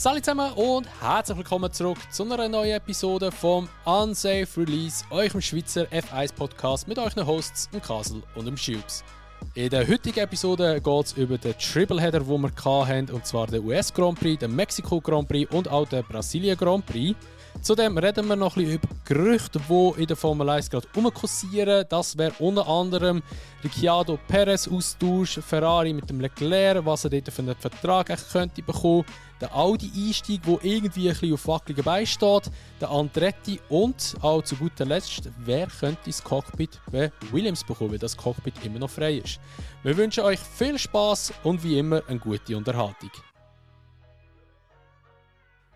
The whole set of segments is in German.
Salut zusammen und herzlich willkommen zurück zu einer neuen Episode vom Unsafe Release, eurem Schweizer F1-Podcast mit euren Hosts, dem Kasel und dem Schubs. In der heutigen Episode geht es über den Tripleheader, den wir hatten, und zwar den US Grand Prix, den Mexiko Grand Prix und auch den Brasilien Grand Prix. Zudem reden wir noch ein bisschen über Gerüchte, die in der Formel 1 gerade rumkursieren. Das wäre unter anderem Ricciardo Perez Austausch, Ferrari mit dem Leclerc, was er dort für einen Vertrag könnte bekommen, der Audi-Einstieg, der irgendwie ein bisschen auf wackeligen Beinen steht, der Andretti und auch zu guter Letzt, wer könnte das Cockpit bei Williams bekommen, weil das Cockpit immer noch frei ist. Wir wünschen euch viel Spass und wie immer eine gute Unterhaltung.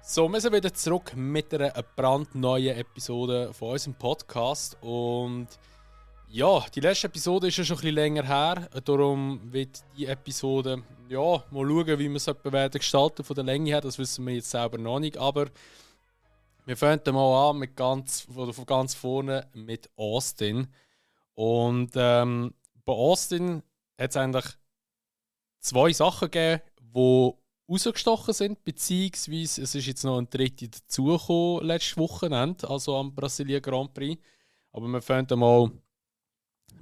So, wir sind wieder zurück mit einer brandneuen Episode von unserem Podcast. Und ja, die letzte Episode ist ja schon ein bisschen länger her. Darum wird die Episode, ja, mal schauen, wie wir es werden gestalten von der Länge her. Das wissen wir jetzt selber noch nicht. Aber wir fangen mal an mit von ganz vorne mit Austin. Und bei Austin hat es eigentlich zwei Sachen gegeben, die rausgestochen sind, beziehungsweise es ist jetzt noch ein dritte dazugekommen letztes Wochenende, also am Brasilien Grand Prix. Aber wir fangen mal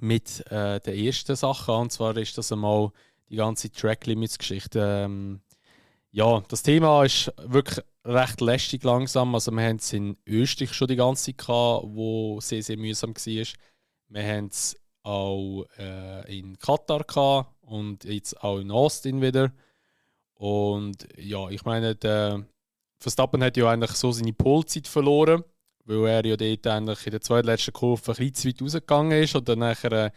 mit der ersten Sache an, und zwar ist das einmal die ganze Track Limits Geschichte. Ja, das Thema ist wirklich recht lästig langsam. Also wir haben es in Österreich schon die ganze Zeit gehabt, wo sehr, sehr mühsam war. Wir haben es auch in Katar gehabt und jetzt auch in Austin wieder. Und ja, ich meine, der Verstappen hat ja eigentlich so seine Polezeit verloren, weil er ja dort eigentlich in der zweitletzten Kurve ein bisschen zu weit rausgegangen ist. Und dann nachher,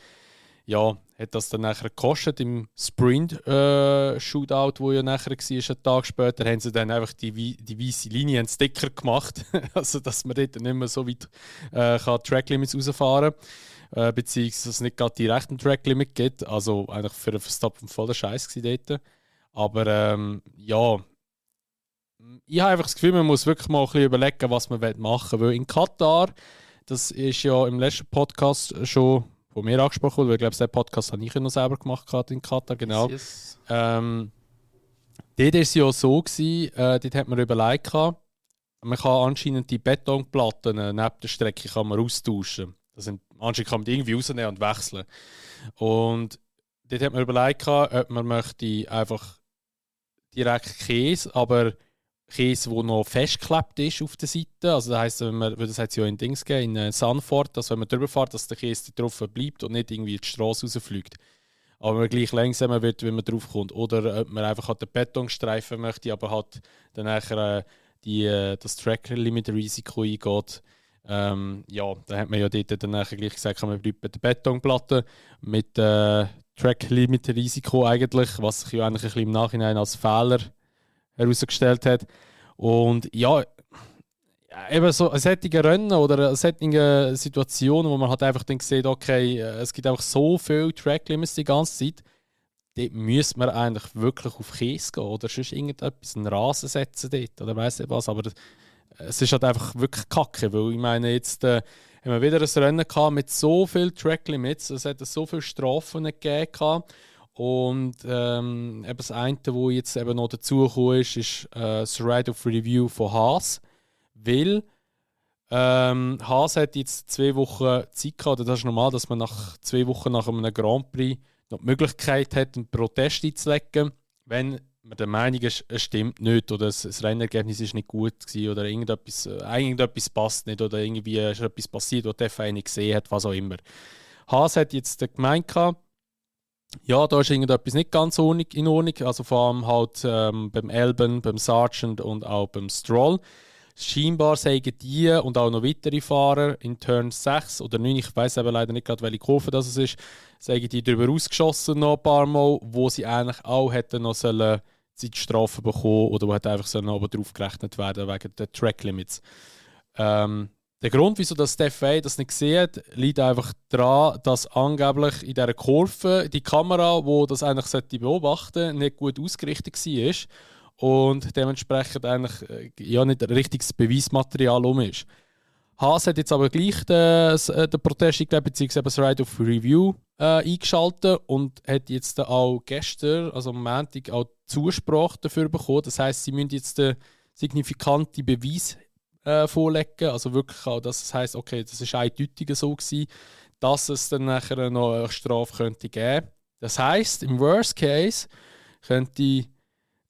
ja, hat das dann nachher gekostet im Sprint-Shootout, wo ja nachher war, einen Tag später, haben sie dann einfach die weiße Linie einen Sticker gemacht, also dass man dort nicht mehr so weit Track-Limits rausfahren kann, beziehungsweise dass es nicht gerade direkt einen Track-Limit gibt. Also eigentlich für den Verstappen voller Scheiß dort. Aber ja, ich habe einfach das Gefühl, man muss wirklich mal ein bisschen überlegen, was man machen will. Weil in Katar, das ist ja im letzten Podcast schon von mir angesprochen worden, weil ich glaube, diesen Podcast habe ich ja noch selber gemacht in Katar, genau. Yes. Dort war es ja so, dort hat man überlegt, man kann anscheinend die Betonplatten neben der Strecke kann man austauschen. Anscheinend kann man die irgendwie rausnehmen und wechseln. Und dort hat man überlegt, ob man möchte einfach direkt Käse, aber Käse, der noch festgeklebt ist auf der Seite. Also das heisst, das hat es ja in Dings gegeben, in Sanford, dass wenn man drüber fährt, dass der Käse drauf bleibt und nicht irgendwie in die Straße rausfliegt. Aber man gleich langsamer wird, wenn man drauf kommt. Oder ob man einfach den Betonstreifen möchte, aber halt dann nachher das Track-Limit-Risiko eingeht. Ja, da hat man ja dort dann nachher gleich gesagt, man bleibt bei der Betonplatte mit Track-Limit-Risiko eigentlich, was sich ja eigentlich ein bisschen im Nachhinein als Fehler herausgestellt hat. Und ja, eben so ein solches Rennen oder eine solche Situation, wo man halt einfach dann sieht, okay, es gibt einfach so viele Track-Limits die ganze Zeit, dort müsste man eigentlich wirklich auf Käse gehen oder sonst irgendetwas, einen Rasen setzen dort oder weiss nicht was, aber es ist halt einfach wirklich kacke, weil ich meine, jetzt haben wir wieder ein Rennen gehabt mit so vielen Track-Limits, es hat so viele Strafen gegeben und eben das eine, was jetzt eben noch dazugekommen ist das Right of Review von Haas, weil Haas hat jetzt 2 Wochen Zeit gehabt, oder das ist normal, dass man nach 2 Wochen nach einem Grand Prix noch die Möglichkeit hat, einen Protest einzulegen, wenn man der Meinung ist, es stimmt nicht oder das Rennergebnis ist nicht gut gewesen oder irgendetwas passt nicht oder irgendwie ist etwas passiert, was die FIA nicht gesehen hat, was auch immer. Haas hat jetzt gemeint, ja, da ist irgendetwas nicht ganz in Ordnung, also vor allem halt beim Albon, beim Sargent und auch beim Stroll. Scheinbar sagen die und auch noch weitere Fahrer in Turn 6 oder 9, ich weiss aber leider nicht gerade, welche Kurve das ist, sagen die darüber ausgeschossen noch ein paar Mal, wo sie eigentlich auch hätten noch Zeitstrafen bekommen oder wo hätte einfach oben drauf gerechnet werden wegen der Track Limits. Der Grund, wieso das die FIA das nicht sieht, liegt einfach daran, dass angeblich in dieser Kurve die Kamera, die das eigentlich beobachten sollte, nicht gut ausgerichtet war und dementsprechend eigentlich ja nicht richtiges Beweismaterial ist. Haas hat jetzt aber gleich den Protest, beziehungsweise das Right of Review eingeschaltet und hat jetzt auch gestern, also am Montag, auch Zuspruch dafür bekommen. Das heisst, sie müssen jetzt den signifikante Beweis vorlegen. Also wirklich auch, dass es heisst, okay, das ist eindeutig so gewesen, dass es dann nachher noch eine Strafe könnte geben. Das heisst, im Worst Case könnte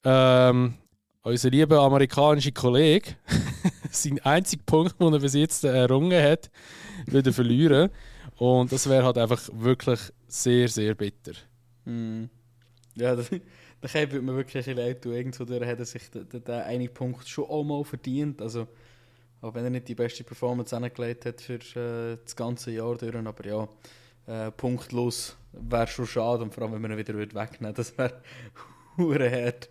unser lieber amerikanischer Kollege sein einziger Punkt, den er bis jetzt errungen hat, wieder verlieren. Und das wäre halt einfach wirklich sehr, sehr bitter. Ja, da würde mir wirklich ein leid tun. Irgendwo hat er sich den einen Punkt schon auch mal verdient. Also, auch wenn er nicht die beste Performance angelegt hat für das ganze Jahr durch. Aber ja, punktlos wäre schon schade. Und vor allem, wenn man ihn wieder wegnehmen würde, das wäre hure hart.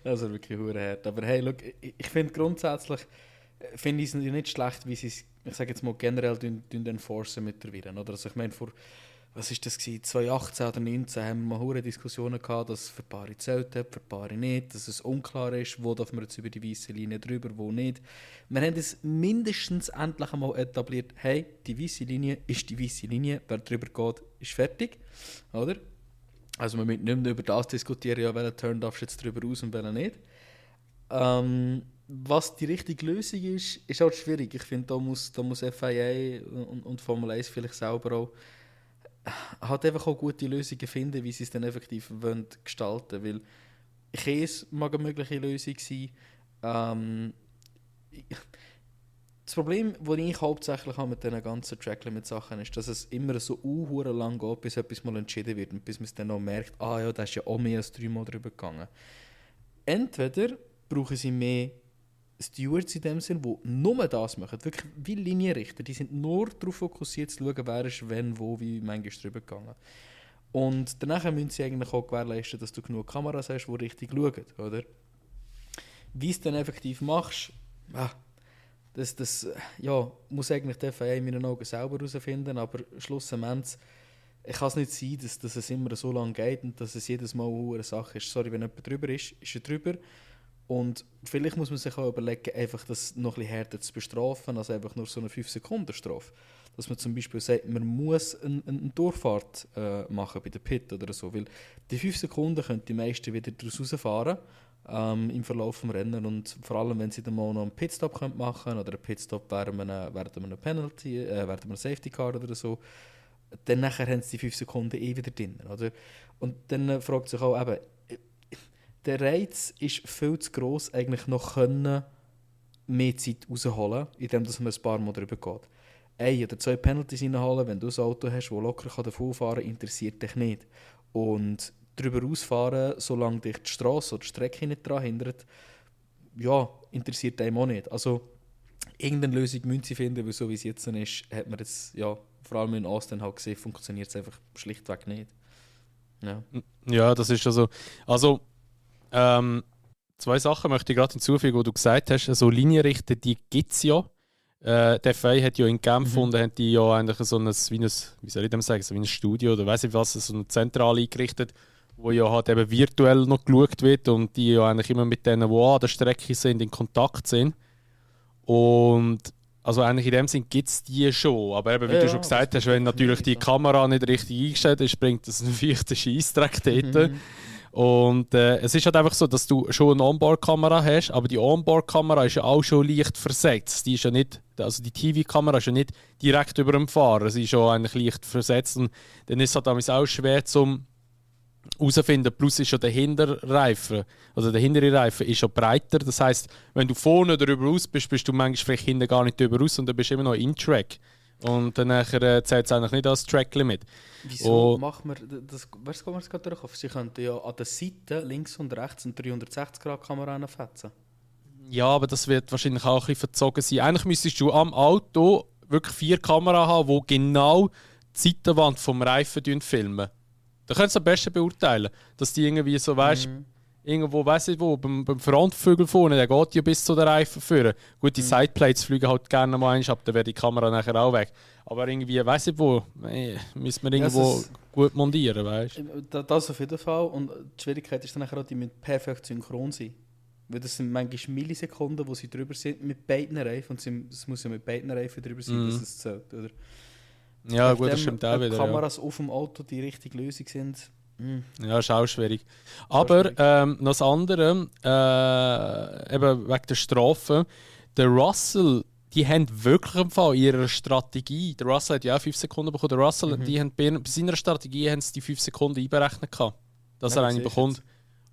Also wirklich hure hart. Aber hey, look, ich finde grundsätzlich finde ich es nicht schlecht, wie sie es, ich sage jetzt mal, generell enforcen mit der Viren. Oder? Also ich meine, vor, was ist das gewesen, 2018 oder 2019 haben wir mal hure Diskussionen gehabt, dass es für Paare gezählt hat, für Paare nicht, dass es unklar ist, wo darf man jetzt über die weiße Linie drüber, wo nicht. Wir haben es mindestens endlich einmal etabliert, hey, die weiße Linie ist die weiße Linie, wer drüber geht, ist fertig. Oder? Also wir müssen nicht mehr über das diskutieren, ja, welchen Turn darfst du jetzt drüber aus und welchen nicht. Was die richtige Lösung ist, ist halt schwierig. Ich finde, da muss FIA und Formel 1 vielleicht selber auch halt einfach auch gute Lösungen finden, wie sie es dann effektiv wollen gestalten. Weil Käse mag eine mögliche Lösung sein. Das Problem, das ich hauptsächlich habe mit diesen ganzen Track-Limit-Sachen, ist, dass es immer so lang geht, bis etwas mal entschieden wird und bis man es dann auch merkt, ah ja, da ist ja auch mehr als 3 Mal drüber gegangen. Entweder brauchen sie mehr Stewards in dem Sinn, die nur das machen, wirklich wie Linienrichter, die sind nur darauf fokussiert zu schauen, wer ist wenn, wo, wie manchmal drüber gegangen. Und danach müssen sie eigentlich auch gewährleisten, dass du genug Kameras hast, die richtig schauen, oder? Wie es dann effektiv machst, das muss eigentlich der FIA in meinen Augen selber herausfinden, aber schlussendlich kann es nicht sein, dass es immer so lange geht und dass es jedes Mal eine Sache ist. Sorry, wenn jemand drüber ist er drüber. Und vielleicht muss man sich auch überlegen, einfach das noch ein bisschen härter zu bestrafen, als einfach nur so eine 5-Sekunden-Strafe. Dass man zum Beispiel sagt, man muss eine Durchfahrt machen bei der Pit oder so, weil die 5 Sekunden können die meisten wieder daraus rausfahren im Verlauf des Rennen und vor allem, wenn sie dann mal noch einen Pitstop machen können oder einen Pitstop während einem Penalty, während einem Safety Car oder so, dann nachher haben sie die 5 Sekunden wieder drin. Oder? Und dann fragt sich auch eben, der Reiz ist viel zu gross, eigentlich noch mehr Zeit rausholen, indem man ein paar Mal drüber geht. 1 oder 2 Penalties reinholen, wenn du ein Auto hast, das locker davon fahren kann, interessiert dich nicht. Und drüber ausfahren, solange dich die Straße oder die Strecke nicht daran hindert, ja, interessiert dich auch nicht. Also irgendeine Lösung müssen sie finden, weil so wie es jetzt ist, hat man jetzt, ja, vor allem in Austin halt gesehen, funktioniert es einfach schlichtweg nicht. Ja, das ist also 2 Sachen möchte ich gerade hinzufügen, die du gesagt hast. Also Linienrichter, die gibt es ja. Der FIA hat ja in Genf haben die ja eigentlich so ein, wie soll ich dem sagen, so wie ein Studio oder weiss ich was, so eine Zentrale eingerichtet, wo ja halt eben virtuell noch geschaut wird und die ja eigentlich immer mit denen, die an der Strecke sind, in Kontakt sind. Und also eigentlich in dem Sinn gibt es die schon, aber eben, wie du schon gesagt hast, wenn natürlich die Kamera nicht richtig eingestellt ist, bringt das natürlich den Scheissdreck dort. Und es ist halt einfach so, dass du schon eine Onboard-Kamera hast, aber die Onboard-Kamera ist ja auch schon leicht versetzt. Die ist ja nicht, also die TV-Kamera ist ja nicht direkt über dem Fahrer, sie ist schon eigentlich leicht versetzt und dann ist es halt auch schwer zum herausfinden. Plus ist ja der Hinterreifen, also der hintere Reifen ist ja breiter. Das heisst, wenn du vorne darüber raus bist, bist du manchmal vielleicht hinten gar nicht darüber raus und dann bist du immer noch in Track. Und dann zählt es eigentlich nicht als Track-Limit. Wieso machen wir das? Was kommen wir gerade drauf? Sie könnten ja an der Seite links und rechts eine 360-Grad-Kamera anfetzen. Ja, aber das wird wahrscheinlich auch ein bisschen verzogen sein. Eigentlich müsstest du am Auto wirklich 4 Kameras haben, die genau die Seitenwand vom Reifen filmen. Da könntest du am besten beurteilen, dass die irgendwie so, weißt irgendwo, weiss ich wo, beim Frontvögel vorne, der geht ja bis zu den Reifen führen. Gut, die Sideplates fliegen halt gerne mal ein, aber dann wäre die Kamera nachher auch weg. Aber irgendwie, weiss ich wo, müssen wir irgendwo gut montieren, weißt du? Das auf jeden Fall. Und die Schwierigkeit ist dann nachher auch, die müssen perfekt synchron sein. Weil das sind manchmal Millisekunden, wo sie drüber sind mit beiden Reifen. Und es muss ja mit beiden Reifen drüber sein, dass es zählt, oder? Ja, gut, das stimmt auch wieder. Kameras auf dem Auto die richtige Lösung sind. Ja, ist auch schwierig. Aber noch das andere, eben wegen der Strafe, der Russell, die haben wirklich im Fall ihre Strategie, der Russell hat ja auch 5 Sekunden bekommen, der Russell, die haben bei seiner Strategie haben sie die 5 Sekunden einberechnet gehabt, dass er eine bekommt.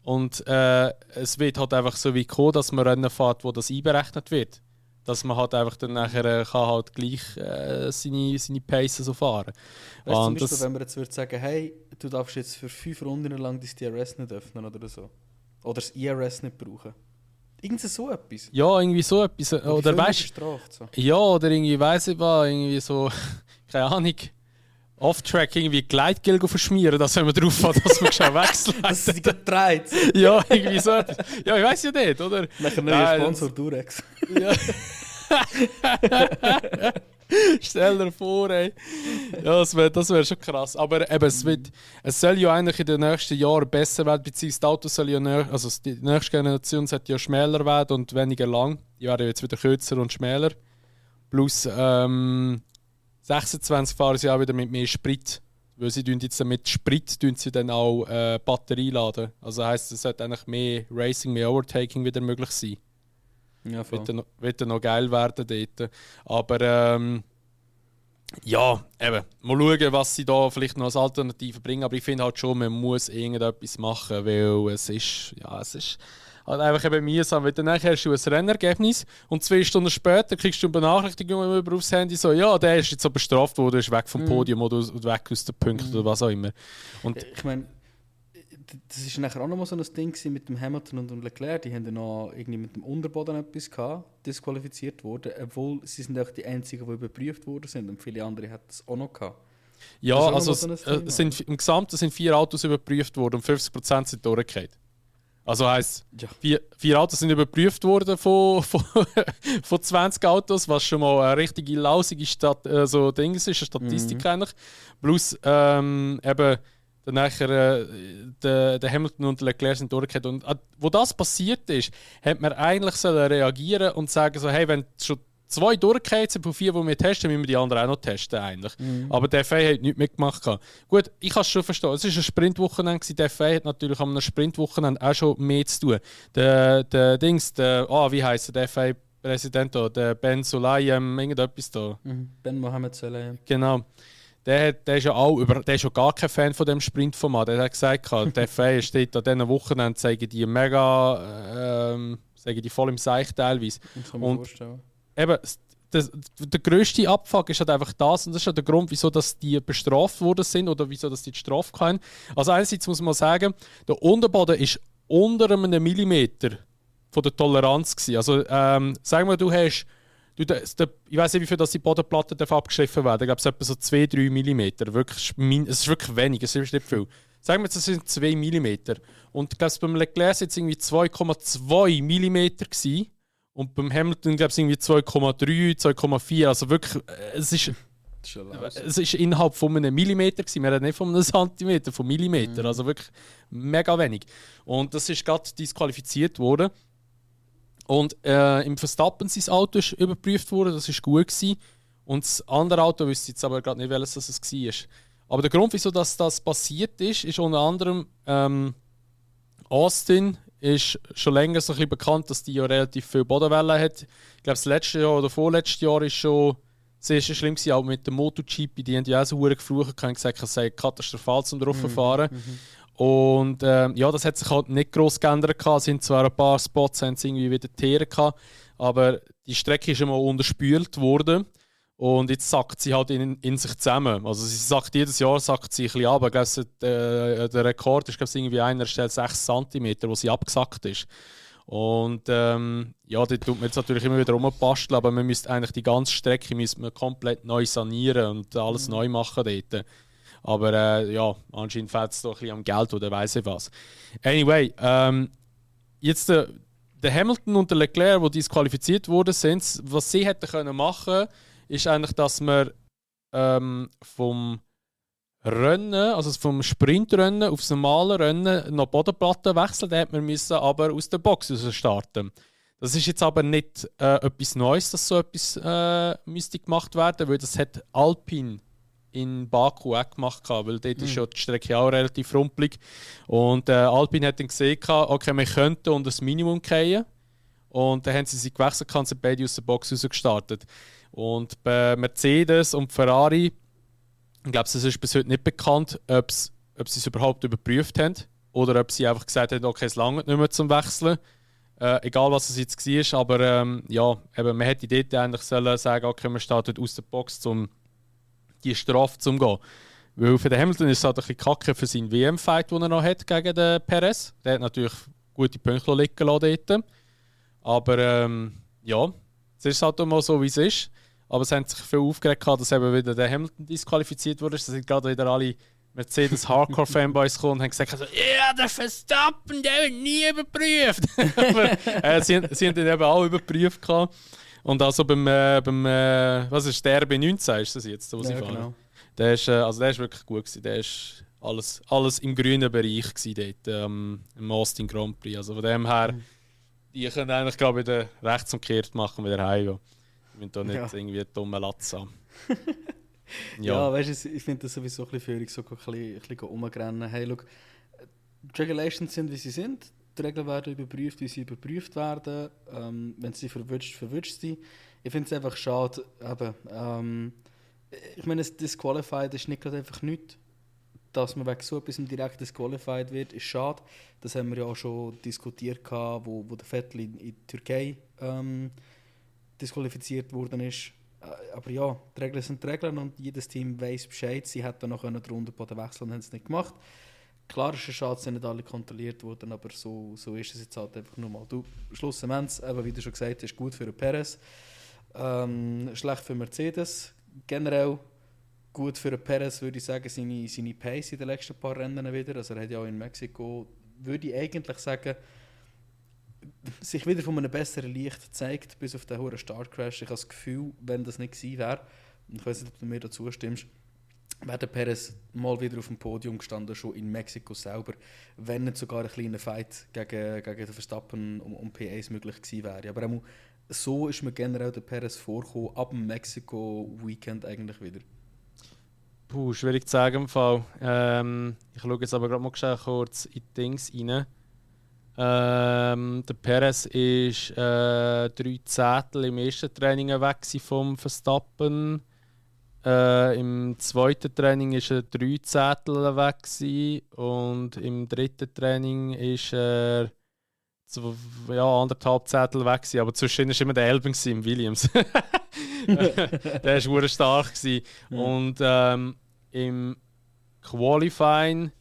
Und es wird halt einfach so wie kommen, dass man Rennen fährt, wo das einberechnet wird. Dass man halt einfach dann nachher kann halt gleich seine Pace so fahren. Weißt du, zum Beispiel, wenn man jetzt würde sagen, hey, du darfst jetzt für 5 Runden lang dein DRS nicht öffnen oder so. Oder das IRS nicht brauchen. Irgendwie so etwas. Ja, irgendwie so etwas. Oder weißt du? So. Ja, oder irgendwie weiss ich was, irgendwie so, keine Ahnung. Off-Track irgendwie Gleitgel verschmieren, dass wenn man drauf fährt, dass man schnell wechselt. Dass sie gedreht. Ja, irgendwie so etwas. Ja, ich weiss ja nicht, oder? Nachher neuer Sponsor Durex. Ja. Stell dir vor, ey. Ja, das wär schon krass. Aber eben, es soll ja eigentlich in den nächsten Jahren besser werden, beziehungsweise das Auto soll ja also die nächste Generation sollte ja schmäler werden und weniger lang. Die werden jetzt wieder kürzer und schmäler. Plus 26 fahren sie auch wieder mit mehr Sprit. Weil sie jetzt mit Sprit sie dann auch Batterie laden. Also heisst, es sollte eigentlich mehr Racing, mehr Overtaking wieder möglich sein. Ja, voll. Wird dann noch geil werden dort. Aber ja, eben. Mal schauen, was sie da vielleicht noch als Alternative bringen. Aber ich finde halt schon, man muss irgendetwas machen, weil es ist halt einfach eben mühsam. Weil dann hast du ein Rennergebnis und 2 Stunden später kriegst du eine Benachrichtigung über aufs Handy so, ja, der ist jetzt so bestraft worden, ist weg vom Podium oder weg aus den Punkten oder was auch immer. Und ich meine, das war nachher auch noch mal so ein Ding mit dem Hamilton und dem Leclerc. Die haben dann noch irgendwie mit dem Unterboden etwas gehabt, disqualifiziert worden, obwohl sie sind auch die einzigen, die überprüft worden sind und viele andere hatten es auch noch gehabt. Ja, also im Gesamten sind 4 Autos überprüft worden und 50% sind durchgefallen. Also heisst, 4 Autos sind überprüft worden von 20 Autos, was schon mal eine richtige lausige Ding ist, eine Statistik eigentlich. Plus eben dann nachher der Hamilton und der Leclerc sind durchgefallen. Und wo das passiert ist, hätte man eigentlich reagieren und sagen so, hey, wenn schon 2 durchgefallen sind von 4, die wir testen, müssen wir die anderen auch noch testen eigentlich. Aber der FA hat nichts mitgemacht. Gut, ich kann es schon verstehen. Es war ein Sprintwochenende. Der FA hat natürlich an einem Sprintwochenende auch schon mehr zu tun. Wie heisst der FA-Präsident da? Der Ben Sulayem, irgendetwas da. Ben Mohammed Sulayem. Genau. Der ist ja gar kein Fan von dem Sprintformat. Der hat gesagt, der FA steht an diesen Wochenenden, zeigen die mega, sagen die voll im Seich teilweise. Das kann man vorstellen. Eben, der grösste Abfuck ist halt einfach das, und das ist halt der Grund, wieso dass die bestraft worden sind oder wieso dass die Strafe hatten. Also einerseits muss man sagen, der Unterboden ist unter einem Millimeter von der Toleranz gewesen. Also sagen wir, du hast ich weiß nicht, wie viel die Bodenplatte abgeschliffen werden. Ich glaube, es ist etwa so 2-3 mm. Wirklich, es ist wirklich wenig, es ist nicht viel. Sagen wir jetzt, es sind 2 mm. Und ich glaube, beim Leclerc war es irgendwie 2,2 mm gewesen. Und beim Hamilton glaube ich irgendwie 2,3, 2,4. Also wirklich, es ist innerhalb von einem Millimeter gewesen. Wir reden nicht von einem Zentimeter, von Millimeter. Also wirklich mega wenig. Und das ist gerade disqualifiziert worden. Und im Verstappen sein Auto ist überprüft worden, das war gut gewesen. Und das andere Auto wüsste jetzt aber gerade nicht, welches das war. Aber der Grund, wieso das passiert ist unter anderem Austin ist schon länger so ein bisschen bekannt, dass die ja relativ viel Bodenwellen hat. Ich glaube, das letzte Jahr oder vorletztes Jahr ist schon sehr schlimm gewesen, auch mit dem MotoGP. Die haben ja auch so geflucht und gesagt, es sei katastrophal zum drauf fahren. Und das hat sich halt nicht gross geändert. Es sind zwar ein paar Spots, haben sie irgendwie wieder Teeren gehabt, aber die Strecke ist einmal unterspült worden. Und jetzt sackt sie halt in sich zusammen. Also sie sagt jedes Jahr sackt sie ein bisschen ab. Ich glaube, der Rekord ist irgendwie einer Stelle 6 cm, wo sie abgesackt ist. Und dort tut man jetzt natürlich immer wieder rumbasteln, aber man müsste eigentlich die ganze Strecke komplett neu sanieren und alles neu machen dort. Aber anscheinend fehlt es doch ein bisschen am Geld oder weiss ich was. Anyway, jetzt der Hamilton und der Leclerc, die disqualifiziert worden sind, was sie hätten machen können, ist eigentlich, dass man vom Rennen, also vom Sprintrennen aufs normale Rennen, noch Bodenplatte wechseln. Da hat man müssen aber aus der Box raus starten. Das ist jetzt aber nicht etwas Neues, dass so etwas müsste gemacht werden, weil das hat Alpine in Baku auch gemacht, weil dort ist ja die Strecke auch relativ rumpelig. Und Alpine hat dann gesehen, okay, wir könnten unter das Minimum fallen. Und dann haben sie sich gewechselt und sind beide aus der Box rausgestartet. Und bei Mercedes und Ferrari, ich glaube, es ist bis heute nicht bekannt, ob sie es überhaupt überprüft haben oder ob sie einfach gesagt haben, okay, es langt nicht mehr zum Wechseln. Egal, was es jetzt war, aber ja, eben, man hätte dort eigentlich sollen sagen, okay, wir starten aus der Box, um die Strafe zu gehen. Weil für den Hamilton ist es halt ein bisschen kacke für seinen WM-Fight, den er noch hat gegen den Perez. Der hat natürlich gute Punkte liegen lassen dort. Aber ja, es ist halt immer so, wie es ist. Aber es haben sich viel aufgeregt, dass eben wieder der Hamilton disqualifiziert wurde. Da sind gerade wieder alle Mercedes-Hardcore-Fanboys gekommen und haben gesagt, ja, der Verstappen, der wird nie überprüft. Aber sie haben den eben auch überprüft. Und also beim was ist der RB19, ist das jetzt, wo sie fahren? Genau. Der ist wirklich gut gewesen. Der ist alles im grünen Bereich gewesen dort, im Austin Grand Prix. Also von dem her, die können eigentlich, glaube ich, wieder rechts umgekehrt machen, wieder heim. Wir müssen da nicht irgendwie einen dummen Latz haben. Ja, weißt du, ich finde das sowieso ein bisschen führig, so ein bisschen rumrennen. Hey, schau, die Regulations sind, wie sie sind. Die Regeln werden überprüft, wie sie überprüft werden. Wenn sie verwünscht sind. Ich finde es einfach schade. Ich meine, das Disqualified ist nicht gerade einfach nichts. Dass man wegen so etwas direkt disqualified wird, ist schade. Das haben wir ja auch schon diskutiert, wo der Vettel in der Türkei disqualifiziert worden ist. Aber ja, die Regeln sind die Regeln und jedes Team weiss Bescheid. Sie hätten noch den Rundenboden wechseln und haben es nicht gemacht. Klar ist es schade, sind nicht alle kontrolliert worden, aber so ist es jetzt halt einfach nur mal. Schlussendlich, wie du schon gesagt hast, gut für den Perez, schlecht für Mercedes. Generell gut für den Perez, würde ich sagen, seine Pace in den letzten paar Rennen wieder. Also er hat ja auch in Mexiko, würde ich eigentlich sagen, sich wieder von einem besseren Licht gezeigt, bis auf den hohen Startcrash. Ich habe das Gefühl, wenn das nicht gewesen wäre, und ich weiß nicht, ob du mir dazu stimmst, wäre der Perez mal wieder auf dem Podium gestanden, schon in Mexiko selber, wenn nicht sogar ein kleiner Fight gegen den Verstappen um P1 möglich gewesen wäre. Aber auch so ist mir generell der Perez vorgekommen, ab dem Mexiko-Weekend eigentlich wieder. Schwierig zu sagen im Fall. Ich schaue jetzt aber gerade mal kurz in die Dings rein. Der Perez ist 3 Zehntel im ersten Training weg vom Verstappen. Im zweiten Training war er 3 Zehntel weg und im dritten Training ist er 1,5 Zehntel weg. Aber zwischen war immer der Elben im Williams. Der war sehr stark. Und im Qualifying,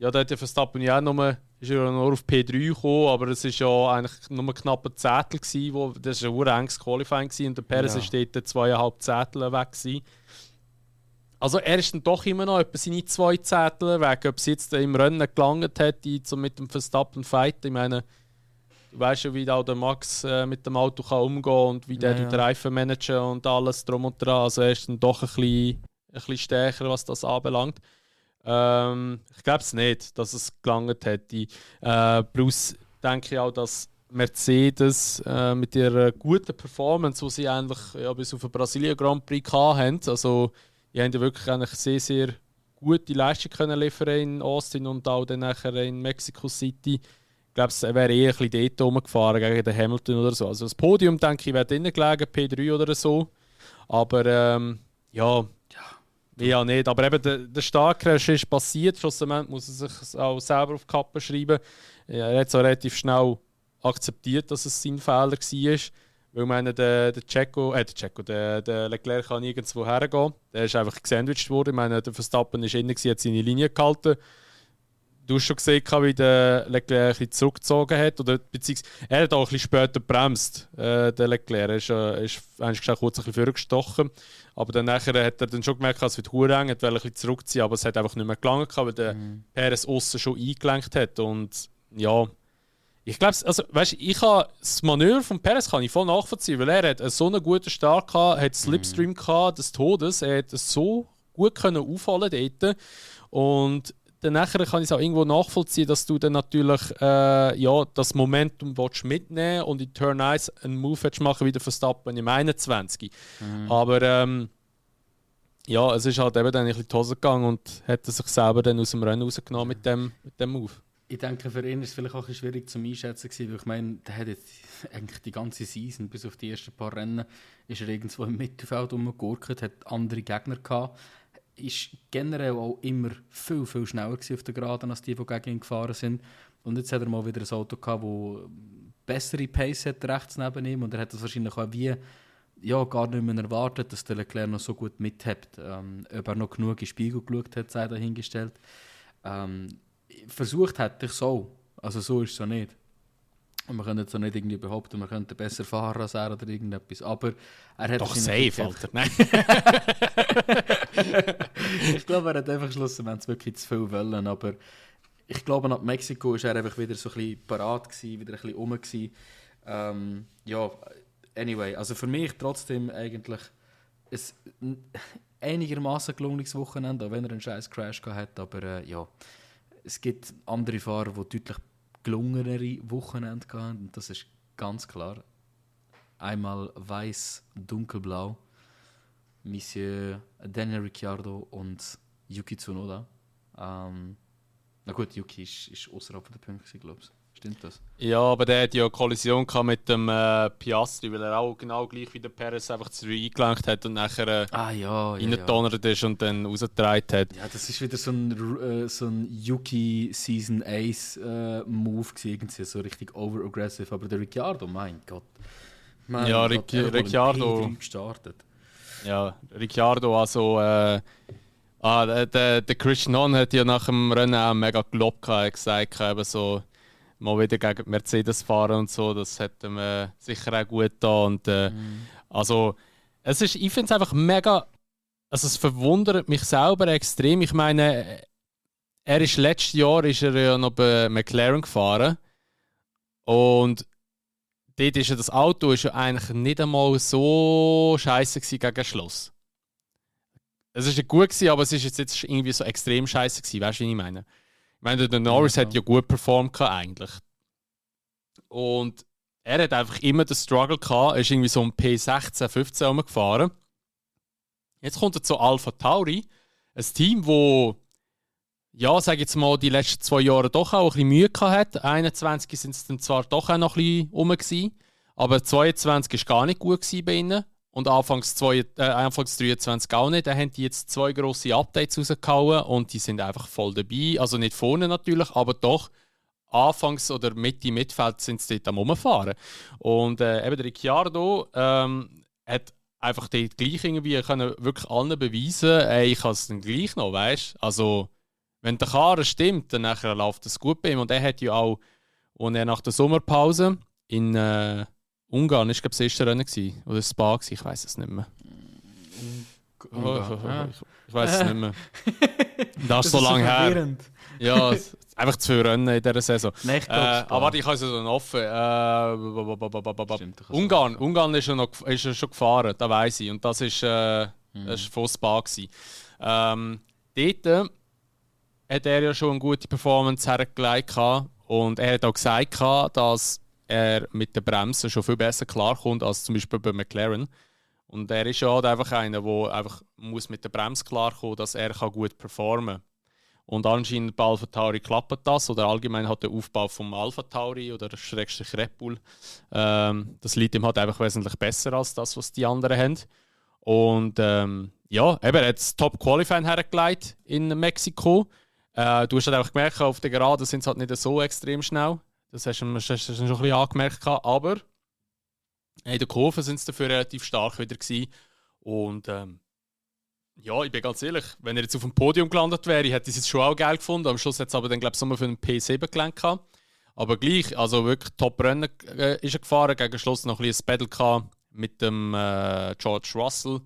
ja, da hat der Verstappen ja auch ist er nur auf P3 gekommen, aber es war ja eigentlich nur knapp ein Zehntel gewesen, das war ein enges Qualifying gewesen, und der Perez ist dort 2,5 Zehntel weg gewesen. Also er ist dann doch immer noch etwa seine 2 Zehntel weg. Ob es jetzt im Rennen gelangt hat, mit dem Verstappen fight. Ich meine, du weißt ja, wie auch der Max mit dem Auto kann umgehen kann und wie der den Reifen managen und alles drum und dran. Also er ist dann doch ein bisschen stärker, was das anbelangt. Ich glaube es nicht, dass es gelangt hätte. Plus denke ich auch, dass Mercedes mit ihrer guten Performance, die sie eigentlich bis auf den Brasilien Grand Prix hatten, also die haben ja wirklich eigentlich sehr, sehr gute Leistung können liefern in Austin und auch dann nachher in Mexico City. Ich glaube, es wäre eher ein bisschen dort rumgefahren gegen den Hamilton oder so. Also das Podium, denke ich, wäre drinnen gelegen, P3 oder so. Aber ja, nicht. Aber eben der Startcrash ist passiert. Schlussendlich muss er sich auch selber auf die Kappe schreiben. Er hat es auch relativ schnell akzeptiert, dass es sein Fehler war. Weil ich meine, der Leclerc kann nirgendwo hergehen. Der ist einfach gesandwiched worden. Ich meine, der Verstappen ist innen, hat seine Linie gehalten. Du hast schon gesehen, wie der Leclerc ein zurückgezogen hat. Beziehungsweise er hat auch ein bisschen später gebremst. Der Leclerc ist eigentlich kurz ein bisschen vorgestochen. Aber dann hat er dann schon gemerkt, dass es wird eng, hat ein bisschen zurückziehen, aber es hat einfach nicht mehr gelangt, weil der Perez aussen schon eingelenkt hat. Und ja, ich glaube, also, weißt, das Manöver von Perez kann ich voll nachvollziehen, weil er hat so einen guten Start gehabt, hat Slipstream gehabt des Todes, er hat so gut können aufholen dort. Und dann nachher kann ich es auch irgendwo nachvollziehen, dass du dann natürlich das Momentum mitnehmen und in Turn 1 einen Move machen wie der Verstappen im 21. Aber es ist halt eben dann ein bisschen in die Hose gegangen und hat sich selber dann aus dem Rennen rausgenommen mit dem Move. Ich denke, für ihn ist es vielleicht auch ein bisschen schwierig zum Einschätzen gewesen, weil ich meine, der hat jetzt eigentlich die ganze Season, bis auf die ersten paar Rennen, ist er irgendwo im Mittelfeld rumgegurkt, hat andere Gegner gehabt, ist generell auch immer viel, viel schneller gewesen auf der Geraden, als die gegen ihn gefahren sind. Und jetzt hat er mal wieder ein Auto gehabt, das bessere Pace hat rechts neben ihm, und er hat das wahrscheinlich auch gar nicht mehr erwartet, dass der Leclerc noch so gut mithabt. Ob er noch genug in den Spiegel geschaut hat, sei dahingestellt. Versucht hätte ich so. Also so ist es so nicht. Und man könnte jetzt auch nicht irgendwie behaupten, man könnte besser fahren als er oder irgendetwas. Aber er hat... Doch safe, Alter. Nein. Ich glaube, er hat einfach schlussendlich wirklich zu viel wollen. Aber ich glaube, nach Mexiko war er einfach wieder so ein bisschen parat gewesen, wieder ein bisschen rum gewesen. Anyway. Also für mich trotzdem eigentlich ein einigermaßen gelungenes Wochenende, auch wenn er einen scheiß Crash gehabt hat. Aber es gibt andere Fahrer, die deutlich gelungenere Wochenende hatten. Und das ist ganz klar. Einmal weiß, dunkelblau. Monsieur Daniel Ricciardo und Yuki Tsunoda. Na gut, Yuki ist außerhalb der Punkte, glaube ich. Stimmt das? Ja, aber der hat ja eine Kollision gehabt mit dem Piastri, weil er auch genau gleich wie der Perez einfach zu früh eingelenkt hat und nachher reingedonnert ist und dann rausgetragen hat. Ja, das ist wieder so ein Yuki Season Ace Move gewesen, so richtig over-aggressive. Aber der Ricciardo, mein Gott. Ricciardo gestartet. Ja, Ricciardo, also der Christian Horner hat ja nach dem Rennen auch mega gelobt, er hat gesagt, eben so mal wieder gegen Mercedes fahren und so, das hätte ihm sicher auch gut getan. Und also ich finde es einfach mega, also es verwundert mich selber extrem. Ich meine, letztes Jahr ist er ja noch bei McLaren gefahren und dort ist ja das Auto ist ja eigentlich nicht einmal so scheiße gegen Schluss. Es war ja gut gewesen, aber es ist jetzt irgendwie so extrem scheiße gewesen, weißt du, wie ich meine? Ich meine, der Norris hat ja gut performt eigentlich. Und er hat einfach immer den Struggle gehabt, er ist irgendwie so um P16, 15 rumgefahren. Jetzt kommt er zu Alpha Tauri, ein Team, wo sage jetzt mal, die letzten 2 Jahre doch auch ein bisschen Mühe gehabt hat. 21 sind es dann zwar doch auch noch ein bisschen rum gewesen, aber 22 war gar nicht gut bei ihnen. Und Anfangs 23 auch nicht. Da haben die jetzt 2 grosse Updates rausgehauen und die sind einfach voll dabei. Also nicht vorne natürlich, aber doch Anfangs- oder Mittelfeld sind sie dort am Rumfahren. Und eben der Ricciardo hat einfach dort gleich irgendwie können wirklich allen beweisen, ich kann es dann gleich noch, weißt? Also wenn der Karren stimmt, dann nachher läuft es gut bei ihm. Und er hat ja auch, als er nach der Sommerpause in Ungarn, ich glaube, das erste Rennen gewesen, oder Spa gewesen, ich weiß es nicht mehr. Ich weiß es nicht mehr. Das ist so lange her. Ja, einfach 2 Rennen in dieser Saison. Nein, aber ich habe es ja noch offen. Ungarn ist er schon gefahren, das weiss ich. Und das war von Spa gewesen. Dort hat er ja schon eine gute Performance hergelegt. Und er hat auch gesagt, dass er mit den Bremsen schon viel besser klarkommt als zum Beispiel bei McLaren. Und er ist ja halt einfach einer, der einfach muss mit der Bremse klarkommen, dass er gut performen kann. Und anscheinend bei Alpha Tauri klappt das, oder allgemein hat der Aufbau vom Alpha Tauri oder Schrägstrich Red Bull, das liegt ihm halt einfach wesentlich besser als das, was die anderen haben. Und eben, er hat das Top-Qualifying hergelegt in Mexiko. Du hast halt einfach gemerkt, auf der Geraden sind sie halt nicht so extrem schnell. Das hast du schon ein bisschen angemerkt. Aber in der Kurve sind sie dafür relativ stark wieder gewesen. Und ich bin ganz ehrlich, wenn er jetzt auf dem Podium gelandet wäre, hätte ich es jetzt schon auch geil gefunden. Am Schluss hat es aber dann, glaube ich, für einen P7 gelenkt. Aber gleich, also wirklich Top-Rennen ist er gefahren. Gegen Schluss noch ein bisschen ein Battle mit dem George Russell.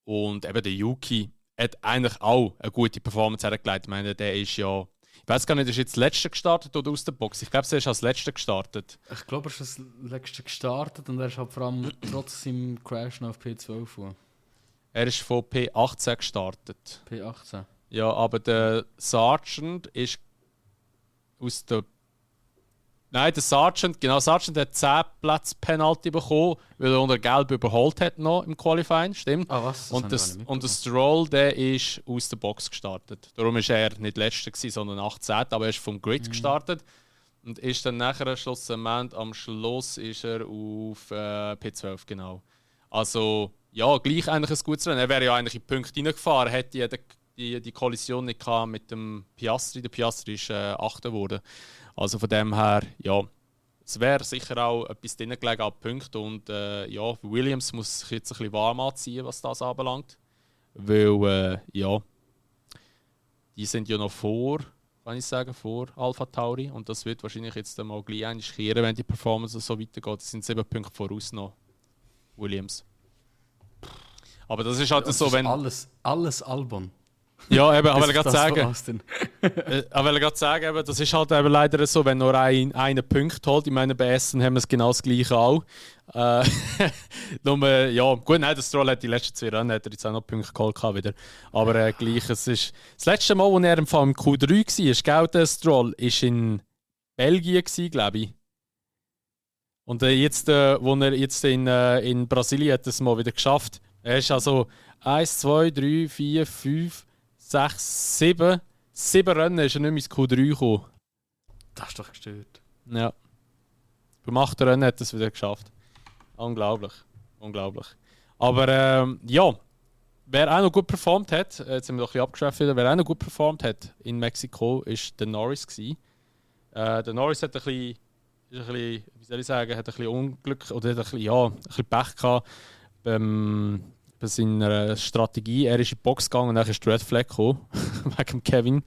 Und eben der Yuki hat eigentlich auch eine gute Performance hergelegt. Ich meine, der ist ja... Ich weiß gar nicht, ist jetzt das Letzte gestartet oder aus der Box? Ich glaube, er ist als Letzter gestartet. Ich glaube, er ist als Letzter gestartet und er ist halt vor allem trotz seinem Crash noch auf P12 gefahren. Er ist von P18 gestartet. P18. Ja, aber der Sergeant ist aus der... Nein, der Sergeant hat 10 Plätze Penalty bekommen, weil er unter Gelb überholt hat noch im Qualifying, stimmt. Ah, was? Und der Stroll, der ist aus der Box gestartet. Darum ist er nicht Letzter gewesen, sondern 18. Aber er ist vom Grid gestartet. Und ist dann nachher schlussendlich am Schluss ist er auf P12, genau. Also, ja, gleich eigentlich ein gutes Rennen. Er wäre ja eigentlich in die Punkte reingefahren, hätte die Kollision nicht gehabt mit dem Piastri. Der Piastri ist 8. geworden. Also von dem her, ja, es wäre sicher auch etwas drin gelegen an Punkten. Und ja, Williams muss sich jetzt ein bisschen warm anziehen, was das anbelangt. Weil, ja, die sind ja noch vor Alpha Tauri. Und das wird wahrscheinlich jetzt mal gleich eigentlich kehren, wenn die Performance so weitergeht. Das sind 7 Punkte voraus noch, Williams. Aber das ist halt das so, ist wenn... Alles Albon. Ja, eben, aber ich das gerade sagen, eben, das ist halt eben leider so, wenn nur einen Punkt holt. Ich meine, bei Essen haben wir es genau das Gleiche auch. Nur, ja, gut, nein, der Stroll hat die letzten 2 Rennen hat er jetzt auch noch Punkte geholt wieder. Aber gleich, es ist das letzte Mal, als er im Q3 war, gell, der Stroll, war in Belgien, glaube ich. Und jetzt, wo er jetzt in Brasilien hat, es mal wieder geschafft. Er ist also 1, 2, 3, 4, 5, 6, 7. 7 Rennen ist er nicht mehr ins Q3 gekommen. Das ist doch gestört. Ja. Beim 8. Rennen hat er es wieder geschafft. Unglaublich. Unglaublich. Aber ja, wer auch noch gut performt hat, jetzt sind wir doch ein bisschen abgeschweift wieder, wer auch noch gut performt hat in Mexiko, ist der Norris gewesen. Der Norris hat ein bisschen, wie soll ich sagen, hat ein bisschen Unglück oder hat ein bisschen Pech gehabt bei seiner Strategie. Er ist in die Box gegangen und dann ist der Red Flag gekommen, wegen Kevin.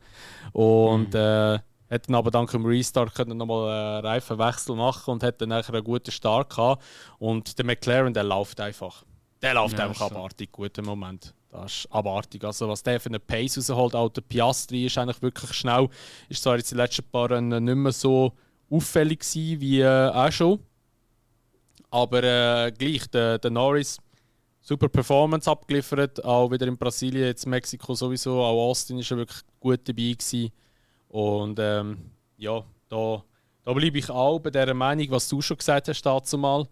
Und hat dann aber dank dem Restart nochmal einen Reifenwechsel machen und hat dann nachher einen guten Start gehabt. Und der McLaren, der läuft einfach. Der läuft einfach abartig gut im Moment. Das ist abartig. Also was der für eine Pace rausholt, auch der Piastri ist eigentlich wirklich schnell. Ist zwar jetzt die letzten paar Rennen nicht mehr so auffällig gewesen wie auch schon. Aber gleich, der Norris super Performance abgeliefert, auch wieder in Brasilien, jetzt Mexiko sowieso, auch Austin ist ja wirklich gut dabei gewesen. Und ja, da bleibe ich auch bei der Meinung, was du schon gesagt hast dazu mal.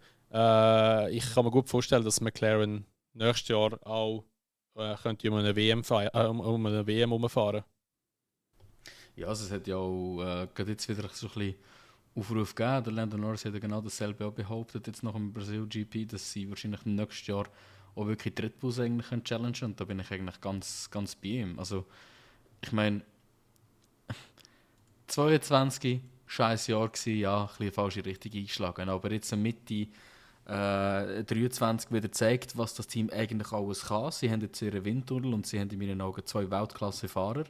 Ich kann mir gut vorstellen, dass McLaren nächstes Jahr auch könnte um eine WM herumfahren. Ja, also es hat ja auch gerade jetzt wieder so ein bisschen Aufruf gegeben. Der Lando Norris hat ja genau dasselbe auch behauptet, jetzt nach dem Brasil GP, dass sie wahrscheinlich nächstes Jahr auch wirklich die Red Bulls eigentlich challengen können. Und da bin ich eigentlich ganz, ganz bei ihm. Also, ich meine, 22, scheiß Jahr gewesen, ja, ein bisschen falsche Richtung eingeschlagen. Aber jetzt Mitte 23 wieder zeigt, was das Team eigentlich alles kann. Sie haben jetzt ihren Windtunnel und sie haben in meinen Augen 2 Weltklasse-Fahrer.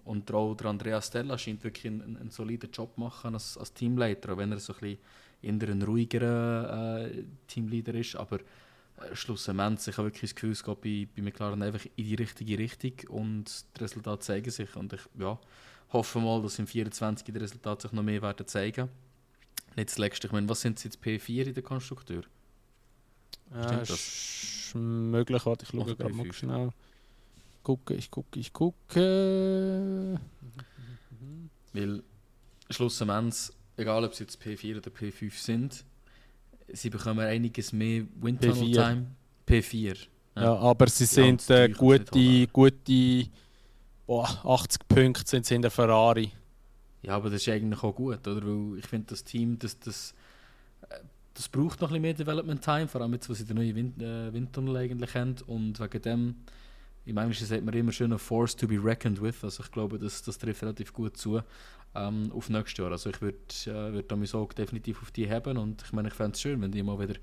Und auch der Andrea Stella scheint wirklich einen soliden Job zu machen als Teamleiter, auch wenn er so ein bisschen eher ein ruhigerer Teamleader ist. Aber schlussendlich, ich habe wirklich das Gefühl, es geht bei McLaren einfach in die richtige Richtung und die Resultate zeigen sich. Und ich hoffe mal, dass im 24 die Resultate sich noch mehr werden zeigen. Nicht zuletzt, ich meine, was sind sie jetzt P4 in der Konstrukteur? Stimmt das? Ist möglich, warte, ich schaue gerade mal schnell. Ich gucke. Weil schlussendlich, egal ob sie jetzt P4 oder P5 sind, sie bekommen einiges mehr Windtunnel-Time. P4. Ja, aber sie sind gute 80 Punkte sind sie in der Ferrari. Ja, aber das ist eigentlich auch gut, oder? Weil ich finde, das Team, das braucht noch ein bisschen mehr Development Time, vor allem jetzt, wo sie den neuen Windtunnel eigentlich haben. Und wegen dem, im Englischen sagt man immer schön, a force to be reckoned with. Also ich glaube, das trifft relativ gut zu auf nächstes Jahr. Also ich würde da mein Auge definitiv auf die haben. Und ich meine, ich fände es schön, wenn die mal wieder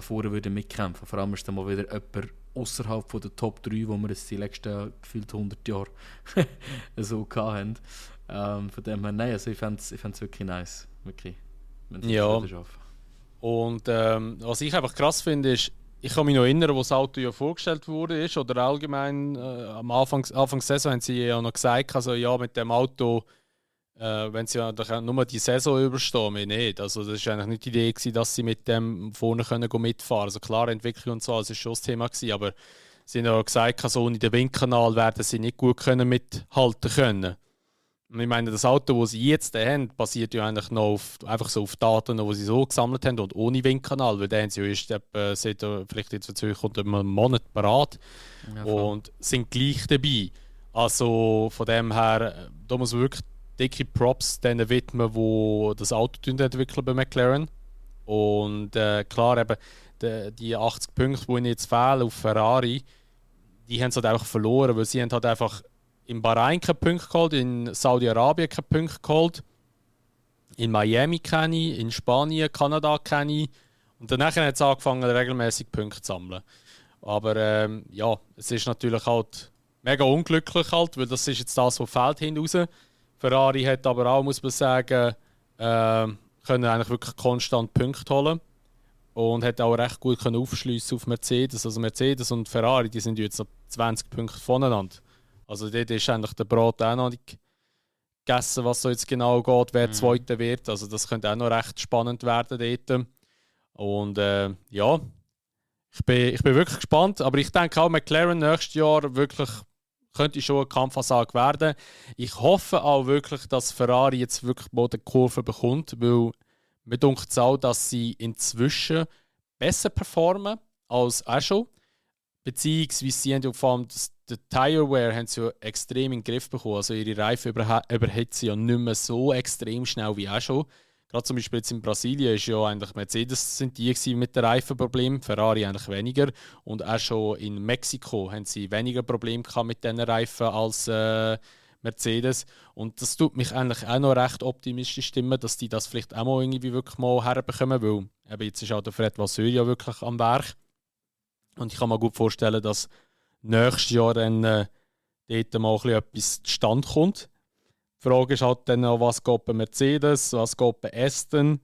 vorne würden mitkämpfen. Vor allem ist dann mal wieder jemand außerhalb der Top 3, wo wir jetzt die letzten gefühlt 100 Jahre so hatten. Von dem her, nein, also ich fände es wirklich nice. Wirklich, wenn sie das schaffen. Und was ich einfach krass finde, ist, ich kann mich noch erinnern, wo das Auto ja vorgestellt wurde, oder allgemein am Anfang der Saison haben sie ja noch gesagt, also ja, mit dem Auto wenn sie ja nur die Saison überstehen, mehr nicht. Also das war eigentlich nicht die Idee gewesen, dass sie mit dem vorne können mitfahren. Also klar, Entwicklung und so, das war schon das Thema gewesen, aber sie haben ja gesagt, so in den Windkanal werden sie nicht gut mithalten können. Und ich meine, das Auto, das sie jetzt haben, basiert ja eigentlich noch einfach so auf Daten, die sie so gesammelt haben und ohne Windkanal, weil dann haben sie ja erst vielleicht jetzt für kommt einen Monat parat und sind gleich dabei. Also von dem her, da muss man wirklich dicke Props denen widmen, die das Auto entwickeln bei McLaren. Und klar, eben die 80 Punkte, die ihnen jetzt fehlen auf Ferrari, die haben sie halt einfach verloren, weil sie haben halt einfach in Bahrain keine Punkte geholt, in Saudi-Arabien keine Punkte geholt, in Miami keine, in Spanien, Kanada keine. Und danach hat es angefangen, regelmäßig Punkte zu sammeln. Aber ja, es ist natürlich halt mega unglücklich, halt, weil das ist jetzt das, was fehlt hinten raus. Ferrari hat aber auch, muss man sagen, können eigentlich wirklich konstant Punkte holen. Und hat auch recht gut aufschliessen auf Mercedes. Also Mercedes und Ferrari, die sind jetzt 20 Punkte voneinander. Also dort ist eigentlich der Brot auch noch nicht gegessen, was so jetzt genau geht, wer Zweiter wird. Also das könnte auch noch recht spannend werden dort. Und ja, ich bin wirklich gespannt. Aber ich denke auch, McLaren nächstes Jahr wirklich könnte schon eine Kampfansage werden. Ich hoffe auch wirklich, dass Ferrari jetzt wirklich mal die Kurve bekommt, weil mir denkt es auch, dass sie inzwischen besser performen als auch schon. Beziehungsweise sie haben ja vor allem den Tire Wear haben sie ja extrem in den Griff bekommen. Also ihre Reifen überhitzen ja nicht mehr so extrem schnell wie auch schon. Gerade zum Beispiel jetzt in Brasilien ist ja eigentlich Mercedes sind die mit den Reifenproblemen, Ferrari eigentlich weniger. Und auch schon in Mexiko haben sie weniger Probleme gehabt mit diesen Reifen als Mercedes. Und das tut mich eigentlich auch noch recht optimistisch stimmen, dass die das vielleicht auch mal irgendwie wirklich mal herbekommen, weil eben jetzt ist auch der Fred Vasseur ja wirklich am Werk. Und ich kann mir gut vorstellen, dass nächstes Jahr dann dort mal etwas zustande kommt. Die Frage ist halt dann auch, was geht bei Mercedes, was geht bei Aston,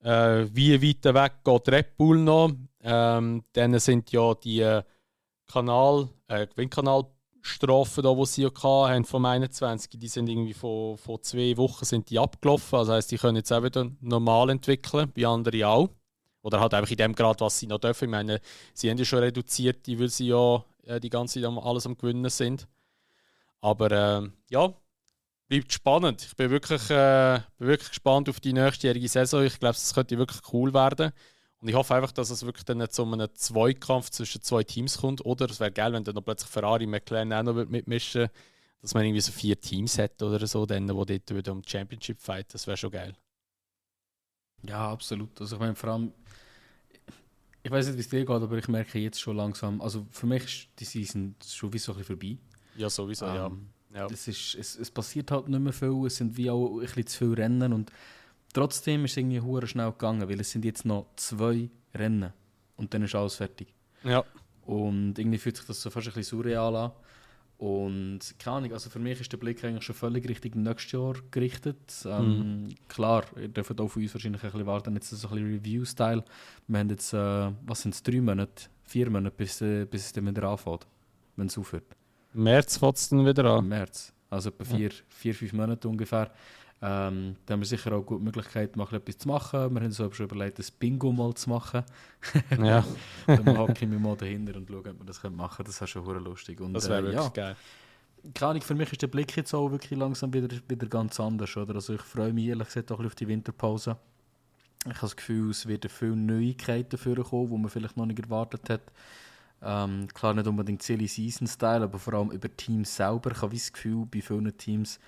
wie weit weg geht Red Bull noch. Dann sind ja die Windkanalstrafen, die sie ja hatten, vom 21, die sind irgendwie vor 2 Wochen sind die abgelaufen. Das heisst, die können jetzt auch wieder normal entwickeln, wie andere auch. Oder halt einfach in dem Grad, was sie noch dürfen. Ich meine, sie haben ja schon reduziert, weil sie ja die ganze Zeit alles am Gewinnen sind. Aber ja, bleibt spannend. Ich bin wirklich gespannt auf die nächstjährige Saison. Ich glaube, es könnte wirklich cool werden. Und ich hoffe einfach, dass es wirklich dann zu einem Zweikampf zwischen 2 Teams kommt. Oder es wäre geil, wenn dann noch plötzlich Ferrari und McLaren auch noch mitmischen würden. Dass man irgendwie so 4 Teams hat oder so, die dort wieder um die Championship fight. Das wäre schon geil. Ja, absolut. Also ich meine, vor allem, ich weiß nicht, wie es dir geht, aber ich merke jetzt schon langsam, also für mich ist die Season schon wie so ein bisschen vorbei. Ja, sowieso, ja. Es passiert halt nicht mehr viel, es sind wie auch ein bisschen zu viele Rennen und trotzdem ist es irgendwie hure schnell gegangen, weil es sind jetzt noch 2 Rennen und dann ist alles fertig. Ja. Und irgendwie fühlt sich das so fast ein bisschen surreal an. Und keine Ahnung, also für mich ist der Blick eigentlich schon völlig Richtung nächstes Jahr gerichtet. Klar, ihr dürft auch von uns wahrscheinlich ein bisschen warten, jetzt so ein bisschen Review-Style. Wir haben jetzt, was sind es, 3 Monate, 4 Monate, bis es dann wieder anfängt, wenn es aufhört. März fängt es dann wieder an. Im März, also etwa 4-5 Monate ungefähr. Da haben wir sicher auch gute Möglichkeit, mal etwas zu machen. Wir haben uns schon überlegt, ein Bingo mal zu machen. Ja. Dann hocke ich mich mal dahinter und schaue, ob wir das machen können. Das wäre schon hure lustig. Und, das wäre wirklich geil. Keine Ahnung, für mich ist der Blick jetzt auch wirklich langsam wieder ganz anders. Oder? Also ich freue mich ehrlich gesagt auch ein bisschen auf die Winterpause. Ich habe das Gefühl, es werden viele Neuigkeiten vorkommen, die man vielleicht noch nicht erwartet hat. Klar, nicht unbedingt Silly Season-Style, aber vor allem über Teams selber. Ich habe das Gefühl, bei vielen Teams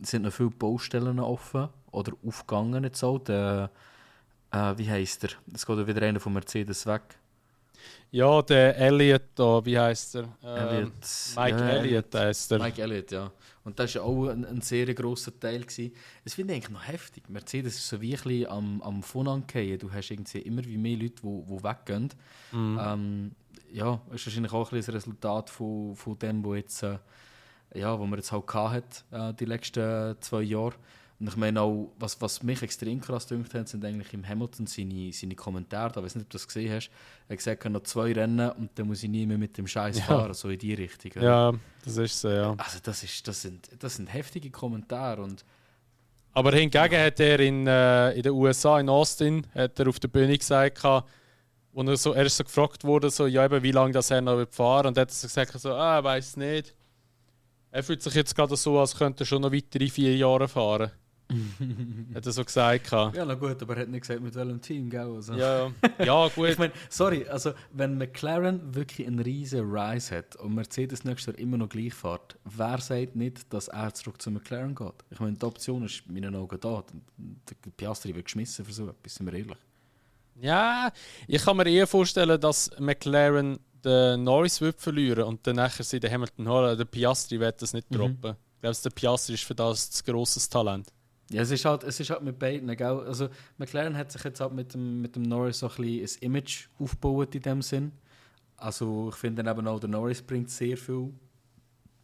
sind noch viele Baustellen offen oder aufgegangen jetzt auch. Wie heisst er? Es geht wieder einer von Mercedes weg. Ja, der Elliott da, wie heisst er? Mike Elliott heisst er. Mike Elliott, ja. Und das war auch ein sehr grosser Teil. Das finde ich eigentlich noch heftig. Mercedes ist so wie ein bisschen am Vorn fallen. Du hast irgendwie immer wie mehr Leute, die weggehen. Ja, ist wahrscheinlich auch ein bisschen das Resultat von dem, wo jetzt... wo man jetzt halt hatte, die letzten 2 Jahre. Und ich meine auch, was mich extrem krass dünkt hat, sind eigentlich im Hamilton seine Kommentare. Ich weiß nicht, ob du das gesehen hast. Er hat gesagt, er hat noch 2 Rennen und dann muss ich nie mehr mit dem Scheiß fahren, so in die Richtung. Oder? Ja, das ist so, ja. Also das sind heftige Kommentare und Aber hingegen hat er in den USA, in Austin, hat er auf der Bühne gesagt, wo er ist so gefragt wurde, so, ja, eben, wie lange das er noch fahren will. Und er hat so gesagt, so, weiß nicht. Er fühlt sich jetzt gerade so, als könnte er schon noch weitere 4 Jahre fahren. Hat er so gesagt. Ja, na gut, aber er hat nicht gesagt, mit welchem Team, gell? Also. Ja, gut. Ich meine, sorry, also wenn McLaren wirklich einen riesen Rise hat und Mercedes nächstes Jahr immer noch gleich fährt, wer sagt nicht, dass er zurück zu McLaren geht? Ich meine, die Option ist in meinen Augen da. Der Piastri wird geschmissen für so etwas, sind wir ehrlich. Ja, ich kann mir eher vorstellen, dass McLaren den Norris wird verlieren und dann nachher sie den Hamilton holen. Der Piastri wird das nicht droppen. Ich glaube, der Piastri ist für das ein grosses Talent. Ja, es ist halt mit beiden, gell? Also McLaren hat sich jetzt halt mit dem Norris so ein bisschen ein Image aufgebaut in dem Sinn. Also ich finde eben auch, der Norris bringt sehr viel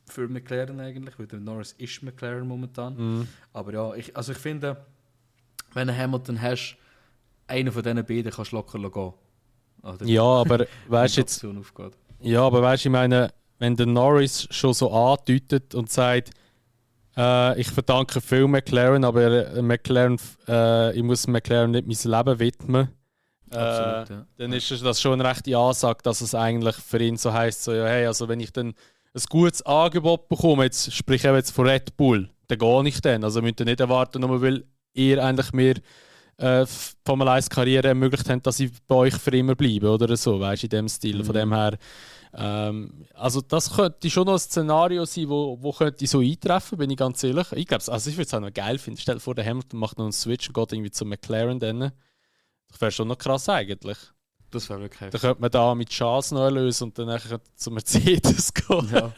für McLaren eigentlich, weil der Norris ist McLaren momentan. Aber ja, ich finde, wenn du Hamilton hast, einer von diesen beiden kannst du locker gehen. Oder ja, aber weißt jetzt. Ja, aber weißt du, ich meine, wenn der Norris schon so andeutet und sagt, ich verdanke viel McLaren, aber ich muss McLaren nicht mein Leben widmen. Absolut, ja. Dann ist das schon eine rechte Ansage, dass es eigentlich für ihn so heisst, so, ja, hey, also wenn ich dann ein gutes Angebot bekomme, jetzt sprich ich jetzt von Red Bull, dann gehe ich dann. Also müsst ihr nicht erwarten, nur weil ihr eigentlich mir Formel 1 Karriere ermöglicht habt, dass ich bei euch für immer bleibe oder so, weißt du, in dem Stil. Von dem her, also das könnte schon noch ein Szenario sein, wo könnte so eintreffen, bin ich ganz ehrlich. Ich glaube, also ich würde es auch noch geil finden. Stell dir vor, der Hamilton macht noch einen Switch und geht irgendwie zu McLaren dann. Das wäre schon noch krass eigentlich. Das wäre wirklich heftig. Dann könnte man da mit Chance noch lösen und dann zu Mercedes gehen. Ja.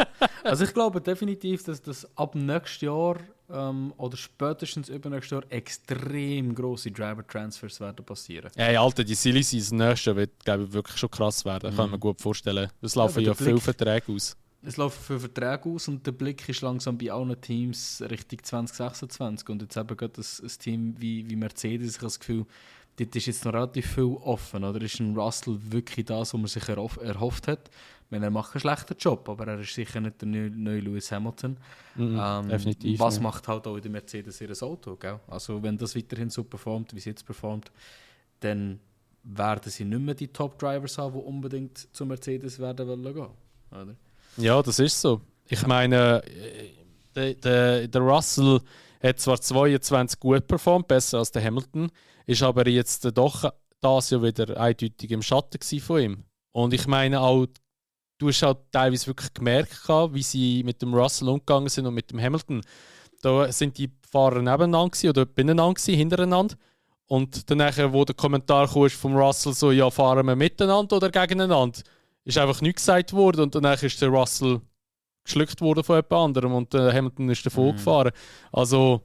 Also ich glaube definitiv, dass das ab nächstes Jahr oder spätestens übernächstes Jahr extrem grosse Driver-Transfers werden passieren. Hey, Alter, die Silly Season nächstes Jahr wird, glaube ich, wirklich schon krass werden. Kann man gut vorstellen. Es laufen ja viele Verträge aus. Es laufen viele Verträge aus und der Blick ist langsam bei allen Teams Richtung 2026. Und jetzt eben gerade ein Team wie Mercedes, ich habe das Gefühl, dort ist jetzt noch relativ viel offen. Oder ist ein Russell wirklich das, was man sich erhofft hat? Ich meine, er macht einen schlechten Job, aber er ist sicher nicht der neue Lewis Hamilton. Definitiv. Was macht halt auch in der Mercedes ihr Auto? Gell? Also wenn das weiterhin so performt, wie es jetzt performt, dann werden sie nicht mehr die Top-Drivers haben, die unbedingt zu Mercedes werden wollen gehen. Oder? Ja, das ist so. Ich meine, der Russell hat zwar 22 gut performt, besser als der Hamilton, ist aber jetzt doch das Jahr wieder eindeutig im Schatten von ihm. Und ich meine auch, du hast halt teilweise wirklich gemerkt, wie sie mit dem Russell umgegangen sind und mit dem Hamilton. Da sind die Fahrer nebeneinander oder beieinander, hintereinander. Und dann, wo der Kommentar kam vom Russell so, ja, fahren wir miteinander oder gegeneinander, ist einfach nichts gesagt worden und danach ist der Russell geschluckt worden von jemand anderem und der Hamilton ist davon gefahren. Also,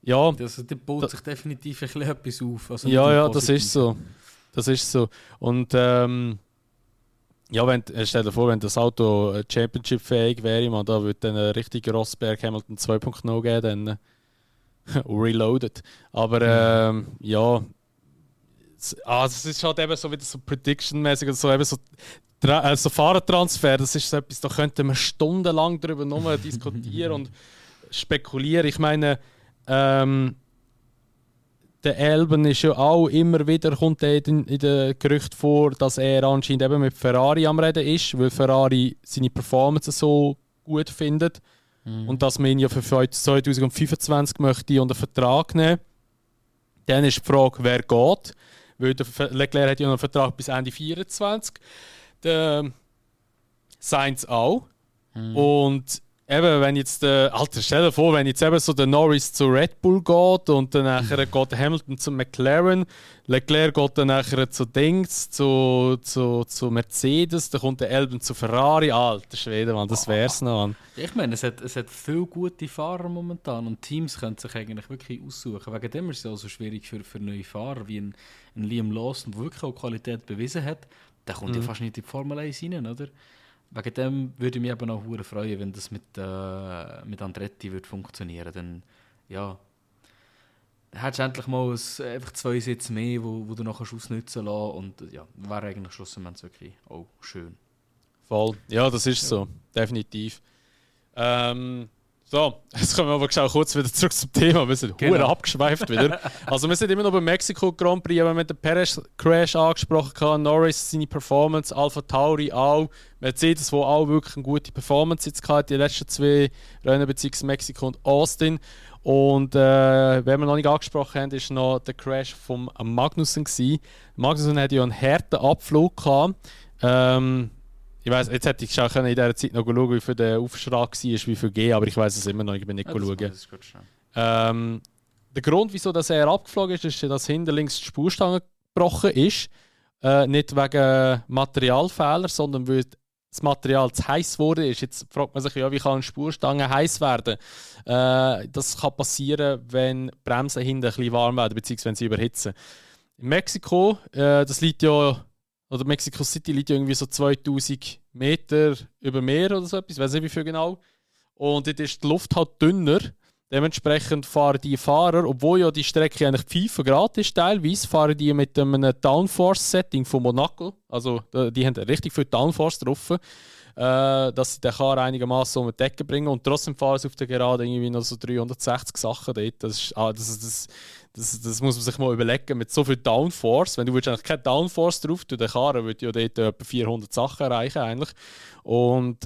ja. Der baut sich definitiv ein bisschen etwas auf. Also ja, das ist so. Das ist so. Und ja, stell dir vor, wenn das Auto Championship-fähig wäre, man, da würde dann ein richtiger Rosberg Hamilton 2.0 geben, dann reloaded. Aber ja, es ist halt eben so wieder so Prediction-mäßig, so eben so Fahrertransfer, das ist so etwas, da könnten wir stundenlang darüber nur diskutieren und spekulieren. Ich meine, der Albon ist ja auch immer wieder, kommt in den Gerüchten vor, dass er anscheinend eben mit Ferrari am Reden ist, weil Ferrari seine Performance so gut findet und dass man ihn ja für 2025 möchte unter Vertrag nehmen. Dann ist die Frage, wer geht, weil der Leclerc hat ja noch einen Vertrag bis Ende 2024. Der Sainz auch. Und eben, wenn jetzt Alter, stell dir vor, wenn jetzt eben so der Norris zu Red Bull geht und dann nachher geht der Hamilton zu McLaren, Leclerc geht dann nachher zu Dings, zu Mercedes, dann kommt der Albon zu Ferrari. Alter Schwede, Mann, das wär's noch, Mann. Ich meine, es hat viele gute Fahrer momentan und Teams können sich eigentlich wirklich aussuchen. Wegen dem ist es auch so schwierig für neue Fahrer, wie ein Liam Lawson, der wirklich auch Qualität bewiesen hat. Der kommt ja fast nicht in die Formel 1 rein, oder? Wegen dem würde ich mich eben auch sehr freuen, wenn das mit Andretti würde funktionieren. Dann, ja, hättest du endlich mal einfach 2 Sitze mehr, wo du noch ausnutzen kannst. Und ja, wäre eigentlich schlussendlich wirklich auch schön. Voll. Ja, das ist so. Definitiv. So, jetzt kommen wir aber auch kurz wieder zurück zum Thema. Wir sind genau abgeschweift wieder. Also wir sind immer noch beim Mexiko Grand Prix, aber mit dem Perez Crash angesprochen, Norris seine Performance, Alpha Tauri auch, Mercedes, wo auch wirklich eine gute Performance jetzt hatte, die letzten 2 Rennen beziehungsweise Mexiko und Austin. Und wenn wir noch nicht angesprochen haben, ist noch der Crash von Magnussen gewesen. Magnussen hatte ja einen harten Abflug gehabt. Ich weiss, jetzt hätte ich auch in dieser Zeit noch schauen, wie viel der Aufschlag war, wie viel G, aber ich weiß es immer noch, ich bin nicht schauen. Der Grund, wieso dass er abgeflogen ist, dass hinter links die Spurstange gebrochen ist. Nicht wegen Materialfehler, sondern weil das Material zu heiß wurde. Jetzt fragt man sich, ja, wie kann eine Spurstange heiß werden? Das kann passieren, wenn die Bremsen hinten ein bisschen warm werden, beziehungsweise wenn sie überhitzen. In Mexiko, das liegt ja, oder Mexico City liegt ja irgendwie so 2000 Meter über Meer oder so etwas, ich weiß nicht wie viel genau. Und dort ist die Luft halt dünner. Dementsprechend fahren die Fahrer, obwohl ja die Strecke eigentlich pfeifen gerade ist teilweise, fahren die mit einem Downforce-Setting von Monaco. Also die haben richtig viel Downforce drauf, dass sie den Karren einigermaßen um die Decke bringen und trotzdem fahren sie auf der Gerade irgendwie noch so 360 Sachen dort. Das muss man sich mal überlegen, mit so viel Downforce. Wenn du willst eigentlich keinen Downforce drauf tun, der Karren würde ja dort etwa 400 Sachen erreichen eigentlich. Und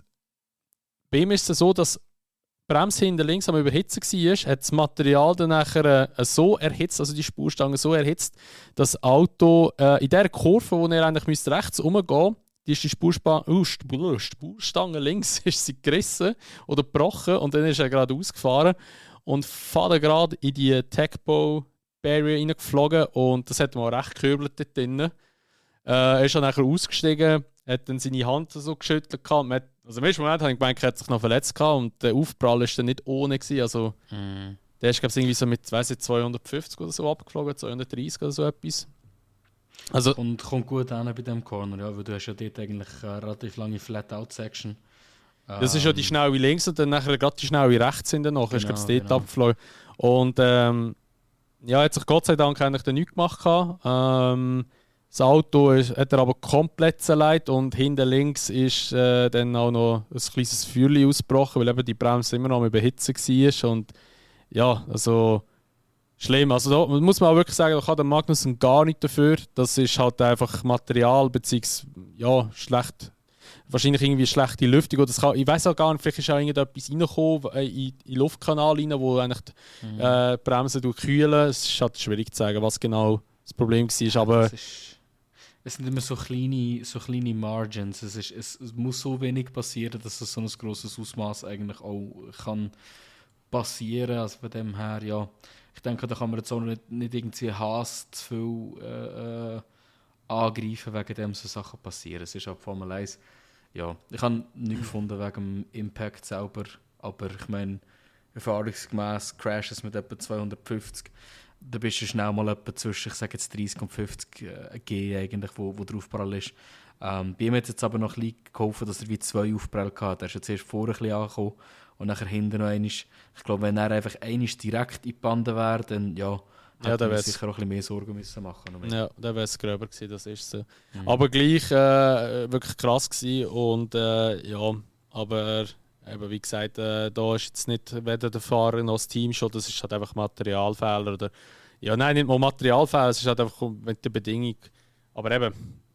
bei ihm ist es so, dass die Bremse hinten links am Überhitzen war, hat das Material dann nachher so erhitzt, also die Spurstange so erhitzt, dass das Auto in der Kurve, wo er eigentlich rechts rumgehen, die ist die Spurstange links ist sie gerissen oder gebrochen und dann ist er gerade ausgefahren und fährt gerade in die Tech-Bow Barrier reingeflogen und das hat man auch recht gekürbelt dort drinnen. Er ist dann nachher ausgestiegen, hat dann seine Hand so geschüttelt. Also im ersten Moment habe ich gemeint, er hat sich noch verletzt und der Aufprall war dann nicht ohne gewesen. Also, der ist, glaube ich, irgendwie so mit 250 oder so abgeflogen, 230 oder so etwas. Also, und kommt gut an bei diesem Corner, ja, weil du hast ja dort eigentlich eine relativ lange Flat-Out-Section. Das ist ja die schnelle links und dann nachher gerade die schnelle rechts hinten noch. Ist, glaube ich, dort abgeflogen. Und ja, hat sich Gott sei Dank eigentlich dann nichts gemacht. Das Auto hat er aber komplett zerlegt und hinten links ist dann auch noch ein kleines Feuerchen ausgebrochen, weil eben die Bremse immer noch am Überhitzen war. Und ja, also schlimm. Also da muss man auch wirklich sagen, da kann der Magnussen gar nicht dafür. Das ist halt einfach Material beziehungsweise ja, schlecht. Wahrscheinlich irgendwie schlechte Lüftung. Oder ich weiß auch gar nicht, vielleicht ist auch irgendetwas reingekommen in den Luftkanal rein, wo eigentlich die Bremse kühlen. Es ist halt schwierig zu sagen, was genau das Problem war. Aber es sind immer so kleine Margins. Es muss so wenig passieren, dass es so ein grosses Ausmaß eigentlich auch kann passieren. Also von dem her, ja, ich denke, da kann man jetzt auch nicht irgendwie Haas zu viel angreifen, wegen dem so Sachen passieren. Es ist ab Formel 1. Ja, ich habe nichts gefunden wegen dem Impact selber, aber ich meine, erfahrungsgemäß Crashes mit etwa 250, da bist du schnell mal etwa zwischen, ich sage jetzt 30 und 50 G eigentlich, wo draufprall ist. Bei ihm hat es jetzt aber noch ein bisschen geholfen, dass er wie 2 Aufprall hatte. Er ist jetzt erst vorher ein bisschen angekommen und nachher hinten noch einmal. Ich glaube, wenn er einfach einmal direkt in die Bande wäre, dann ja, hätte er sicher auch ein bisschen mehr Sorgen müssen machen. Ja, dann wäre es gröber gewesen, das ist so. Aber gleich wirklich krass gewesen und ja, aber eben, wie gesagt, da ist jetzt nicht weder der Fahrer noch das Team schon, das ist halt einfach Materialfehler oder ja, nein, nicht mal Materialfehler, es ist halt einfach mit der Bedingung, aber eben,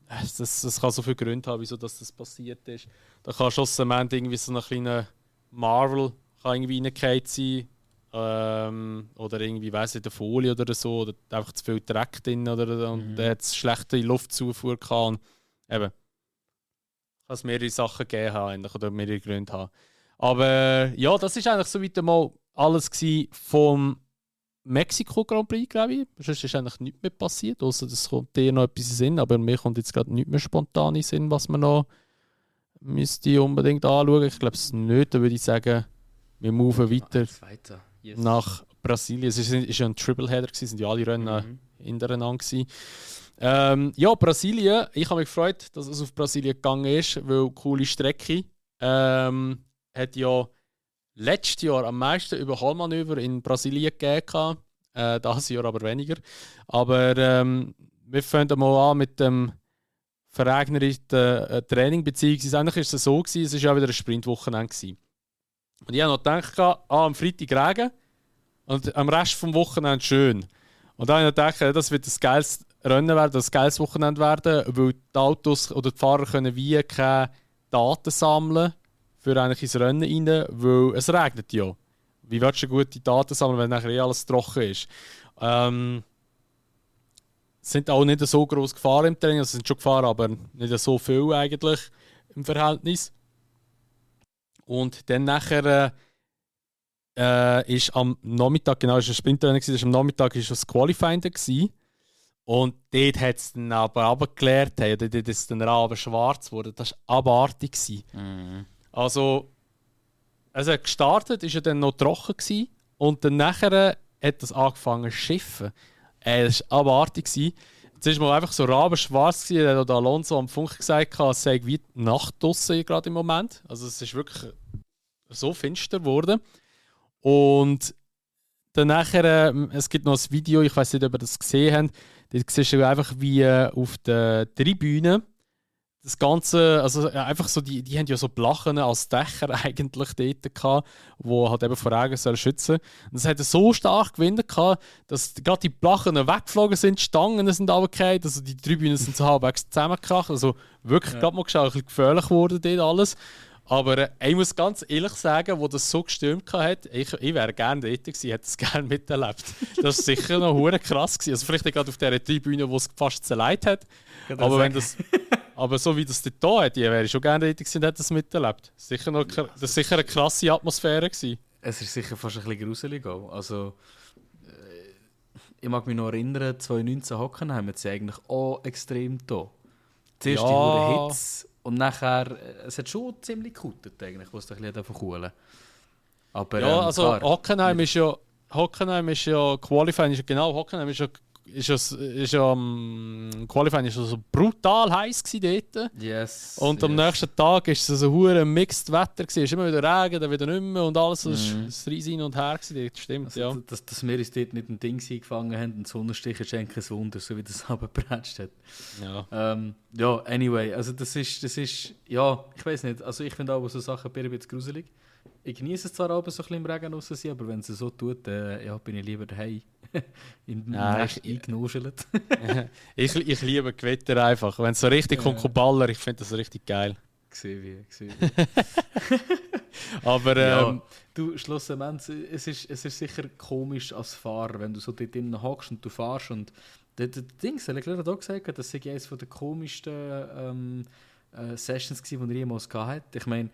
das kann so viele Gründe haben, wieso das passiert ist. Da kann schon irgendwie so eine kleine Marvel kann irgendwie reingefallen sein, oder irgendwie, weiss ich, eine Folie oder so, oder einfach zu viel Dreck drin oder und der hat schlechte Luftzufuhr gehabt. Und eben, kann es mehrere Sachen gegeben haben oder mehrere Gründe haben. Aber ja, das ist eigentlich so weit mal alles vom Mexiko Grand Prix, glaube ich. Sonst ist eigentlich nichts mehr passiert, außer das kommt dir noch etwas in den Sinn, aber mir kommt jetzt gerade nichts mehr spontan in den Sinn, was man noch müsste unbedingt anschauen. Ich glaube es nicht, da würde ich sagen, wir moven weiter. Yes. Nach Brasilien. Es war ja ein Tripleheader, sind ja alle Rennen hintereinander gewesen. Ja, Brasilien. Ich habe mich gefreut, dass es auf Brasilien gegangen ist, weil coole Strecke. Hat ja letztes Jahr am meisten Überholmanöver in Brasilien gegeben. Dieses Jahr aber weniger. Aber wir fangen mal an mit dem verregnerten Training, beziehungsweise eigentlich ist es so gewesen, es war ja wieder ein Sprintwochenende gewesen. Und ich habe noch gedacht, am Freitag Regen und am Rest des Wochenende schön. Und dann habe ich noch gedacht, das wird ein geiles Rennen werden, ein geiles Wochenende werden, weil die Autos oder die Fahrer können wie keine Daten sammeln für eigentlich ins Rennen rein, weil es regnet ja. Wie willst du gute Daten sammeln, wenn nachher alles trocken ist? Es sind auch nicht so gross gefahren im Training, also es sind schon gefahren, aber nicht so viel eigentlich im Verhältnis. Und dann nachher ist am Nachmittag, genau, ist ein Sprinttraining, am Nachmittag ist das Qualifying gewesen. Und dort hat es dann aber abgeklärt, dort ist es dann aber schwarz geworden. Das war abartig. Also, es hat gestartet, ist ja dann noch trocken gewesen, und dann nachher hat es angefangen zu schiffen. Es war abartig. Jetzt war mal einfach so rabenschwarz gewesen, da hat Alonso am Funk gesagt, es sei wie die Nacht draussen gerade im Moment. Also es ist wirklich so finster geworden. Und dann nachher, es gibt noch ein Video, ich weiß nicht, ob ihr das gesehen habt, dort siehst du einfach wie auf der Tribüne das Ganze, also einfach so, die haben ja so Blachen als Dächer eigentlich dort gehabt, die halt eben vor Regen sollen schützen. Und es hat so stark Gewinde gehabt, dass gerade die Blachen weggeflogen sind, die Stangen sind runtergefallen, also die Tribünen sind so halbwegs zusammengekracht, also wirklich gerade mal geschaut, ein bisschen gefährlich geworden dort alles. Aber ich muss ganz ehrlich sagen, wo das so gestürmt hat, ich wäre gerne dort gewesen, hätte es gerne miterlebt. Das war sicher noch hure krass gewesen. Also vielleicht gerade auf dieser Tribüne, wo es fast zerlegt hat. Aber so wie das dort hat, wäre ich schon gerne dort gewesen und hätte es miterlebt. Das war sicher eine krasse Atmosphäre gewesen. Es ist sicher fast ein bisschen gruselig auch. Also, ich mag mich noch erinnern, 2019 Hockenheim hat es eigentlich auch extrem da. Zuerst die hohe Hitze. Und nachher, es hat schon ziemlich gekutet, eigentlich, wo es ein bisschen verkohlen. Aber ja, also Hockenheim ist ja Qualifying ist ja genau, Hockenheim ist ja Qualifying ist so brutal heiß gsi dort. Yes. Und am nächsten Tag ist es so hure mixed Wetter gsi, ist immer wieder Regen, dann wieder nicht mehr und alles, es ist riesig hin und her gsi dort, stimmt, also, ja. Dass wir uns dort nicht ein Ding gefangen haben und Sonnenstich ist eigentlich ein Wunder, so wie das runtergepratscht hat. Ja. Ja, anyway, also das ist, ja, ich weiß nicht, also ich finde auch so Sachen ein bisschen gruselig. Ich genieße es zwar aber so ein bisschen im Regen raus, aber wenn es so tut, ja, bin ich lieber daheim in Nest eingenuschelt. ich liebe Gewitter einfach. Wenn es so richtig kommt, ballern, ich finde das richtig geil. Gesehen wie. Aber ja, du, schlussendlich, es ist sicher komisch als Fahrer, wenn du so dort drinnen hockst und du fährst und das Ding, ich habe auch gesagt, das war eines der komischsten Sessions, die er jemals hatte. Ich meine,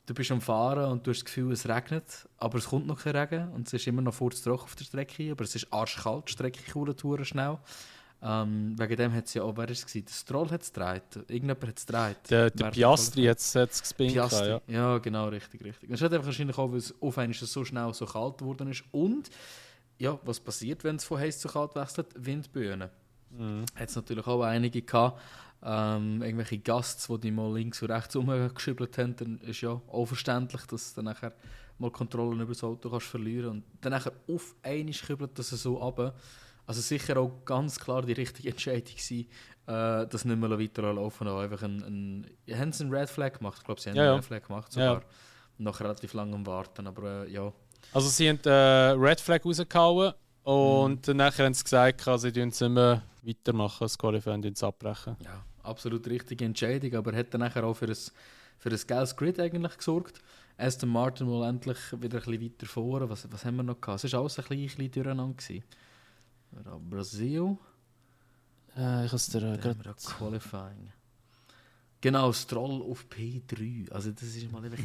du bist am Fahren und du hast das Gefühl, es regnet, aber es kommt noch kein Regen und es ist immer noch furztrocken auf der Strecke, aber es ist arschkalt, die Strecke cooler schnell. Wegen dem hat es ja auch, wer war es? Der Stroll hat es gedreht, irgendjemand hat es gedreht. Der Piastri hat es gespinnt. Ja, genau, richtig. Es ist einfach wahrscheinlich auch, weil es auf einmal so schnell so kalt geworden ist und ja, was passiert, wenn es von heiß zu kalt wechselt? Windböen. Hat es natürlich auch einige gehabt. Irgendwelche Gasts, die mal links und rechts rumgeschüttelt haben, dann ist ja auch verständlich, dass du dann nachher mal Kontrollen über das Auto kannst verlieren und dann nachher auf einmal kübelt das so runter. Also sicher auch ganz klar die richtige Entscheidung gewesen, das nicht mehr weiter laufen lassen. Einfach haben sie einen Red Flag gemacht? Ich glaube, sie haben einen Red Flag gemacht, sogar nach relativ langem Warten, aber ja. Also sie haben Red Flag rausgehauen und nachher haben sie gesagt, sie dürfen nicht mehr weitermachen, das Qualifying abbrechen. Ja, absolut richtige Entscheidung, aber hat dann nachher auch für ein geiles Grid eigentlich gesorgt. Aston Martin wohl endlich wieder ein bisschen weiter vor. Was haben wir noch gehabt? Es war alles ein bisschen durcheinander gewesen. Brasil. Ich habe es dir gerade Qualifying. Genau, Stroll auf P3. Also das ist mal einfach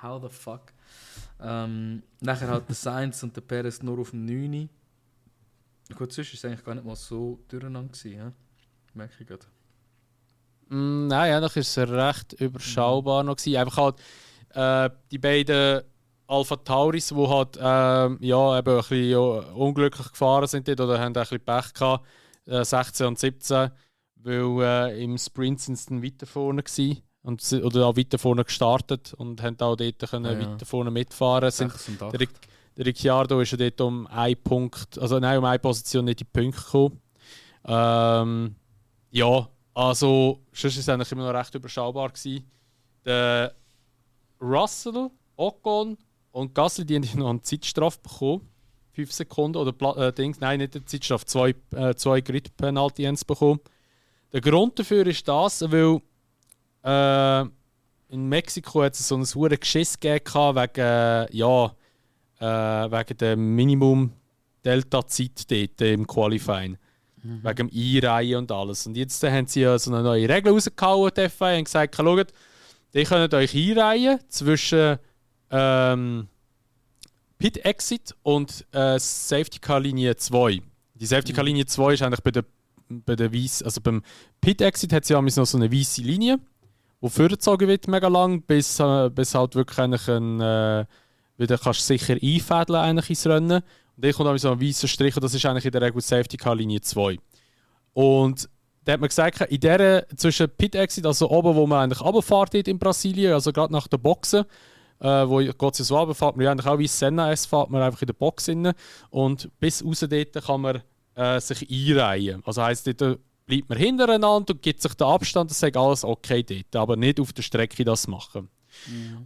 how the fuck. Nachher hat der Sainz und der Perez nur auf dem 9. Gut, sonst war es eigentlich gar nicht mal so durcheinander gewesen, merke ich gerade. Nein, eigentlich war es recht überschaubar noch gewesen. Einfach halt die beiden Alpha Tauris, die halt eben ein bisschen unglücklich gefahren sind dort, oder haben ein bisschen Pech gehabt, 16 und 17, weil im Sprint sind sie dann weiter vorne gewesen. Oder auch weiter vorne gestartet und haben auch dort weiter vorne mitfahren. Der Ricciardo ist ja dort um einen Punkt, also nein, um eine Position nicht in die Punkte gekommen. Ja, also sonst war es eigentlich immer noch recht überschaubar gewesen. Der Russell Ocon und Gasly, die haben noch eine Zeitstrafe bekommen. 5 Sekunden oder nein, nicht eine Zeitstrafe, 2 Grid-Penalty haben sie bekommen. Der Grund dafür ist das, weil in Mexiko hat es so ein hohes Geschiss gegeben wegen der Minimum-Delta-Zeit dort im Qualifying. Wegen dem Einreihen und alles. Und jetzt haben sie ja so eine neue Regel rausgehauen, die FIA, und gesagt, schaut, ihr könnt euch einreihen zwischen Pit-Exit und Safety-Car-Linie 2. Die Safety-Car-Linie 2 ist eigentlich bei der Weiss, also beim Pit-Exit hat sie ja noch so eine weiße Linie, die vorgezogen wird mega lang, bis halt wirklich eigentlich wieder kannst sicher einfädeln eigentlich ins Rennen. Und dann kommt so ein weißer Strich und das ist eigentlich in der Regel Safety-Car-Linie 2. Und da hat man gesagt, in der zwischen Pit-Exit, also oben, wo man eigentlich runterfährt in Brasilien, also gerade nach der Boxen, wo geht es so runter, fährt man ja eigentlich auch wie Senna S, fährt man einfach in der Box rein. Und bis raus dort kann man sich einreihen. Also heisst, dort bleibt man hintereinander und gibt sich den Abstand, das sagt alles okay dort, aber nicht auf der Strecke das machen.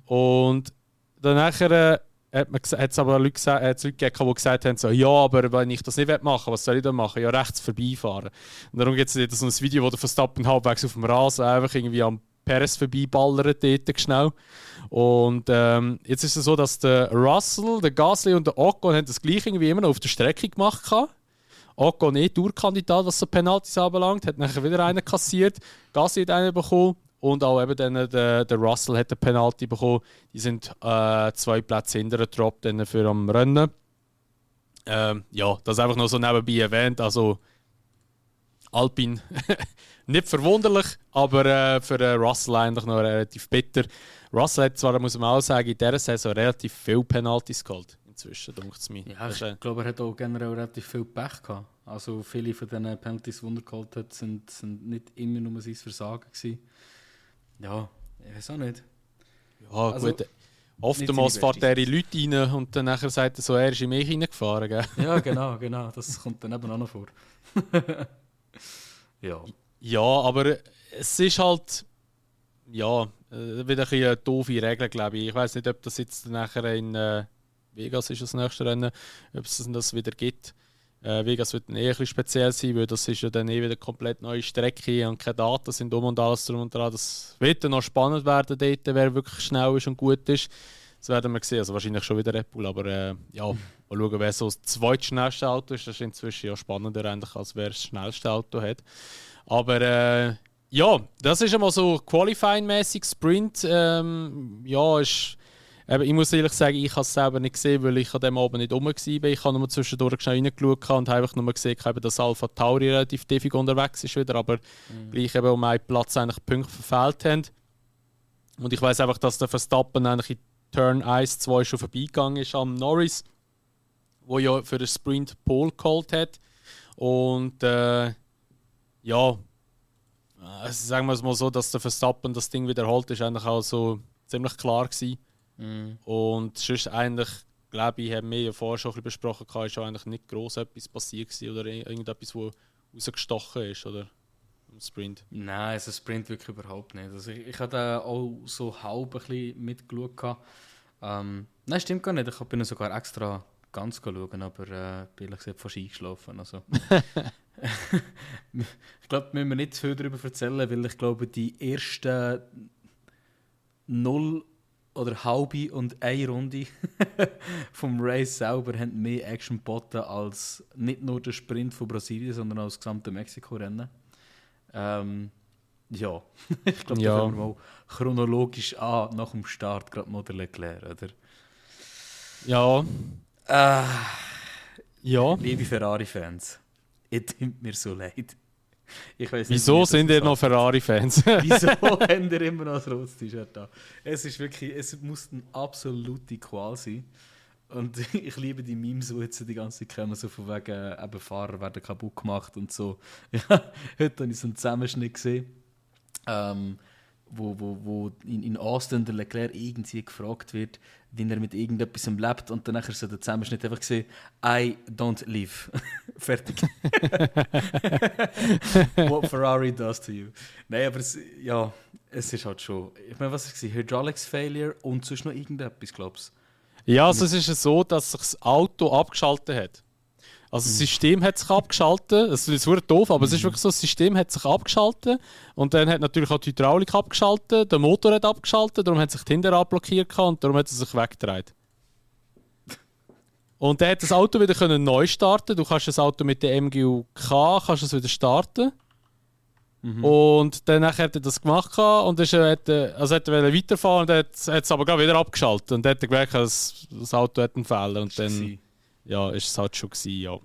Und dann nachher hat es aber Leute gegeben, die gesagt haben, so, ja, aber wenn ich das nicht machen will, was soll ich dann machen? Ja, rechts vorbeifahren. Und darum gibt es so ein Video, wo der Verstappen halbwegs auf dem Rasen einfach irgendwie am Perez vorbeiballert dort schnell. Und jetzt ist es so, dass der Russell, der Gasly und der Ocon haben das gleiche irgendwie immer noch auf der Strecke gemacht haben. Ocon Tourkandidat, was so Penalties anbelangt, hat nachher wieder einen kassiert. Gasly hat einen bekommen und auch eben dann der Russell hat eine Penalty bekommen. Die sind 2 Plätze hinter gedroppt für am Rennen. Ja, das einfach noch so nebenbei erwähnt. Also Alpine nicht verwunderlich, aber für Russell eigentlich noch relativ bitter. Russell hat zwar, muss man auch sagen, in dieser Saison relativ viele Penalties geholt. Inzwischen, denkt es mir. Ja, ich glaube, er hat auch generell relativ viel Pech gehabt. Also viele von den Penalties, die er geholt hat, sind nicht immer nur sein Versagen gewesen. Ja, ich weiß auch nicht. Ja, also, gut. Oftmals fährt er in Leute rein und dann nachher sagt er so, er ist in mich reingefahren. Gell? Ja, genau. Das kommt dann eben auch noch vor. Ja. Ja, aber es ist halt ja, wieder eine doofe Regel, glaube ich. Ich weiß nicht, ob das jetzt nachher in Vegas ist das nächste Rennen, ob es das wieder gibt. Vegas wird ein bisschen speziell sein, weil das ist ja dann wieder eine komplett neue Strecke und keine Daten sind und alles drum und dran. Das wird dann noch spannend werden dort, wer wirklich schnell ist und gut ist. Das werden wir sehen. Also wahrscheinlich schon wieder Red Bull, aber ja, mal schauen, wer so das zweitschnellste Auto ist. Das ist inzwischen ja spannender eigentlich, als wer das schnellste Auto hat. Aber ja, das ist einmal so Qualifying-mäßig. Sprint, ja, ist... Ich muss ehrlich sagen, ich habe es selber nicht gesehen, weil ich an dem Abend nicht rum war. Ich habe nur zwischendurch schnell reingeschaut und habe einfach nur gesehen, dass Alpha Tauri relativ tiefig unterwegs ist wieder, aber gleich eben um einen Platz eigentlich Punkte verfehlt haben. Und ich weiß einfach, dass der Verstappen eigentlich in Turn 1, 2 schon vorbeigegangen ist am Norris, wo ja für den Sprint Pole geholt hat. Und ja, sagen wir es mal so, dass der Verstappen das Ding wiederholt, ist eigentlich auch so ziemlich klar gewesen. Und sonst eigentlich, glaube ich, haben wir ja vorher schon ein bisschen besprochen, ist schon eigentlich nicht gross etwas passiert gewesen oder irgendetwas, das rausgestochen ist, oder? Im Sprint. Nein, also Sprint wirklich überhaupt nicht. Also ich habe da auch so halb ein bisschen mitgeschaut. Nein, stimmt gar nicht. Ich bin sogar extra ganz schauen, aber bin ehrlich gesagt fast eingeschlafen. Also. Ich glaube, wir müssen nicht zu viel darüber erzählen, weil ich glaube, die ersten 0 oder halbe und eine Runde vom Race selber haben mehr Action geboten als nicht nur der Sprint von Brasilien, sondern auch das gesamte Mexiko-Rennen. Ja, ich glaube, da fangen wir mal chronologisch an, nach dem Start, gerade mal der Leclerc, oder? Ja. Ja. Liebe Ferrari-Fans, ihr tut mir so leid. Ich weiss nicht, wieso sind ihr noch Ferrari-Fans? Wieso habt ihr immer noch ein rotes T-Shirt da? Es ist wirklich, es muss eine absolute Qual sein. Und ich liebe die Memes, die jetzt die ganze Zeit kommen, so von wegen, eben Fahrer werden kaputt gemacht und so. Ja, heute habe ich so einen Zusammenschnitt gesehen, wo in Austin der Leclerc irgendwie gefragt wird, wie er mit irgendetwas lebt und dann nachher so der Zusammenschnitt einfach gesehen, I don't live. Fertig. What Ferrari does to you. Nein, aber es ist halt schon. Ich meine, was war es? Hydraulics Failure und sonst noch irgendetwas, glaubst du? Ja, also es ist so, dass sich das Auto abgeschaltet hat. Also das System hat sich abgeschaltet. Das ist wirklich doof, aber es ist wirklich so, das System hat sich abgeschaltet und dann hat natürlich auch die Hydraulik abgeschaltet, der Motor hat abgeschaltet, darum hat sich die Hinterrad blockiert und darum hat es sich weggedreht. Und dann hat das Auto wieder neu starten. Du kannst das Auto mit der MGU K kannst es wieder starten. Und dann hat er das gemacht und hat er weiterfahren und hat es aber gerade wieder abgeschaltet und dann hat er gemerkt, dass das Auto hat einen Fehler und dann ist es halt schon gewesen, ja.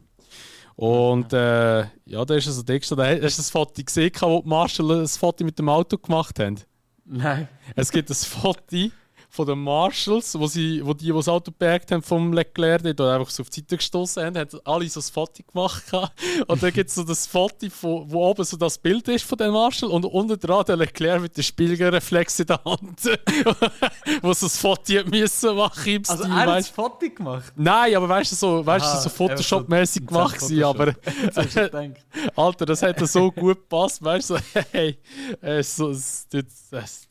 Und da ist es so dick. Hast du das Foto gesehen, wo die Marshall ein Foto mit dem Auto gemacht haben? Nein. Es gibt ein Foto von den Marshalls, wo die das Auto geparkt haben vom Leclerc, die da einfach so auf die Seite gestoßen haben, haben alle so ein Foto gemacht. Und dann gibt es so das Foto, wo oben so das Bild ist von den Marshall und unten dran der Leclerc mit dem Spiegelreflex in der Hand, wo so das Foto müssen machen im Also Stil, er hat das Foto gemacht? Nein, aber weißt du, so Photoshop-mäßig gemacht gewesen, aber Alter, das hätte so gut gepasst, weißt du, hey,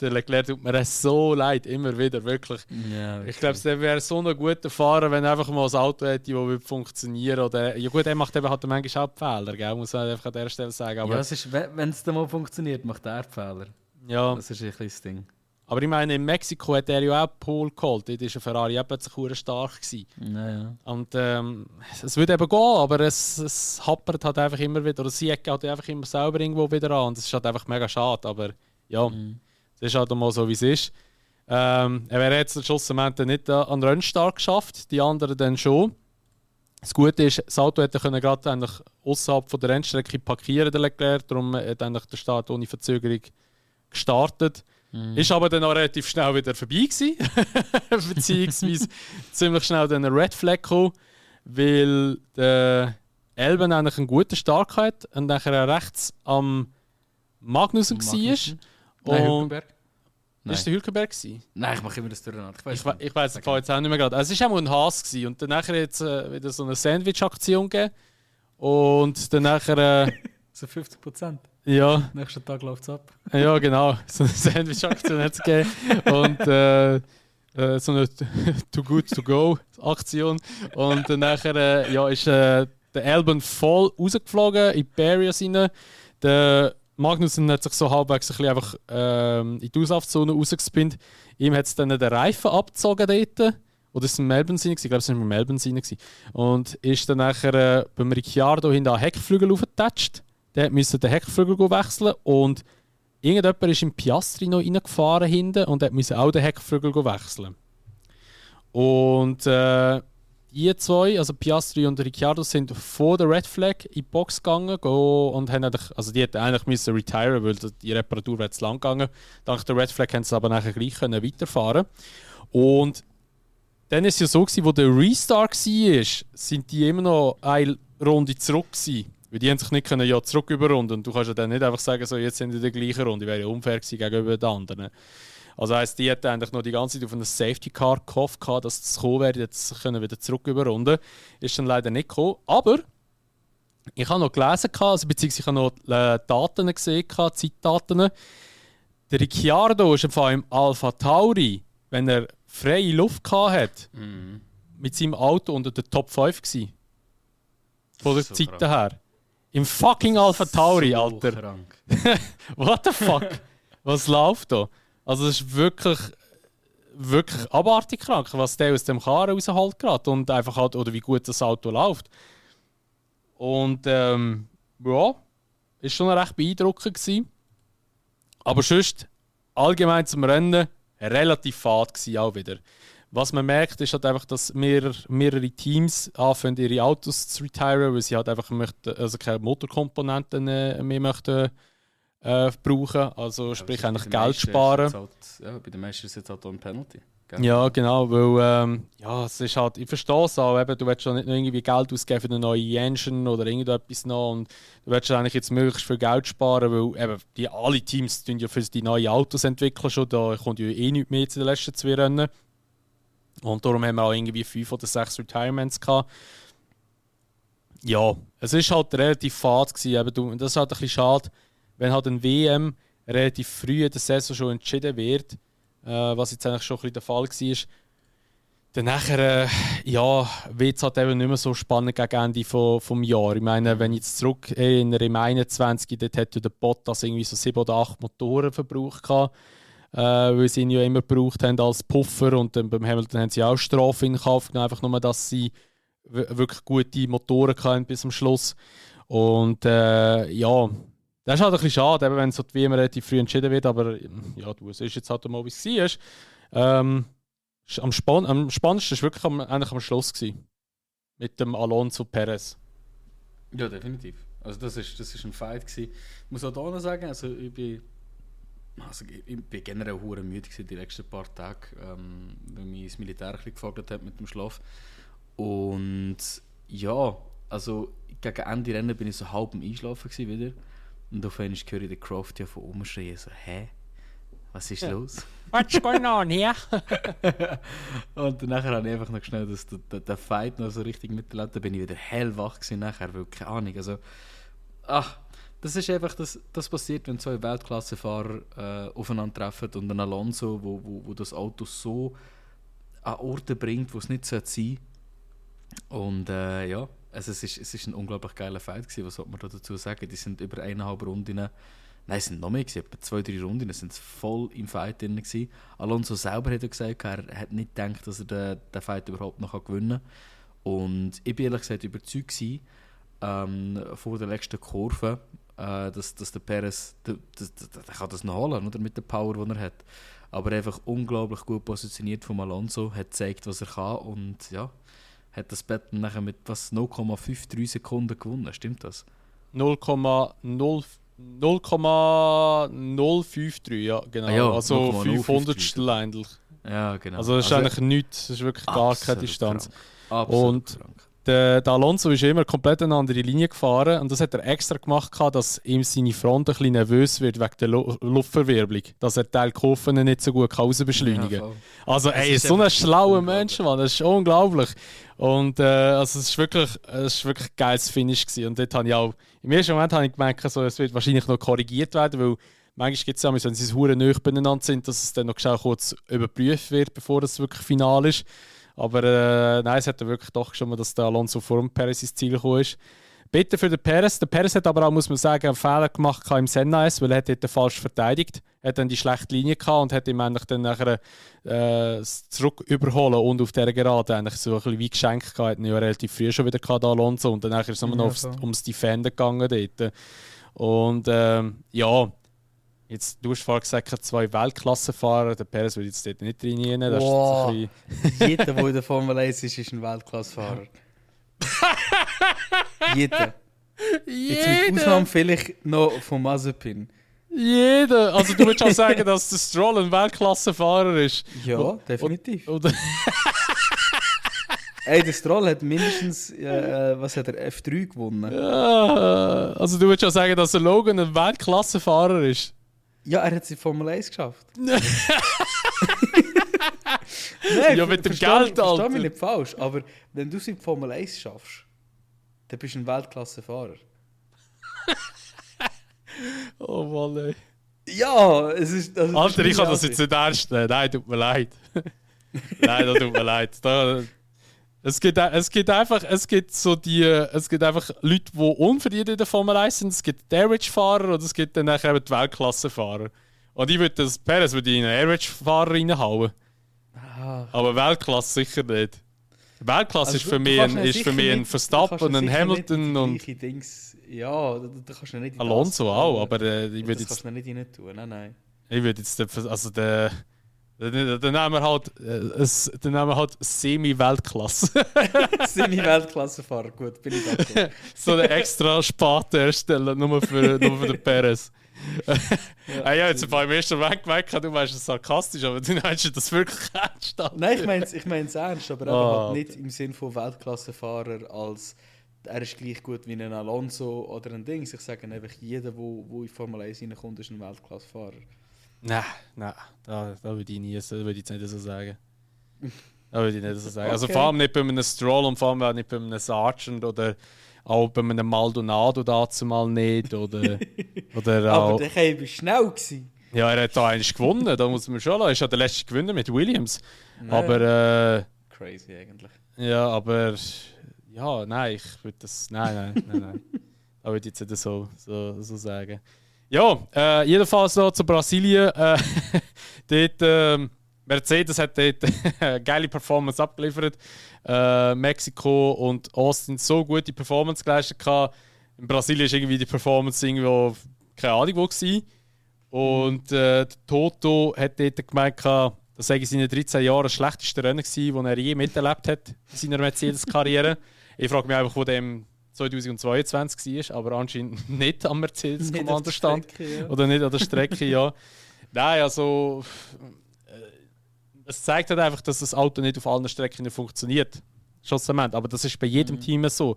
der Leclerc tut mir so leid, immer wieder, wirklich. Ja, okay. Ich glaube, der wäre so ein guter Fahrer, wenn er einfach mal ein Auto hätte, das funktionieren würde. Ja gut, er macht eben halt manchmal auch Fehler, gell? Muss man einfach an dieser Stelle sagen. Aber wenn es dann mal funktioniert, macht er Fehler. Ja. Das ist ein kleines Ding. Aber ich meine, in Mexiko hat er ja auch Pole geholt. Dort war ein Ferrari auch plötzlich sehr stark gewesen. Ja. Und es würde eben gehen, aber es happert halt einfach immer wieder. Oder sie ecken halt einfach immer selber irgendwo wieder an. Und das ist halt einfach mega schade. Aber ja, es ist halt mal so, wie es ist. Er wäre jetzt schlussendlich nicht an den Rennstart geschafft, die anderen dann schon. Das Gute ist, das Auto hätte gerade außerhalb der Rennstrecke parkieren, der Leclerc. Darum hat der Start ohne Verzögerung gestartet. Ist aber dann auch relativ schnell wieder vorbei gewesen. Beziehungsweise ziemlich schnell dann ein Red Flag gekommen, weil der Albon eigentlich einen guten Start hatte und nachher rechts am Magnussen war. Nein, Hülkenberg? Nein. Ist der Hülkenberg gewesen? Nein, ich mache immer das durcheinander. Ich weiß jetzt auch nicht mehr gerade. Also es war auch ein Haas gewesen. Und dann nachher jetzt wieder so eine Sandwich-Aktion gegeben. Und dann nachher... so 50%? Ja. Nächsten Tag läuft es ab. Ja, genau. So eine Sandwich-Aktion hat es gegeben. Und so eine Too Good To Go Aktion. Und dann nachher ist der Albon voll rausgeflogen in die Barriers rein. Der Magnussen hat sich so halbwegs ein bisschen einfach in die Auslauffzone rausgespinnt. Ihm hat es dann den Reifen abgezogen dort. Oder ist es im Melbourne sein? Ich glaube, es war im Melbourne sein. Und ist dann nachher beim Ricciardo hinten an den Heckflügel aufgetatscht. Der musste den Heckflügel wechseln. Und irgendjemand ist im Piastri noch reingefahren hinten und musste auch den Heckflügel wechseln. Und die zwei, also Piastri und Ricciardo, sind vor der Red Flag in die Box gegangen und haben die hätten eigentlich müssen retiren, weil die Reparatur wäre zu lang gegangen. Dank der Red Flag haben sie aber nachher gleich weiterfahren. Und dann war es ja so, wo der Restart war, sind die immer noch eine Runde zurück gewesen. Weil die haben sich nicht zurück überrunden. Und du kannst ja dann nicht einfach sagen, so, jetzt sind die in der gleichen Runde. Wäre ja unfair gewesen gegenüber den anderen. Also heisst, die hätten eigentlich noch die ganze Zeit auf einen Safety Car gehofft, dass es kommen wäre, jetzt können wieder zurück überrunden. Ist dann leider nicht gekommen. Aber ich habe noch gelesen, also beziehungsweise ich habe noch Daten gesehen, Zeitdaten. Der Ricciardo ist im Fall im Alpha Tauri, wenn er freie Luft hatte, mit seinem Auto unter der Top 5 gewesen. Von der so Zeit krank. her. Im fucking Alpha Tauri, so Alter. Krank. What the fuck? Was läuft da? Also es ist wirklich abartig krank, was der aus dem Karren rausholt gerade und einfach halt, oder wie gut das Auto läuft. Und ja, ist schon recht beeindruckend gewesen. Aber sonst allgemein zum Rennen relativ fad gewesen auch wieder. Was man merkt, ist halt einfach, dass mehrere Teams anfangen, ihre Autos zu retiren, weil sie halt einfach keine Motorkomponenten mehr möchten brauchen. Also sprich eigentlich Geld sparen. Bei den meisten ist es jetzt halt auch ein Penalty. Gell? Ja, genau, weil ja, es ist halt, ich verstehe es auch, eben, du willst schon nicht noch irgendwie Geld ausgeben für eine neue Engine oder irgendetwas noch und du willst eigentlich jetzt möglichst viel Geld sparen, weil eben alle Teams tun ja für die neuen Autos entwickeln schon, da kommt ja eh nichts mehr zu den letzten 2 Rennen und darum haben wir auch irgendwie 5 oder 6 Retirements gehabt. Ja, es ist halt relativ fad gewesen, eben, das ist halt ein bisschen schade, wenn halt ein WM relativ früh in der Saison schon entschieden wird, was jetzt eigentlich schon ein bisschen der Fall war, dann nachher ja, wird es halt eben nicht mehr so spannend gegen Ende vom Jahr. Ich meine, wenn ich jetzt zurück erinnere, im 21, dort hat ja der Bottas irgendwie so 7 oder 8 Motoren verbraucht gehabt, weil sie ihn ja immer gebraucht haben als Puffer und dann beim Hamilton haben sie auch Strafe in Kauf genommen, einfach nur, dass sie wirklich gute Motoren hatten bis zum Schluss. Und ja, das ist halt ein bisschen schade, eben wenn so die WM relativ früh entschieden wird, aber ja, es ist jetzt halt mal, wie es war. Am spannendsten war wirklich eigentlich am Schluss gewesen, mit dem Alonso Perez. Ja, definitiv. Also das ist ein Fight gewesen. Ich muss auch da noch sagen, also ich bin generell hure müde gewesen die letzten paar Tage, weil mich das Militär ein bisschen gefordert hat mit dem Schlaf. Und ja, also gegen Ende Rennen bin ich so halb am Einschlafen gewesen wieder. Und auf einmal höre ich den Croft ja von oben schreien, so, hä? Was ist los? What's going on here? Und nachher habe ich einfach noch schnell den Fight noch so richtig miterlebt. Da bin ich wieder hellwach gewesen nachher, weil keine Ahnung, also das ist einfach, das passiert, wenn 2 Weltklassefahrer aufeinandertreffen und ein Alonso, wo das Auto so an Orte bringt, wo es nicht sein sollte. Und ja, also es ist ein unglaublich geiler Fight gewesen, was sollte man da dazu sagen? Die sind über 1,5 Runden, nein, es sind noch mehr gewesen, etwa 2-3 Runden, sind voll im Fight drin gewesen. Alonso selber hat ja gesagt, er hat nicht gedacht, dass er den Fight überhaupt noch gewinnen kann. Und ich bin ehrlich gesagt überzeugt gewesen, vor der letzten Kurve, dass der Perez, der kann das noch holen, oder, mit der Power, die er hat. Aber einfach unglaublich gut positioniert von Alonso, hat gezeigt, was er kann und ja, hat das Battle nachher mit 0,53 Sekunden gewonnen, stimmt das? 0,053, ja, genau. Ja, also 0,053. 500stel eigentlich. Ja, genau. Also das ist eigentlich nichts, das ist wirklich gar keine Distanz. Absolut Und krank. der Alonso ist immer komplett eine andere Linie gefahren und das hat er extra gemacht, dass ihm seine Front ein bisschen nervös wird wegen der Luftverwirbelung, dass er Teil Kurven nicht so gut rausbeschleunigen kann. Also so ein schlauer Mensch, Mann, das ist unglaublich. Und also es ist wirklich ein geiles Finish gewesen. Und dort habe ich auch, im ersten Moment habe ich gemerkt, so, es wird wahrscheinlich noch korrigiert werden, weil manchmal gibt es ja, wenn sie hure nahe beieinander sind, dass es dann noch kurz überprüft wird, bevor es wirklich final ist. Aber nein, es hat ja wirklich doch schon mal, dass der Alonso vor dem Perez ins Ziel gekommen ist. Bitte für den Perez. Der Perez hat aber auch, muss man sagen, einen Fehler gemacht im Senna S, weil er hat dort falsch verteidigt. Er hat dann die schlechte Linie gehabt und hat ihm eigentlich dann nachher zurück überholen und auf dieser Gerade eigentlich so ein bisschen wie geschenkt gehabt. Hat ihn ja relativ früh schon wieder gehabt, Alonso. Und dann ist es nur noch ums Defender gegangen dort. Und ja, jetzt, du hast vorhin gesagt, 2 Weltklassenfahrer. Der Perez würde jetzt dort nicht reinnehmen. Das Wow. ist jetzt ein Jeder, der in der Formel 1 ist ein Weltklassefahrer. Jeder. Jetzt mit Ausnahme vielleicht noch von Mazepin. Jeder! Also du würdest auch sagen, dass der Stroll ein Weltklassenfahrer ist. Ja, definitiv. Oder Ey, der Stroll hat mindestens, was hat er, F3 gewonnen. ja, also du würdest auch sagen, dass der Logan ein Weltklassenfahrer ist. Ja, er hat es in Formel 1 geschafft. Nein, ja, mit dem Geld, Versteh Alter. mich nicht falsch, aber wenn du es in Formel 1 schaffst, dann bist du ein Weltklassefahrer. Oh Mann, ey. Ja, es ist... Also, Alter, ich kann das jetzt nicht ernst nehmen. Nein, tut mir leid. Nein, das tut mir leid. Es gibt einfach Leute, die unverdient in der Formel 1 sind. Es gibt die Average-Fahrer und es gibt dann nachher eben die Weltklassenfahrer. Und ich würde das Perez in einen Average-Fahrer reinhauen. Aber Weltklasse sicher nicht. Weltklasse Also ist für mich ein Verstappen, ein Hamilton und Ja, da kannst du nicht in Alonso das, aber ich würde das jetzt... kannst du nicht rein tun, nein. Ich würde jetzt... Also Dann nehmen wir halt Semi-Weltklasse. Semi-Weltklassenfahrer, gut, bin ich d'accord. So eine extra Sparte erstellen, nur für den Perez. Ja, jetzt im ersten Weg gemerkt, du meinst es sarkastisch, aber du meinst das wirklich ernst. Nein, ich meine es ernst, aber halt nicht im Sinne von Weltklassenfahrer als er ist gleich gut wie ein Alonso oder ein Ding. Ich sage einfach, jeder, der in Formel 1 reinkommt, ist ein Weltklassefahrer. Nein, da würde ich jetzt nicht so sagen. Da würde ich nicht so sagen. Also Okay. vor allem nicht bei einem Stroll und vor allem auch nicht bei einem Sargent oder auch bei einem Maldonado dazu mal nicht. Oder auch, Aber der Kai war schnell gewesen. ja, er hat da eigentlich gewonnen, da muss man schon lassen. Er ist ja der letzte Gewinner mit Williams. Nein. Aber Crazy eigentlich. ja, aber ja, nein, ich würde das. Nein. Da würde ich jetzt nicht so sagen. Ja, jedenfalls noch zu Brasilien. Dort, Mercedes hat dort eine geile Performance abgeliefert. Mexiko und Austin so gute Performance geleistet. In Brasilien ist irgendwie die Performance irgendwo, keine Ahnung, wo war. Und der Toto hat dort gemeint, das sei in seinen 13 Jahren das schlechteste Rennen gewesen, das er je miterlebt hat in seiner Mercedes-Karriere. Ich frage mich einfach, wo dem 2022 war, aber anscheinend nicht am Mercedes-Kommando stand. Ja. Oder nicht an der Strecke, ja. Nein, also es zeigt halt einfach, dass das Auto nicht auf allen Strecken funktioniert. Schlussendlich. Aber das ist bei jedem Team so.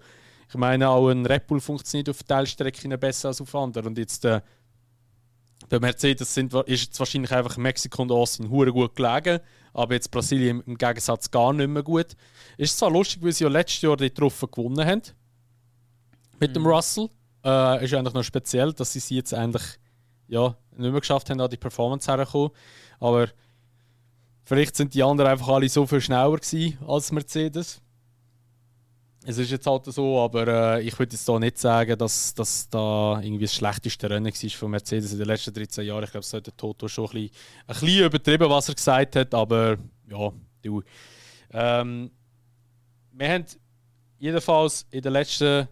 Ich meine, auch ein Red Bull funktioniert auf Teilstrecken besser als auf anderen. Und jetzt bei Mercedes ist jetzt wahrscheinlich einfach Mexiko und Austin hure gut gelegen, aber jetzt Brasilien im Gegensatz gar nicht mehr gut. Ist zwar lustig, weil sie ja letztes Jahr die Trophäe gewonnen haben mit dem Russell. Ist eigentlich noch speziell, dass sie jetzt eigentlich nicht mehr geschafft haben, an die Performance herzukommen. Aber vielleicht sind die anderen einfach alle so viel schneller gewesen als Mercedes. Es ist jetzt halt so, aber ich würde jetzt da nicht sagen, dass da irgendwie das schlechteste Rennen war von Mercedes in den letzten 13 Jahren. Ich glaube, es hat der Toto schon ein bisschen übertrieben, was er gesagt hat, aber ja, du. Wir haben jedenfalls in den letzten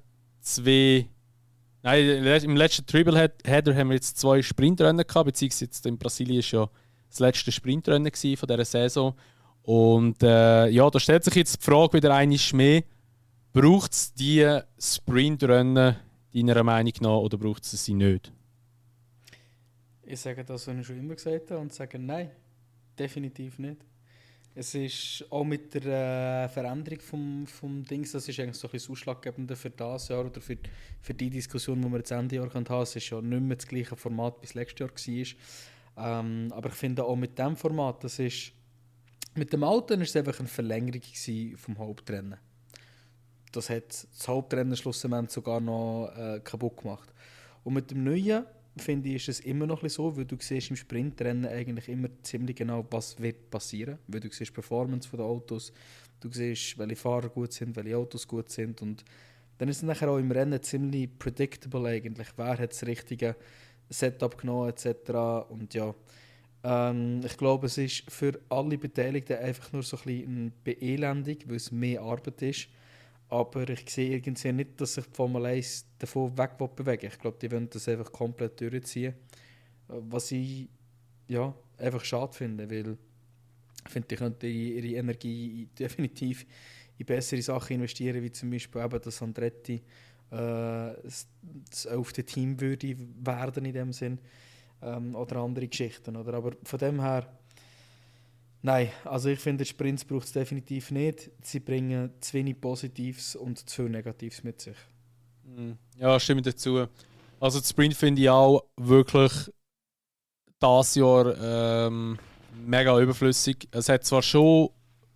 im letzten Triple-Header haben wir jetzt 2 Sprintrennen gehabt, beziehungsweise jetzt in Brasilien ist ja das letzte Sprintrennen von dieser Saison. Und da stellt sich jetzt die Frage wieder einmal mehr, braucht es die Sprintrennen deiner Meinung nach oder braucht es sie nicht? Ich sage das, was ich schon immer gesagt habe, und sage nein, definitiv nicht. Es ist auch mit der Veränderung vom Dings, das ist eigentlich so ein bisschen ausschlaggebend für das Jahr oder für die Diskussion, die wir jetzt Ende Jahr haben. Es ist ja nicht mehr das gleiche Format, wie es letztes Jahr war. Aber ich finde auch mit diesem Format, mit dem Alten ist es einfach eine Verlängerung vom Hauptrennen. Das hat das Hauptrennen schlussendlich sogar noch kaputt gemacht. Und mit dem Neuen, finde ich, ist es immer noch ein bisschen so, weil du siehst im Sprintrennen eigentlich immer ziemlich genau, was wird passieren. Weil du siehst die Performance der Autos, du siehst, welche Fahrer gut sind, welche Autos gut sind. Und dann ist es nachher auch im Rennen ziemlich predictable eigentlich. Wer hat das richtige Setup genommen etc. Und ja, ich glaube, es ist für alle Beteiligten einfach nur so ein bisschen eine Beelendung, weil es mehr Arbeit ist. Aber ich sehe irgendwie nicht, dass sich die Formel 1 davon weg bewegen. Ich glaube, die wollen das einfach komplett durchziehen. Was ich einfach schade finde, weil ich finde, die könnten ihre Energie definitiv in bessere Sachen investieren, wie zum Beispiel eben, dass Andretti das 11. Team würde werden in dem Sinn. Oder andere Geschichten. Oder? Aber von dem her, nein, also ich finde, Sprints braucht es definitiv nicht. Sie bringen zu wenig Positives und zu viel Negatives mit sich. Ja, stimme dazu. Also der Sprint finde ich auch wirklich dieses Jahr mega überflüssig. Es hat zwar schon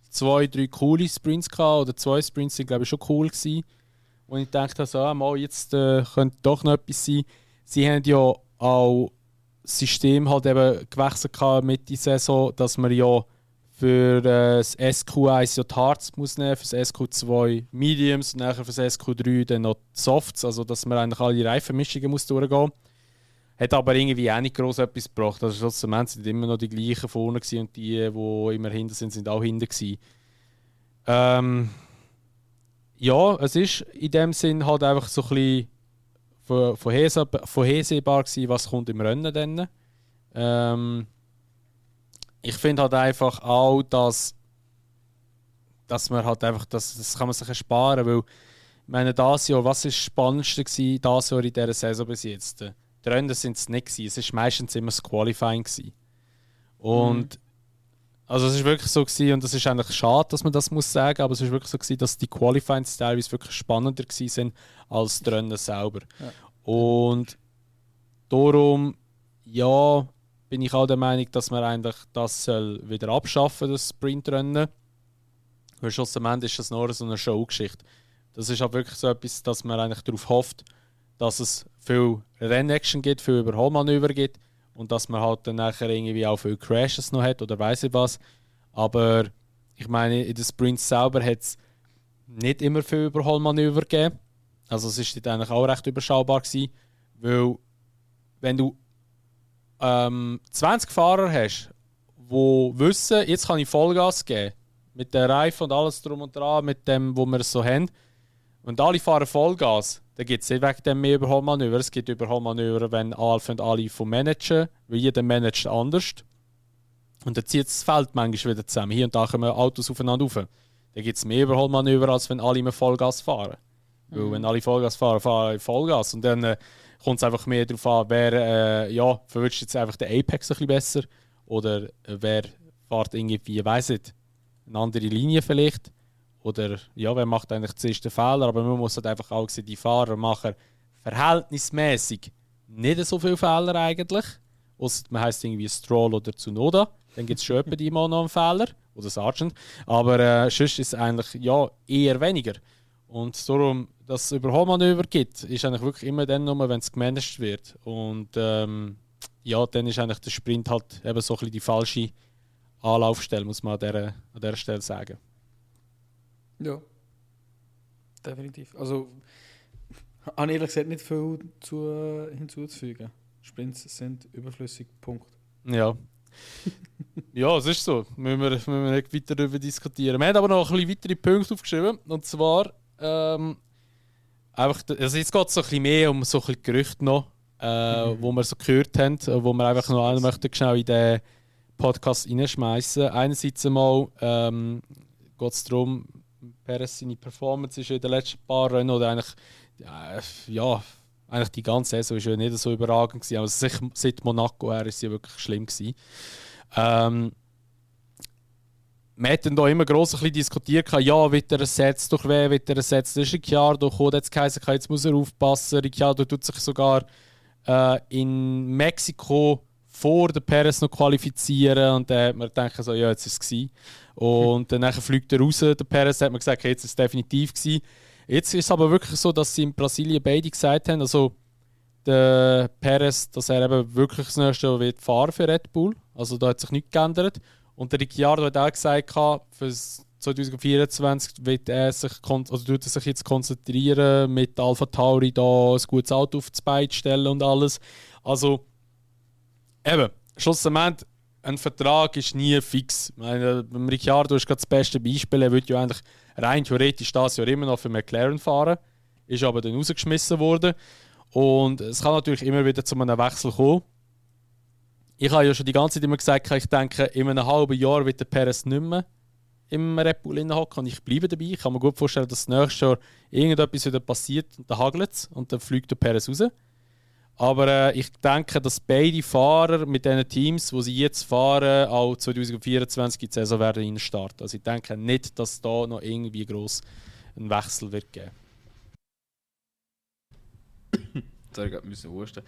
2, 3 coole Sprints gehabt, oder 2 Sprints sind glaube ich schon cool gewesen. Und ich dachte so, jetzt könnte doch noch etwas sein. Sie haben ja auch das System halt eben gewechselt mit der Saison, dass man ja für das SQ1 ja die Hards muss nehmen, für das SQ2 Mediums und nachher für das SQ3 dann noch die Softs, also dass man eigentlich alle Reifenmischungen muss durchgehen. Hat aber irgendwie auch nicht gross etwas gebracht. Also schlussendlich sind immer noch die gleichen vorne gewesen und die immer hinten sind auch hinten gewesen. Ja, es ist in dem Sinn halt einfach so ein bisschen vorhersehbar gewesen, was kommt im Rennen dann. ich finde halt einfach auch, dass man halt einfach, das kann man sich ersparen, weil ich meine, das Jahr, was war das Spannendste gewesen, das Jahr in dieser Saison bis jetzt? Die Rennen sind es nicht gewesen, es war meistens immer das Qualifying gewesen. Und also es ist wirklich so gewesen, und das ist eigentlich schade, dass man das muss sagen, aber es ist wirklich so gewesen, dass die Qualifyings teilweise wirklich spannender gewesen sind als die Rennen selber. Ja. Und darum, ja, bin ich auch der Meinung, dass man eigentlich das soll wieder abschaffen, das Sprintrennen. Weil schlussendlich ist das nur so eine Showgeschichte. Das ist halt wirklich so etwas, dass man eigentlich darauf hofft, dass es viel Rennaction gibt, viel Überholmanöver gibt und dass man halt dann nachher irgendwie auch viel Crashes noch hat oder weiss ich was. Aber ich meine, in den Sprints selber hat es nicht immer viel Überholmanöver gegeben. Also es ist dort eigentlich auch recht überschaubar gewesen, weil wenn du 20 Fahrer hast, die wissen, jetzt kann ich Vollgas geben, mit den Reifen und alles drum und dran, mit dem, wo wir so haben, und alle fahren Vollgas, dann gibt es nicht wegen dem mehr Überholmanöver. Es gibt Überholmanöver, wenn alle vom managen, weil jeder managt anders. Und dann zieht das Feld manchmal wieder zusammen. Hier und da kommen Autos aufeinander rauf. Dann gibt es mehr Überholmanöver, als wenn alle immer Vollgas fahren. Weil wenn alle Vollgas fahren, fahren alle Vollgas. Und dann kommt es einfach mehr darauf an, wer verwünscht jetzt einfach den Apex ein bisschen besser. Oder wer fährt irgendwie, weiss nicht, eine andere Linie vielleicht. Oder ja, wer macht eigentlich zuerst den Fehler, aber man muss halt einfach auch sehen, die Fahrer machen verhältnismäßig nicht so viele Fehler eigentlich. Ausser man heisst irgendwie Stroll oder Tsunoda. Dann gibt es schon etwa die mal noch einen Fehler. Oder Sargent. Aber sonst ist es eigentlich ja, eher weniger. Und darum, dass es Überholmanöver gibt, ist eigentlich wirklich immer dann nur, wenn es gemanagt wird. Und ja, dann ist eigentlich der Sprint halt eben so ein bisschen die falsche Anlaufstelle, muss man an dieser Stelle sagen. Ja, definitiv. Also, habe ehrlich gesagt nicht viel hinzuzufügen. Sprints sind überflüssig, Punkt. Ja. Ja, es ist so. Müssen wir nicht weiter darüber diskutieren. Wir haben aber noch ein bisschen weitere Punkte aufgeschrieben. Und zwar, einfach, also jetzt geht es so ein bisschen mehr um so ein bisschen Gerüchte noch, wo wir so gehört haben, wo wir einfach noch einen möchten schnell in den Podcast reinschmeißen. Einerseits einmal geht es darum, Perez seine Performance ist in den letzten paar Rennen oder eigentlich eigentlich die ganze Saison ist ja nicht so überragend gewesen, aber seit Monaco her ist sie wirklich schlimm gewesen. Wir hatten da immer gross ein bisschen diskutiert, ja, wird er ersetzt, durch wen wird er ersetzt? Das ist Ricciardo gekommen, jetzt geheißen, jetzt muss er aufpassen. Ricciardo tut sich sogar in Mexiko vor der Perez noch qualifizieren und dann hat man gedacht, so, ja, jetzt ist es gewesen. Und dann fliegt er raus, der Perez, hat man gesagt, jetzt ist es definitiv gewesen. Jetzt ist es aber wirklich so, dass sie in Brasilien beide gesagt haben, also der Perez, dass er eben wirklich das nächste Jahr wird fahren für Red Bull. Also da hat sich nichts geändert. Und der Ricciardo hat auch gesagt, für 2024 wird tut er sich jetzt konzentrieren, mit Alpha Tauri da ein gutes Auto auf das Bein zu stellen und alles. Also eben, schlussendlich, ein Vertrag ist nie fix. Ich meine, beim Ricciardo ist gerade das beste Beispiel. Er würde ja eigentlich rein theoretisch das Jahr immer noch für McLaren fahren, ist aber dann rausgeschmissen worden. Und es kann natürlich immer wieder zu einem Wechsel kommen. Ich habe ja schon die ganze Zeit immer gesagt, ich denke, in einem halben Jahr wird der Perez nicht mehr im Red Bull hocken und ich bleibe dabei. Ich kann mir gut vorstellen, dass nächstes Jahr irgendetwas wieder passiert und dann hagelt es und dann fliegt der Perez raus. Aber ich denke, dass beide Fahrer mit den Teams, die sie jetzt fahren, auch 2024 in die Saison werden reinstarten. Also ich denke nicht, dass da noch irgendwie gross einen Wechsel wird geben. Sorry, ich musste husten.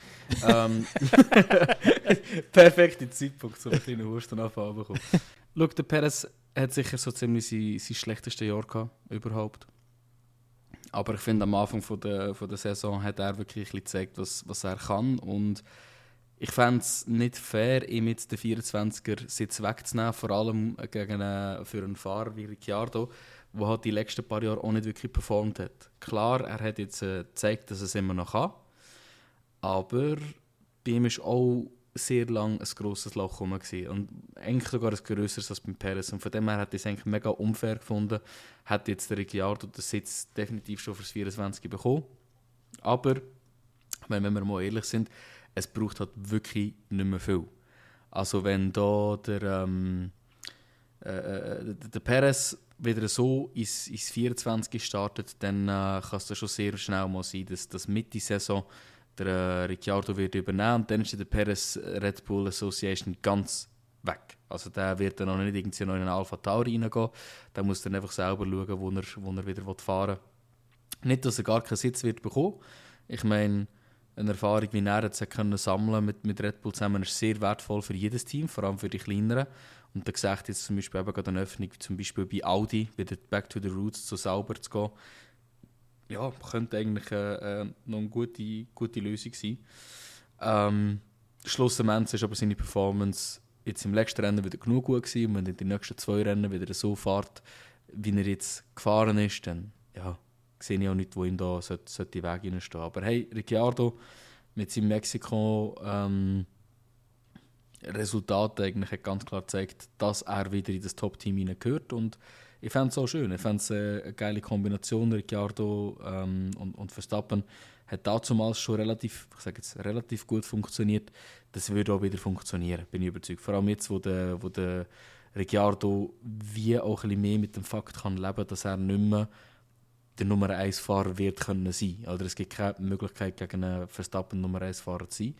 Perfekter Zeitpunkt, um einen kleinen Husten anfangen zu bekommen. Schau, der Perez hat sicher so ziemlich sein schlechtestes Jahr gehabt, überhaupt. Aber ich finde, am Anfang von der Saison hat er wirklich ein bisschen gezeigt, was er kann. Und ich fände es nicht fair, ihm jetzt den 24er-Sitz wegzunehmen, vor allem für einen Fahrer wie Ricciardo, der halt die letzten paar Jahre auch nicht wirklich performt hat. Klar, er hat jetzt gezeigt, dass er es immer noch kann. Aber bei ihm war auch sehr lange ein grosses Loch rum. Und eigentlich sogar ein grösseres als beim Perez. Und von dem her hat ich es eigentlich mega unfair gefunden. Hat jetzt der Ricciardo den Sitz definitiv schon fürs 24 bekommen. Aber, wenn wir mal ehrlich sind, es braucht halt wirklich nicht mehr viel. Also wenn da der Perez wieder so ins 24 startet, dann kann es schon sehr schnell mal sein, dass Mitte Saison der Ricciardo wird übernehmen und dann ist der Perez Red Bull Association ganz weg. Also der wird dann noch nicht irgendwie noch in einen Alpha Tauri reingehen. Der muss dann einfach selber schauen, wo er wieder fahren will. Nicht, dass er gar keinen Sitz wird bekommen. Ich meine, eine Erfahrung, wie er jetzt können sammeln mit Red Bull zusammen, ist sehr wertvoll für jedes Team, vor allem für die kleineren. Und da gesagt jetzt zum Beispiel eben gerade eine Öffnung, zum Beispiel bei Audi, wieder Back to the Roots, so sauber zu gehen. Ja, könnte eigentlich noch eine gute Lösung sein. Schlussendlich ist aber seine Performance jetzt im letzten Rennen wieder genug gut gewesen. Und wenn er in den nächsten 2 Rennen wieder so fährt, wie er jetzt gefahren ist, dann ja, sehe ich auch nicht, wo ihm da sollte Weg reinstehen. Aber hey, Ricciardo mit seinem Mexiko Resultat eigentlich hat ganz klar gezeigt, dass er wieder in das Top-Team hineingehört. Und ich fände es auch schön. Ich fände es eine geile Kombination. Ricciardo und Verstappen hat damals schon relativ gut funktioniert. Das würde auch wieder funktionieren, bin ich überzeugt. Vor allem jetzt, wo der Ricciardo wie auch ein bisschen mehr mit dem Fakt kann leben, dass er nicht mehr der Nummer 1 Fahrer wird können sein. Oder es gibt keine Möglichkeit, gegen einen Verstappen Nummer 1 Fahrer zu sein.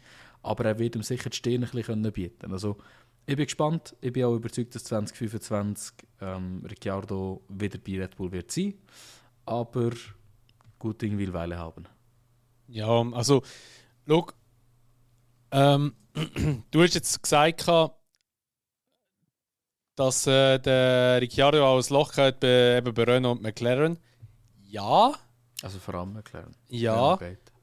Aber er wird ihm sicher die Stirn ein bisschen bieten können. Also, ich bin gespannt. Ich bin auch überzeugt, dass 2025 Ricciardo wieder bei Red Bull wird sein. Aber gut Ding will Weile haben. Ja, also, schau, du hast jetzt gesagt, dass der Ricciardo auch ein Loch hat bei Renault und McLaren. Ja. Also vor allem McLaren. Ja.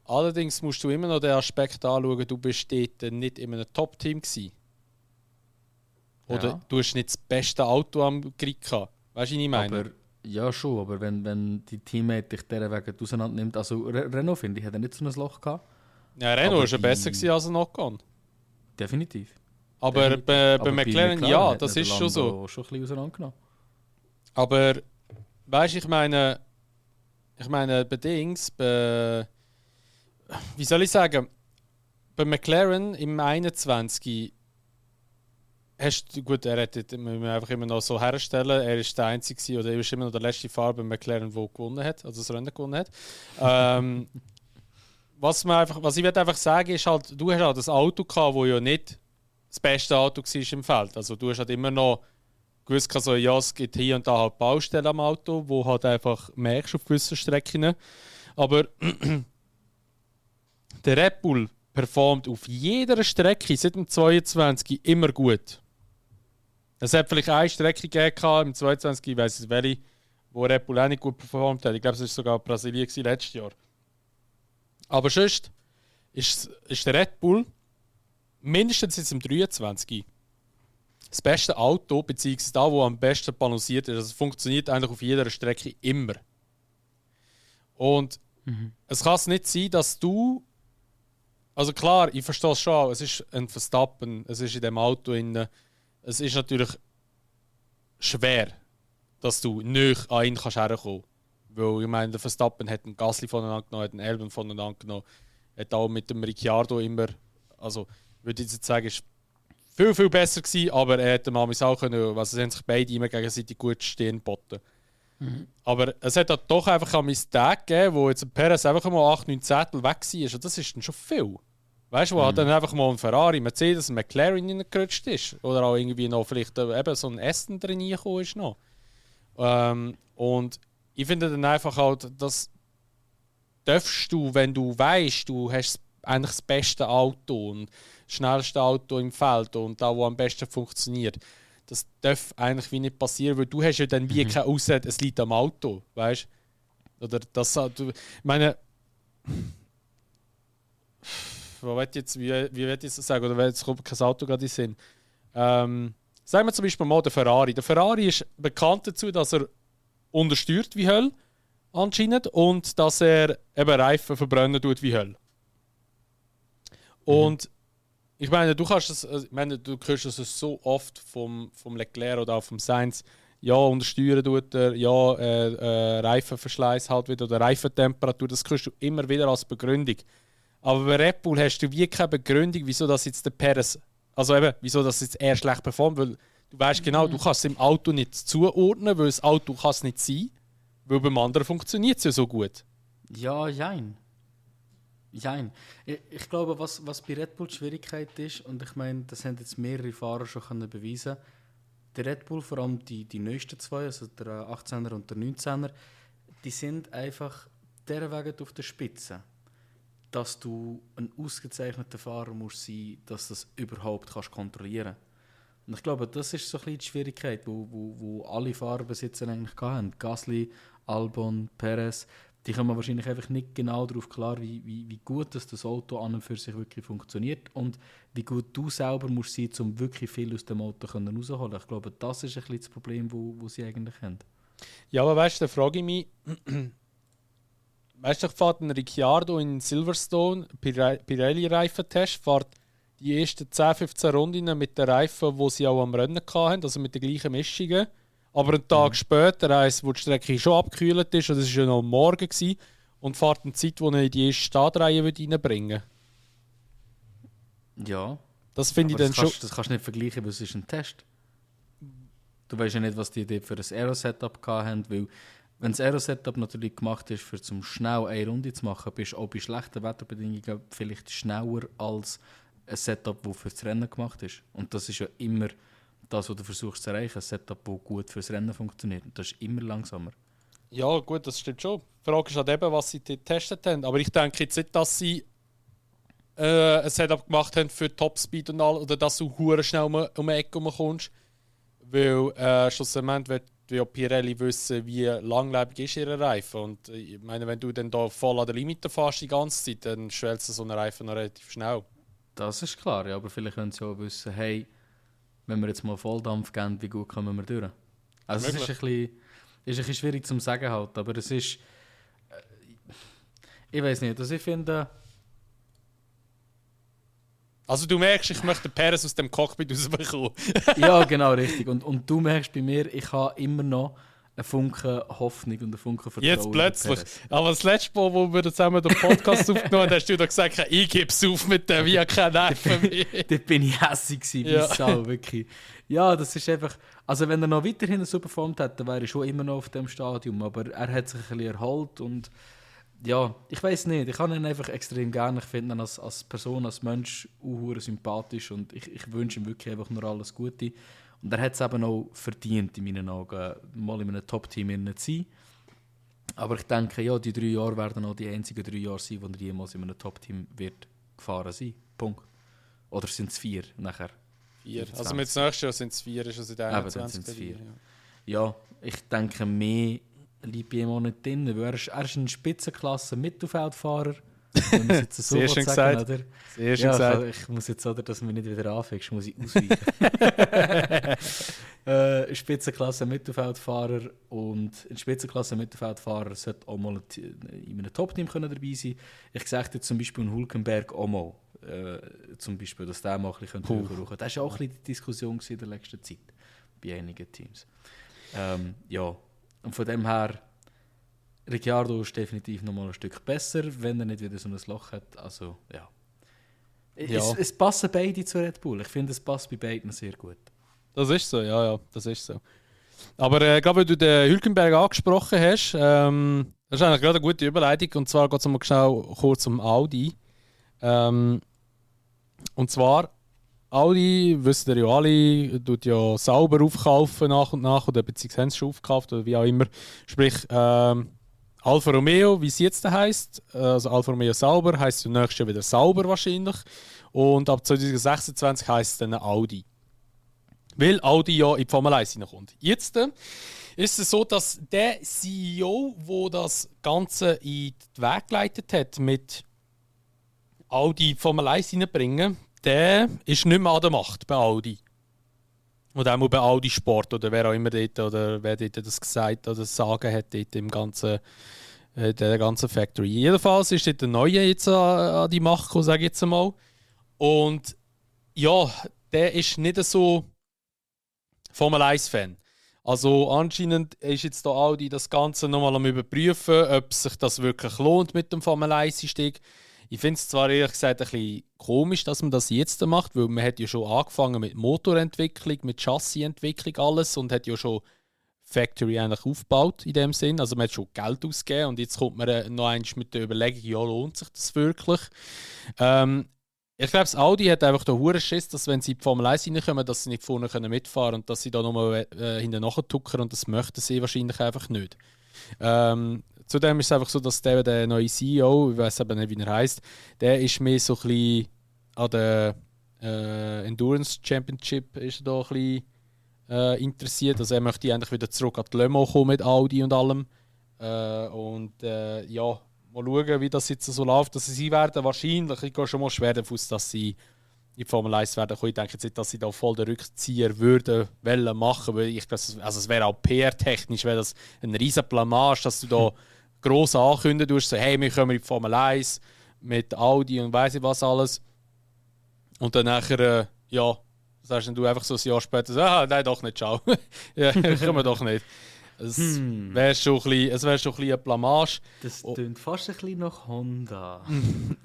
Allerdings musst du immer noch den Aspekt anschauen, du bist dort nicht in einem Top-Team gewesen. Oder ja. Du hast nicht das beste Auto am Grid gehabt. Weißt du, was ich meine? Aber, ja, schon. Aber wenn die Teammate dich dieser Wegen auseinander nimmt, also Renault, finde ich, hat er nicht so ein Loch gehabt. Ja, Renault war ja besser gewesen als ein Ocon. Definitiv. Aber bei McLaren, ja, das ist schon so. Schon ein bisschen auseinandergenommen. Aber, weißt du, ich meine, bei Dings, wie soll ich sagen, bei McLaren im 21 gut, er hat einfach immer noch so herstellen, er ist der Einzige oder er ist immer noch der letzte Fahrer bei McLaren, der gewonnen hat, also das Rennen gewonnen hat. Was ich einfach sagen ist halt, du hast halt das Auto gehabt, das ja nicht das beste Auto war im Feld. Also du hast halt immer noch gewusst, so, ja, es gibt hier und da halt Baustellen am Auto, wo halt einfach merkst auf gewissen Strecken. Aber der Red Bull performt auf jeder Strecke seit dem 22 immer gut. Es hat vielleicht eine Strecke gegeben im 22, ich weiss nicht welche, wo Red Bull auch nicht gut performt hat. Ich glaube, es war sogar Brasilien letztes Jahr. Aber sonst ist der Red Bull mindestens jetzt im 23 das beste Auto, beziehungsweise da, wo am besten balanciert ist. Also es funktioniert eigentlich auf jeder Strecke immer. Und es kann nicht sein, dass du. Also klar, ich verstehe es schon, es ist ein Verstappen, es ist in dem Auto drin. Es ist natürlich schwer, dass du nicht an ihn herkommen kannst. Weil ich meine, der Verstappen hat einen Gasly voneinander genommen, hat einen Albon voneinander genommen, hat auch mit dem Ricciardo immer. Also, ich würde jetzt sagen, es war viel besser gewesen, aber er hätte mal auch können, also sie haben sich beide immer gegenseitig gut stehen geboten. Aber es hat halt doch einfach an meinen Tag gegeben, wo jetzt ein Perez einfach mal 8-9 Zettel weg war. Und das ist dann schon viel. Weißt du, wo halt dann einfach mal ein Ferrari, Mercedes, ein McLaren reingerutscht ist. Oder auch irgendwie noch vielleicht eben so ein Aston drin reingekommen ist noch. Und ich finde dann einfach halt, das darfst du, wenn du weißt, du hast eigentlich das beste Auto und das schnellste Auto im Feld und da, wo am besten funktioniert. Das darf eigentlich wie nicht passieren, weil du hast ja dann wie keine Aussage, es liegt am Auto, weißt du? Oder das, ich meine, wie will ich das sagen? Oder jetzt kommt kein Auto gerade in den Sinn. Sagen wir zum Beispiel mal den Ferrari. Der Ferrari ist bekannt dazu, dass er untersteuert wie Hölle, anscheinend, und dass er eben Reifen verbrennen tut wie Hölle. Und ich meine, du hörst es so oft vom Leclerc oder auch vom Sainz, ja, untersteuern tut er, ja, Reifenverschleiß halt wieder oder Reifentemperatur, das kriegst du immer wieder als Begründung. Aber bei Red Bull hast du wie keine Begründung, wieso das jetzt der Perez, Also eben, wieso das jetzt eher schlecht performt, weil du weißt genau, du kannst es im Auto nicht zuordnen, weil das Auto kann es nicht sein, weil beim anderen funktioniert es ja so gut. Ja, jein. Ich glaube, was bei Red Bull die Schwierigkeit ist, und ich meine, das haben jetzt mehrere Fahrer schon können beweisen, der Red Bull, vor allem die neuesten zwei, also der 18er und der 19er, die sind einfach derwegen auf der Spitze, dass du ein ausgezeichneter Fahrer musst sein, dass du das überhaupt kannst kontrollieren. Und ich glaube, das ist so ein bisschen die Schwierigkeit, wo alle Fahrerbesitzer eigentlich hatten. Gasly, Albon, Perez, die kommen wahrscheinlich einfach nicht genau darauf klar, wie gut das Auto an und für sich wirklich funktioniert und wie gut du selber musst sein, um wirklich viel aus dem Auto rauszuholen. Ich glaube, das ist ein bisschen das Problem, wo sie eigentlich haben. Ja, aber weißt du, da frage ich mich, weißt du, fährt ein Ricciardo in Silverstone Pirelli-Reifentest, fährt die ersten 10-15 Runden mit den Reifen, die sie auch am Rennen hatten, also mit den gleichen Mischungen. Aber einen Tag später, wo die Strecke schon abgekühlt ist, und es war ja noch am Morgen, und fährt eine Zeit, wo er in die erste Startreihe reinbringen würde. Ja. Das finde ich dann schon. Das kannst du nicht vergleichen, weil es ist ein Test. Du weißt ja nicht, was die für ein Aero-Setup hatten, weil wenn das Aero-Setup natürlich gemacht ist, um schnell eine Runde zu machen, bist du auch bei schlechten Wetterbedingungen vielleicht schneller als ein Setup, das für das Rennen gemacht ist. Und das ist ja immer das, was du versuchst zu erreichen, ein Setup, das gut für das Rennen funktioniert. Und das ist immer langsamer. Ja, gut, das stimmt schon. Die Frage ist halt eben, was sie getestet haben. Aber ich denke jetzt nicht, dass sie ein Setup gemacht haben für Topspeed und all, oder dass du hure schnell um eine Ecke kommst. Weil schlussendlich wird ja Pirelli wissen, wie langlebig ist ihre Reifen. Und ich meine, wenn du dann da voll an der Limite fährst die ganze Zeit, dann schwellst du so einen Reifen noch relativ schnell. Das ist klar, ja, aber vielleicht können sie auch wissen, hey, wenn wir jetzt mal Volldampf geben, wie gut kommen wir durch? Also es ist ein bisschen schwierig zu sagen halt, aber es ist ich weiß nicht, also ich finde also du merkst, ich möchte den Perez aus dem Cockpit rausbekommen. Ja, genau, richtig. Und du merkst bei mir, ich habe immer noch einen Funken Hoffnung und einen Funken Vertrauen. Jetzt plötzlich. Aber das letzte Mal, wo wir zusammen den Podcast aufgenommen haben, hast du da gesagt, ich gebe es auf mit dem, wie kein Nerven mehr. Dort bin ich hässig gewesen, wie Sau, wirklich. Ja, das ist einfach... Also wenn er noch weiterhin so performt hätte, wäre er schon immer noch auf dem Stadium. Aber er hat sich ein bisschen erholt und... Ja, ich weiß nicht. Ich kann ihn einfach extrem gerne. Ich finde ihn als Person, als Mensch sympathisch und ich wünsche ihm wirklich einfach nur alles Gute. Und er hat es eben auch verdient, in meinen Augen, mal in einem Top-Team zu sein. Aber ich denke, ja, die 3 Jahre werden auch die einzigen 3 Jahre sein, wo er jemals in einem Top-Team wird gefahren sein. Punkt. Oder sind es 4 nachher? 4. Also mit dem nächsten Jahr sind es 4, ist also der 21. Sind 4. Ja, ich denke, mehr liegt bei ihm auch nicht drin, weil er ist ein Spitzenklasse-Mittelfeldfahrer. Ich muss jetzt so sehr schön sagen, gesagt. oder? Sehr schön gesagt. Ich muss jetzt, oder, dass wir nicht wieder anfängst, muss ich ausweichen. Spitzenklasse-Mittelfeldfahrer und ein Spitzenklasse-Mittelfeldfahrer sollte auch mal in einem Top-Team dabei sein. Ich sagte jetzt zum Beispiel einen Hülkenberg auch mal, zum Beispiel, dass der mal ein bisschen höher rauchen. Das war auch ein bisschen die Diskussion in der letzten Zeit bei einigen Teams. Ja, und von dem her, Ricciardo ist definitiv noch mal ein Stück besser, wenn er nicht wieder so ein Loch hat. Also, ja. Es passen beide zu Red Bull. Ich finde, es passt bei beiden sehr gut. Das ist so, ja, das ist so. Aber ich glaube, weil du den Hülkenberg angesprochen hast, das ist eigentlich gerade eine gute Überleitung. Und zwar geht es mal schnell kurz um Audi. Und zwar, Audi, wisst ihr ja alle, tut ja Sauber aufkaufen nach und nach, oder beziehungsweise haben sie schon aufgekauft, oder wie auch immer. Sprich, Alfa Romeo, wie es jetzt heisst, also Alfa Romeo Sauber, heisst ja nächstes Jahr wieder Sauber wahrscheinlich. Und ab 2026 heisst es dann Audi. Weil Audi ja in die Formel 1 hineinkommt. Jetzt ist es so, dass der CEO, der das Ganze in die Wege geleitet hat, mit Audi in die Formel 1 hineinbringen, der ist nicht mehr an der Macht bei Audi. Oder auch bei Audi Sport oder wer auch immer dort, oder wer dort das gesagt oder das Sagen hat dort im ganzen, der ganzen Factory. Jedenfalls ist dort der Neue jetzt an die Macht gekommen, sage ich jetzt einmal. Und ja, der ist nicht so Formel 1-Fan. Also anscheinend ist jetzt da Audi das Ganze nochmal am überprüfen, ob sich das wirklich lohnt mit dem Formel 1-Stieg. Ich finde es zwar ehrlich gesagt ein bisschen komisch, dass man das jetzt macht, weil man hat ja schon angefangen mit Motorentwicklung, mit Chassisentwicklung, alles und hat ja schon Factory eigentlich aufgebaut in dem Sinn. Also man hat schon Geld ausgegeben und jetzt kommt man noch eins mit der Überlegung, ja, lohnt sich das wirklich? Ich glaube, das Audi hat einfach den hohen Schiss, dass wenn sie in die Formel 1 reinkommen, dass sie nicht vorne mitfahren können und dass sie da nochmal hinten nachtuckern und das möchten sie wahrscheinlich einfach nicht. Zudem ist es einfach so, dass der neue CEO, ich weiß aber nicht, wie er heißt, der ist mehr so ein bisschen an der Endurance Championship ist er da ein bisschen interessiert. Also er möchte eigentlich wieder zurück an die Le Mans kommen mit Audi und allem. Ja, mal schauen, wie das jetzt so läuft. Also sie werden wahrscheinlich, ich gehe schon mal schwer davon aus, dass sie in die Formel 1 werden kommen. Ich denke jetzt nicht, dass sie da voll den Rückzieher würden wollen machen, weil ich glaube, also es wäre auch PR-technisch, wäre das ein riesen Blamage, dass du da gross ankündigen tust, so, hey, wir kommen in die Formel 1 mit Audi und weiss ich was alles. Und dann nachher, ja, sagst du einfach so ein Jahr später, so, nein, doch nicht, ciao. Ja, können wir doch nicht. Es wäre schon ein bisschen eine Blamage. Das klingt fast ein bisschen nach Honda.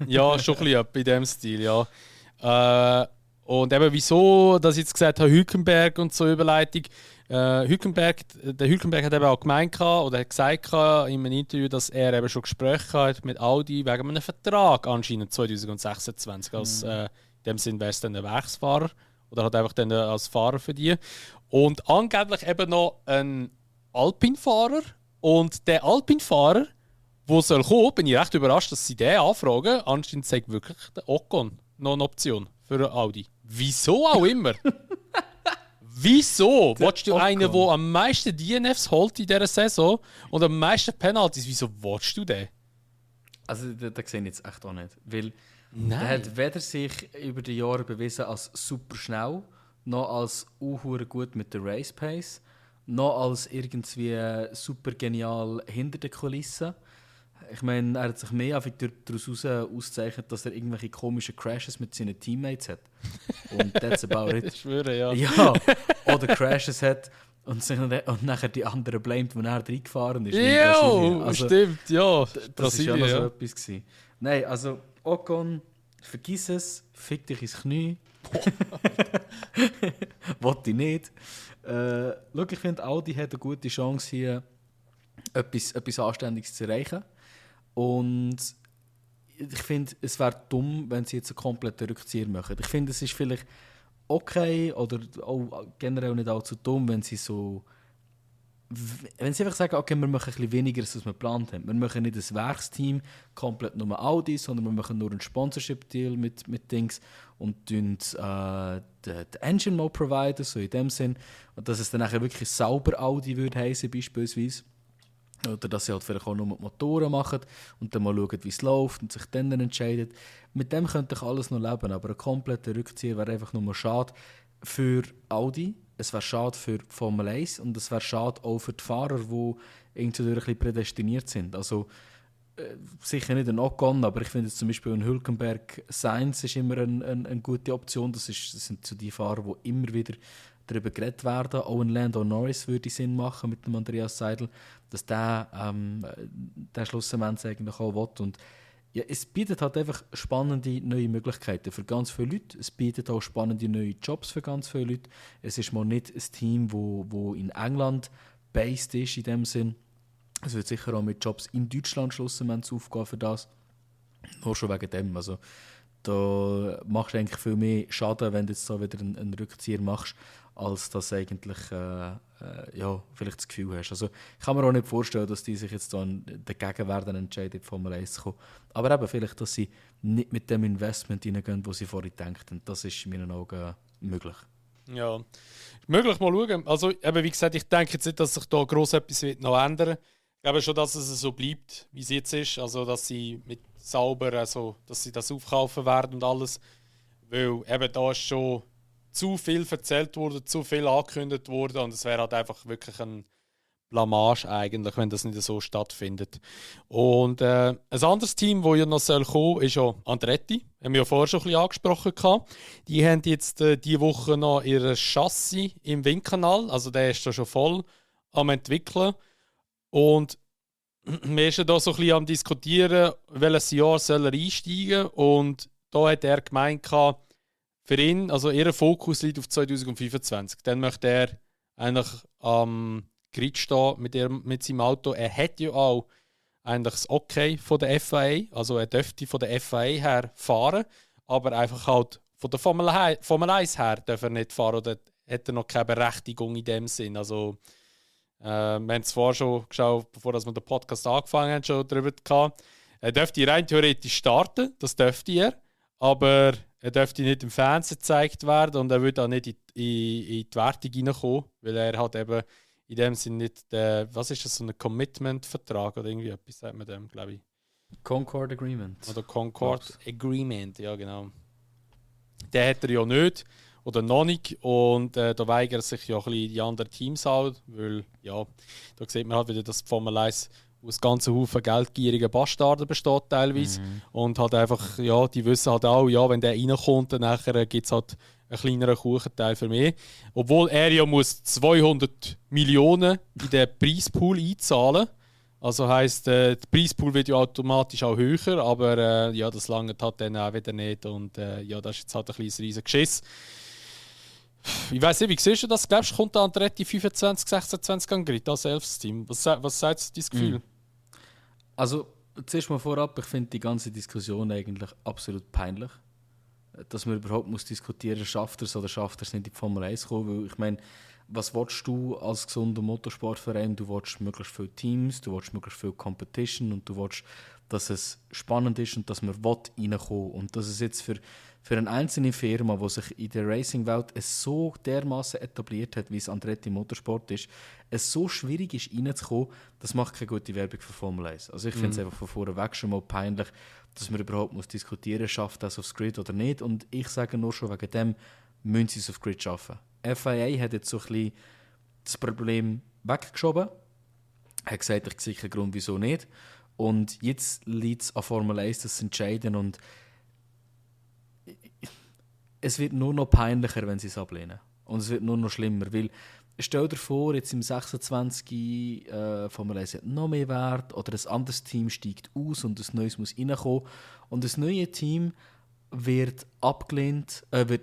Ja, schon ein bisschen in dem Stil, ja. Und eben wieso, dass ich jetzt gesagt habe, Hülkenberg und so Überleitung. Der Hülkenberg hat eben auch gemeint oder hat gesagt in einem Interview, dass er eben schon Gespräche hat mit Audi wegen einem Vertrag anscheinend 2026. In dem Sinn wäre es dann ein Werksfahrer oder hat einfach dann als Fahrer für die. Und angeblich eben noch ein Alpine-Fahrer. Und der Alpine-Fahrer, der soll kommen, bin ich recht überrascht, dass sie den anfragen. Anscheinend sagt wirklich der Ocon noch eine Option für Audi. Wieso auch immer? Wieso? Willst du einen, der am meisten DNFs holt in dieser Saison und am meisten Penalties? Wieso willst du den? Also, das sehe ich jetzt echt auch nicht. Weil Nein. der hat weder sich über die Jahre bewiesen als super schnell, noch als gut mit der Race Pace, noch als irgendwie super genial hinter den Kulissen. Ich meine, er hat sich mehr daraus ausgezeichnet, dass er irgendwelche komischen Crashes mit seinen Teammates hat. Und that's about it. Ich schwöre, ja. Ja, oder Crashes hat und nachher die anderen blamet, wo er reingefahren ist. Jo, also, stimmt, ja. Das war ja noch so etwas gewesen. Nein, also Ocon, vergiss es, fick dich ins Knie. Wollte ich nicht. Schau, ich finde, Audi hat eine gute Chance, hier etwas Anständiges zu erreichen. Und ich finde, es wäre dumm, wenn sie jetzt einen kompletten Rückzieher machen. Ich finde, es ist vielleicht okay oder auch generell nicht allzu dumm, wenn sie einfach sagen, okay, wir machen ein bisschen weniger, als wir geplant haben. Wir machen nicht ein Werksteam, komplett nur Audi, sondern wir machen nur einen Sponsorship-Deal mit Dings und den Engine Mode Provider, so in dem Sinn. Und dass es dann nachher wirklich sauber Audi würde heißen, beispielsweise. Oder dass sie halt vielleicht auch nur mit Motoren machen und dann mal schauen, wie es läuft und sich dann entscheiden. Mit dem könnte ich alles noch leben, aber ein kompletter Rückzieher wäre einfach nur schade für Audi, es wäre schade für Formel 1 und es wäre schade auch für die Fahrer, die irgendwie ein bisschen prädestiniert sind. Also sicher nicht ein Ocon, aber ich finde zum Beispiel ein Hülkenberg Sainz ist immer eine gute Option. Das sind so die Fahrer, die immer wieder darüber geredet werden. Auch ein Lando Norris würde Sinn machen mit dem Andreas Seidel, dass der schlussendlich eigentlich auch will. Und ja, es bietet halt einfach spannende neue Möglichkeiten für ganz viele Leute. Es bietet auch spannende neue Jobs für ganz viele Leute. Es ist mal nicht ein Team, wo in England based ist in dem Sinn. Es wird sicher auch mit Jobs in Deutschland schlussendlich aufgehen für das. Nur schon wegen dem. Also, da machst du eigentlich viel mehr Schaden, wenn du jetzt so wieder einen Rückzieher machst, als dass du eigentlich vielleicht das Gefühl hast. Also, ich kann mir auch nicht vorstellen, dass die sich jetzt dagegen werden entscheiden, in die Formel 1 zu kommen. Aber eben vielleicht, dass sie nicht mit dem Investment reingehen, das sie vorher gedacht haben. Das ist in meinen Augen möglich. Ja, möglich, mal schauen. Also, eben, wie gesagt, ich denke jetzt nicht, dass sich da gross etwas noch ändern wird. Ich glaube schon, dass es so bleibt, wie es jetzt ist. Also, dass sie mit sauber, also, dass sie das aufkaufen werden und alles. Weil eben da ist schon zu viel erzählt worden, zu viel angekündigt worden und es wäre halt einfach wirklich ein Blamage eigentlich, wenn das nicht so stattfindet. Und ein anderes Team, das ja noch kommen soll, ist ja Andretti. Haben wir ja vorher schon ein bisschen angesprochen. Die haben jetzt diese Woche noch ihr Chassis im Windkanal, also der ist da schon voll am entwickeln. Und wir sind da so ein bisschen am diskutieren, welches Jahr soll er einsteigen, und da hat er gemeint, für ihn, also ihr Fokus liegt auf 2025. Dann möchte er eigentlich am Grid stehen mit seinem Auto. Er hat ja auch eigentlich das Okay von der FIA, also er dürfte von der FIA her fahren, aber einfach halt von der Formel 1 her darf er nicht fahren, oder hat er noch keine Berechtigung in dem Sinn. Also wir haben es vorher schon geschaut, bevor wir den Podcast angefangen haben, schon darüber gehabt. Er dürfte rein theoretisch starten, das dürfte er, aber er dürfte nicht im Fernsehen gezeigt werden und er würde auch nicht in die Wertung reinkommen, weil er hat eben in dem Sinne nicht, was ist das, so ein Commitment-Vertrag oder irgendwie etwas, sagt man dem, glaube ich. Concord Agreement. Oder Concord Agreement, ja genau. Den hat er ja nicht oder noch nicht, und da weigern sich ja ein bisschen die anderen Teams halt, weil ja, da sieht man halt wieder, dass die Formel 1 aus ganzen Haufen geldgierigen Bastarden besteht teilweise, und halt einfach, ja, die wissen halt auch, ja, wenn der reinkommt, dann nachher gibt es halt einen kleineren Kuchenteil für mich. Obwohl er ja muss 200 Millionen in den Preispool einzahlen. Also heisst, der Preispool wird ja automatisch auch höher, aber ja, das langt halt dann auch wieder nicht, und ja, das ist jetzt halt ein kleines riesen Geschiss. Ich weiss nicht, wie siehst du das? Glaubst du, kommt der Andretti 25, 26 an Grid als Elfs-Team? Was sagt dein Gefühl? Also, zuerst mal vorab, ich finde die ganze Diskussion eigentlich absolut peinlich. Dass man überhaupt muss diskutieren muss, schafft er es oder schafft er es nicht in die Formel 1 kommen. Weil ich meine, was willst du als gesunder Motorsportverein? Du willst möglichst viele Teams, du willst möglichst viel Competition und du willst, dass es spannend ist und dass man reinkommen. Und dass es jetzt für eine einzelne Firma, die sich in der Racing-Welt so dermaßen etabliert hat, wie es Andretti Motorsport ist, es so schwierig ist, reinzukommen, das macht keine gute Werbung für Formel 1. Also ich finde es einfach von vorneweg schon mal peinlich, dass man überhaupt muss diskutieren, schafft das aufs Grid oder nicht. Und ich sage nur schon wegen dem, müssen sie es aufs Grid schaffen. FIA hat jetzt so ein bisschen das Problem weggeschoben. Er hat gesagt, ich sehe keinen Grund, wieso nicht. Und jetzt liegt es an Formel 1, das zu entscheiden. Und es wird nur noch peinlicher, wenn sie es ablehnen. Und es wird nur noch schlimmer, weil stell dir vor, jetzt im 26 Formel 1 hat noch mehr Wert oder ein anderes Team steigt aus und ein neues muss reinkommen. Und das neue Team wird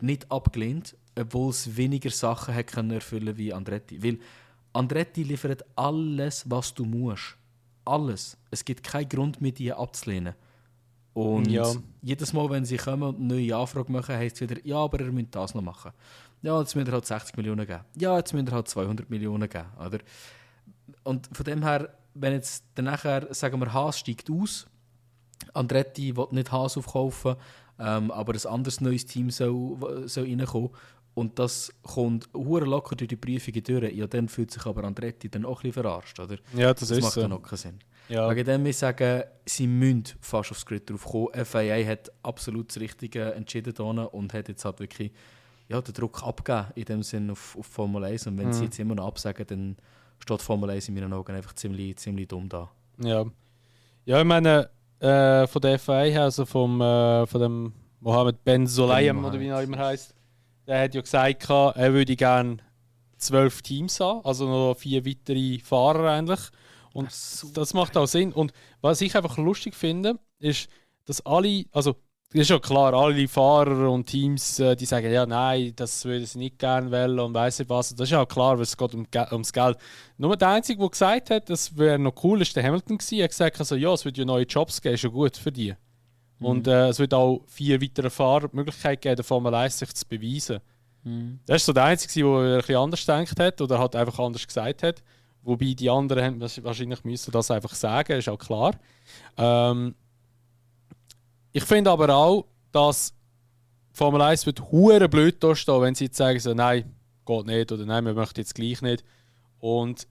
nicht abgelehnt, obwohl es weniger Sachen hat können erfüllen wie Andretti. Weil Andretti liefert alles, was du musst. Alles. Es gibt keinen Grund, mit dir abzulehnen. Und jedes Mal, wenn sie kommen und eine neue Anfrage machen, heisst es wieder, ja, aber ihr müsst das noch machen. Ja, jetzt müsst ihr halt 60 Millionen geben. Ja, jetzt müsst ihr halt 200 Millionen geben. Oder? Und von dem her, wenn jetzt dann nachher, sagen wir, Haas steigt aus, Andretti will nicht Haas aufkaufen, aber ein anderes neues Team soll reinkommen, und das kommt hure locker durch die Prüfungen durch, ja, dann fühlt sich aber Andretti dann auch ein bisschen verarscht, oder? Ja, das macht dann auch keinen Sinn. Ja. Wegen dem ich sage, sie müssen fast aufs Grid drauf kommen. FIA hat absolut das Richtige entschieden und hat jetzt halt wirklich den Druck abgegeben, in dem Sinn auf Formel 1. Und wenn sie jetzt immer noch absagen, dann steht Formel 1 in meinen Augen einfach ziemlich dumm da. Ja, ich meine, von der FIA her, also von dem Mohammed Ben Sulayem, oder wie er immer heisst, der hat ja gesagt, er würde gerne 12 Teams haben, also noch 4 weitere Fahrer eigentlich. Und das macht auch Sinn. Und was ich einfach lustig finde, ist, dass alle, also das ist ja klar, alle Fahrer und Teams, die sagen, ja nein, das würde sie nicht gerne wollen und weiss nicht was. Das ist ja klar, weil es geht ums Geld. Nur der Einzige, der gesagt hat, das wäre noch cool, ist der Hamilton gewesen. Er hat gesagt, also, ja, es wird ja neue Jobs geben, ist ja gut für die. Und es wird auch 4 weitere Fahrer die Möglichkeit geben, der Formel 1 sich zu beweisen. Das ist so der Einzige, der ein bisschen anders gedacht hat oder halt einfach anders gesagt hat. Wobei die anderen haben wahrscheinlich müssen das einfach sagen, ist auch klar. Ich finde aber auch, dass Formel 1 wird hure blöd da stehen, wenn sie jetzt sagen, so, nein, geht nicht oder nein, wir möchten jetzt gleich nicht. Und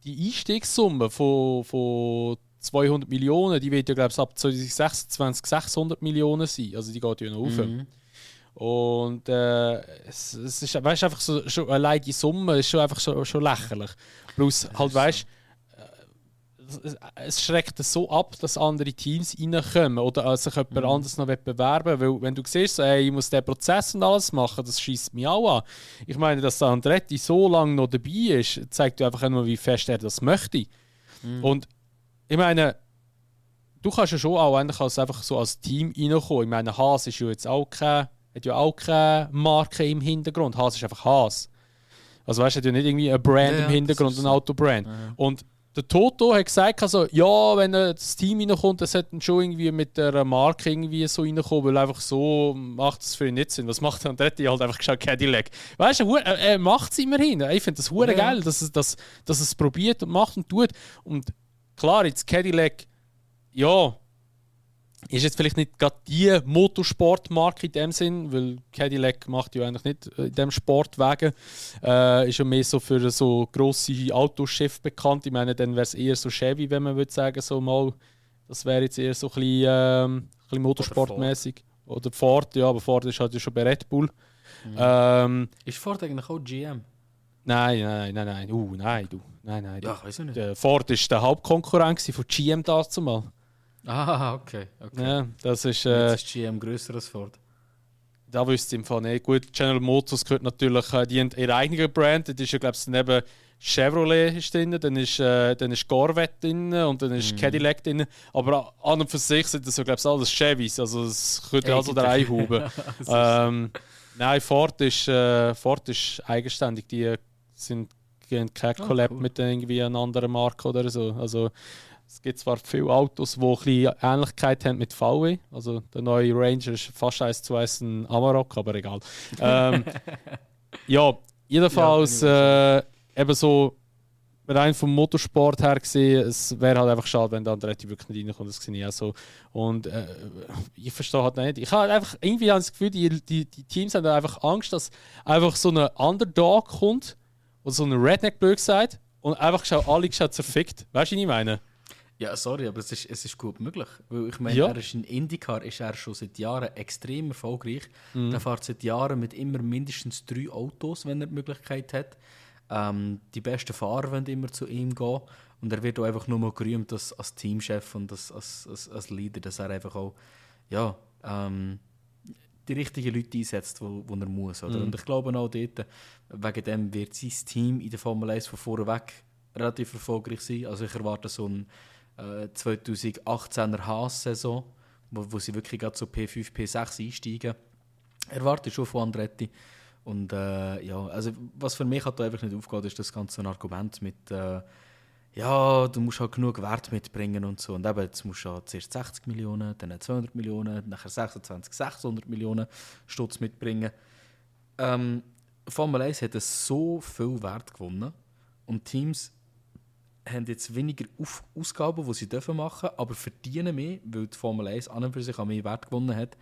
die Einstiegssumme von 200 Millionen, die wird ja, glaube ich, ab 2026 600 Millionen sein. Also die geht ja noch rauf. Und es ist, weißt, einfach so, schon allein die Summe ist schon einfach schon lächerlich. Plus halt, weißt, es schreckt so ab, dass andere Teams reinkommen oder sich jemand anderes noch bewerben will. Weil wenn du siehst, so, ich muss den Prozess und alles machen, das schießt mich auch an. Ich meine, dass der Andretti so lange noch dabei ist, zeigt einfach nur, wie fest er das möchte. Und ich meine, du kannst ja schon auch einfach so als Team reinkommen. Ich meine, Haas ist ja jetzt auch hat ja auch keine Marke im Hintergrund. Haas ist einfach Haas. Also weißt du, hat ja nicht irgendwie eine Brand im Hintergrund, ein Autobrand. Ja. Und der Toto hat gesagt, also, ja, wenn das Team reinkommt, dann sollte schon irgendwie mit der Marke irgendwie so reinkommen, weil einfach so macht es für ihn nicht Sinn. Was macht er? Und der hat halt einfach geschaut, Cadillac. Weißt du, er macht es immerhin. Ich finde das hure geil, dass es probiert und macht und tut. Und klar, jetzt Cadillac, ja, ist jetzt vielleicht nicht gerade die Motorsportmarke in dem Sinn, weil Cadillac macht ja eigentlich nicht in dem Sportwagen. Ist ja mehr so für so grosse Autochef bekannt. Ich meine, dann wäre es eher so Chevy, wenn man würde sagen, so mal, das wäre jetzt eher so ein bisschen motorsportmäßig. Oder Ford, ja, aber Ford ist halt ja schon bei Red Bull. Mhm. Ist Ford eigentlich auch GM? Nein. Nein. Ja, weiß ich nicht. Ford war der Hauptkonkurrent von GM dazumal. Ah, okay. Ja, das ist. Jetzt ist GM grösser als Ford. Da wüsste ich im Fall nicht. Gut, General Motors gehört natürlich, die haben ihre eigene Brand. Das ist ja, glaube ich, neben Chevrolet ist drin, dann ist Corvette drin und dann ist Cadillac drin. Aber an und für sich sind das, glaube ich, alles Chevys. Also es könnte also der Einhuben. Nein, Ford ist eigenständig. Die gehen kein Collab mit irgendwie einer anderen Marke oder so. Also es gibt zwar viele Autos, die ein bisschen Ähnlichkeit haben mit VW. Also der neue Ranger ist fast 1:1 ein Amarok, aber egal. Ja, jedenfalls eben so rein vom Motorsport her gesehen, es wäre halt einfach schade, wenn der Andretti wirklich nicht reinkommt. Das sehe ich auch so. Und ich verstehe halt nicht. Ich habe einfach irgendwie das Gefühl, die Teams haben einfach Angst, dass einfach so ein Underdog kommt oder so ein Redneck blöd gesagt und einfach alle zerfickt. Weißt du, was ich meine? Ja, sorry, aber es ist gut möglich. Weil ich meine, er ist in IndyCar ist er schon seit Jahren extrem erfolgreich. Er fährt seit Jahren mit immer mindestens 3 Autos, wenn er die Möglichkeit hat. Die besten Fahrer wollen immer zu ihm gehen. Und er wird auch einfach nur mal gerühmt als Teamchef und als Leader, dass er einfach auch die richtigen Leute einsetzt, wo er muss. Oder? Und ich glaube auch dort, wegen dem wird sein Team in der Formel 1 von vorneweg relativ erfolgreich sein. Also ich erwarte so ein 2018er Haas-Saison, wo sie wirklich gerade so P5, P6 einsteigen. Erwarte ich schon von Andretti. Und also was für mich halt da einfach nicht aufgeht, ist das ganze Argument mit du musst halt genug Wert mitbringen und so. Und eben, jetzt musst du ja zuerst 60 Millionen, dann 200 Millionen, nachher 26, 600 Millionen Stutz mitbringen. Formel 1 hat so viel Wert gewonnen und Teams haben jetzt weniger Ausgaben, die sie machen dürfen, aber verdienen mehr, weil die Formel 1 an und für sich auch mehr Wert gewonnen hat.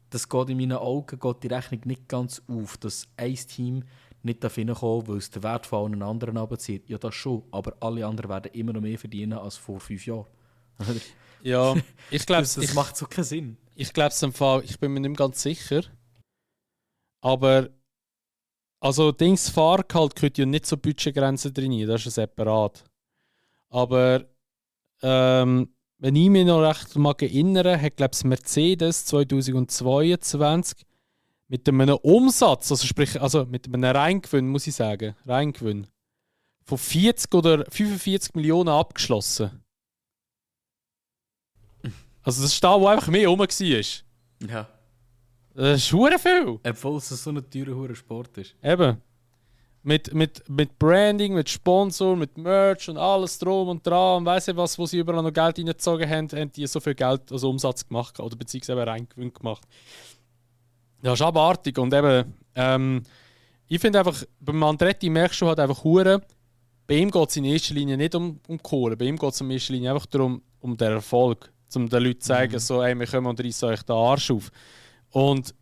Das geht in meinen Augen die Rechnung nicht ganz auf, dass ein Team nicht da hineinkommt, weil es den Wert von allen anderen abzieht. Ja, das schon, aber alle anderen werden immer noch mehr verdienen als vor 5 Jahren. Ja, ich glaube, das macht so keinen Sinn. Ich glaube es im Fall, ich bin mir nicht ganz sicher. Aber also Fahrgehalt gehört ja nicht zur Budgetgrenze drin, das ist ja separat. Aber wenn ich mich noch recht mag erinnere, hat glaube ich Mercedes 2022 mit einem Umsatz, also mit einem Reingewinn, muss ich sagen, Reingewinn, von 40 oder 45 Millionen abgeschlossen. Also das ist da, wo einfach mehr rum war. Ja. Das ist verdammt viel. Obwohl es so ein teurer Sport ist. Eben. Mit Branding, mit Sponsor, mit Merch und alles drum und dran und weiss ich was, wo sie überall noch Geld reingezogen haben die so viel Geld als Umsatz gemacht oder beziehungsweise Reingewinn gemacht. Das ist abartig und eben, ich finde einfach, beim Andretti merkst du halt einfach hure, bei ihm geht es in erster Linie nicht um Kohle, bei ihm geht es in erster Linie einfach darum, um den Erfolg, um den Leuten zu sagen, so, ey, wir kommen und reissen euch den Arsch auf. Und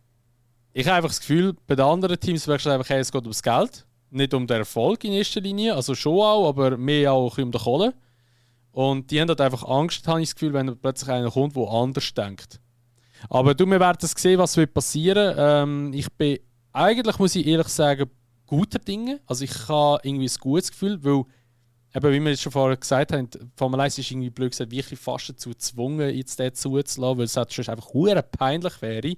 ich habe einfach das Gefühl, bei den anderen Teams merkst du einfach, hey, es geht ums Geld, nicht um den Erfolg in erster Linie, also schon auch, aber mehr auch um den Kohle. Und die haben halt einfach Angst, habe ich das Gefühl, wenn plötzlich einer kommt, der anders denkt. Aber wir werden sehen, was wird passieren. Ich bin eigentlich, muss ich ehrlich sagen, guter Dinge. Also ich habe irgendwie ein gutes Gefühl, weil, eben, wie wir jetzt schon vorher gesagt haben, Formel 1 ist irgendwie blöd gesagt, wirklich fast dazu gezwungen, jetzt den zuzulassen, weil es halt schon einfach verdammt peinlich wäre,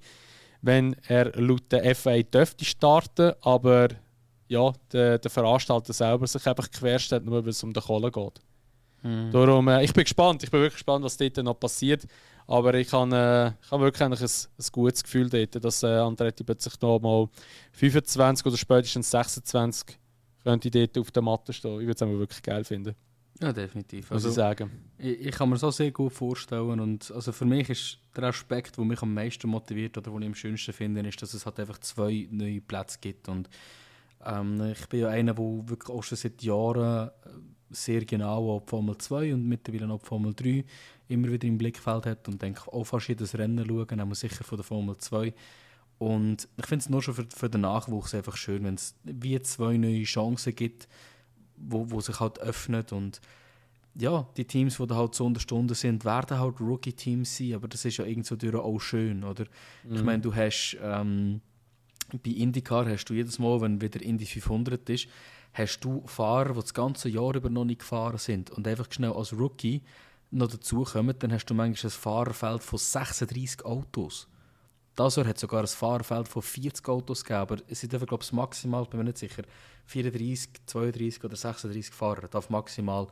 wenn er laut der FIA dürfte starten, aber ja, der Veranstalter selber sich einfach querstellt, nur weil es um den Kohle geht. Darum, ich bin gespannt. Ich bin wirklich gespannt, was dort noch passiert. Aber ich habe wirklich eigentlich ein gutes Gefühl dort, dass Andretti plötzlich noch mal 25 oder spätestens 26 könnte dort auf der Matte stehen. Ich würde es wirklich geil finden. Ja, definitiv. Muss ich sagen. Ich kann mir das auch sehr gut vorstellen. Und also für mich ist der Aspekt, der mich am meisten motiviert oder den ich am schönsten finde, ist, dass es halt einfach 2 neue Plätze gibt. Und ich bin ja einer, der wirklich auch schon seit Jahren sehr genau auf Formel 2 und mittlerweile auch Formel 3 immer wieder im Blickfeld hat und denke, auch fast jedes Rennen schauen, auch sicher von der Formel 2. Und ich finde es nur schon für den Nachwuchs einfach schön, wenn es wie 2 neue Chancen gibt, wo sich halt öffnet. Und ja, die Teams, die da halt so unterstunden sind, werden halt Rookie-Teams sein, aber das ist ja irgendwo durch auch schön, oder? Ich meine, du hast bei IndyCar hast du jedes Mal, wenn wieder Indy 500 ist, hast du Fahrer, die das ganze Jahr über noch nicht gefahren sind und einfach schnell als Rookie noch dazukommen, dann hast du manchmal ein Fahrerfeld von 36 Autos. Das Jahr hat es sogar ein Fahrerfeld von 40 Autos gegeben, aber es sind einfach, glaube ich, maximal, bin mir nicht sicher, 34, 32 oder 36 Fahrer darf maximal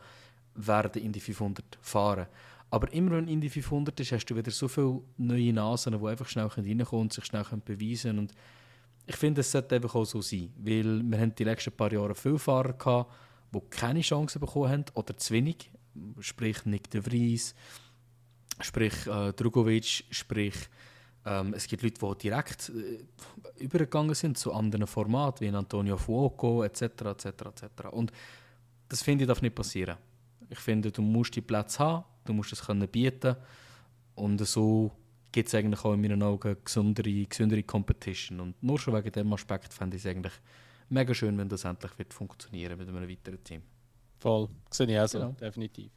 werden in die 500 fahren. Aber immer wenn in die 500 ist, hast du wieder so viele neue Nasen, die einfach schnell reinkommen und sich schnell beweisen können. Und ich finde, es sollte einfach auch so sein, weil wir haben die letzten paar Jahre viele Fahrer gehabt, die keine Chance bekommen haben oder zu wenig. Sprich Nick de Vries, sprich Drugovic, sprich es gibt Leute, die direkt übergegangen sind zu anderen Formaten, wie Antonio Fuoco etc. etc. etc. Und das finde ich darf nicht passieren. Ich finde, du musst die Plätze haben, du musst es können bieten und so gibt es eigentlich auch in meinen Augen gesündere Competition. Und nur schon wegen diesem Aspekt fände ich es eigentlich mega schön, wenn das endlich wird funktionieren mit einem weiteren Team. Voll, sehe ich auch so, Genau. definitiv.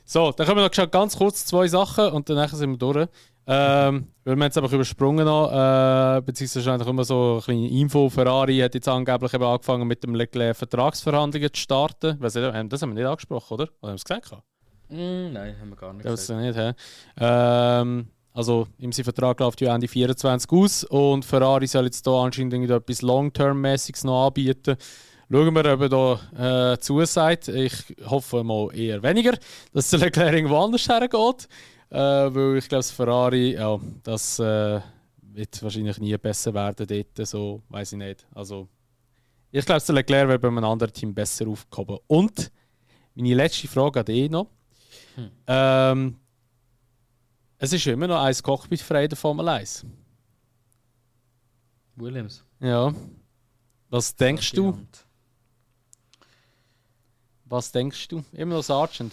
So, dann kommen wir noch ganz kurz 2 Sachen und dann sind wir durch. Weil wir haben es einfach übersprungen noch, beziehungsweise eigentlich immer so eine kleine Info. Ferrari hat jetzt angeblich eben angefangen mit dem Leclerc Vertragsverhandlungen zu starten. Das haben wir nicht angesprochen, oder? Oder haben wir es gesagt? Nein, haben wir gar nicht Das gesagt. nicht, hä? Also, sein Vertrag läuft ja Ende 24 aus und Ferrari soll jetzt hier anscheinend etwas Long-Term-mäßiges noch anbieten. Schauen wir, ob er da zusagt. Ich hoffe mal eher weniger, dass der Leclerc irgendwo anders hergeht. Weil ich glaube, Ferrari, ja, das wird wahrscheinlich nie besser werden dort, so weiß ich nicht. Also, ich glaube, der Leclerc wird bei einem anderen Team besser aufgehoben. Und meine letzte Frage an dich noch. Es ist immer noch ein Cockpit frei in der Formel 1. Williams. Ja. Was denkst du? Was denkst du? Immer noch Sargent?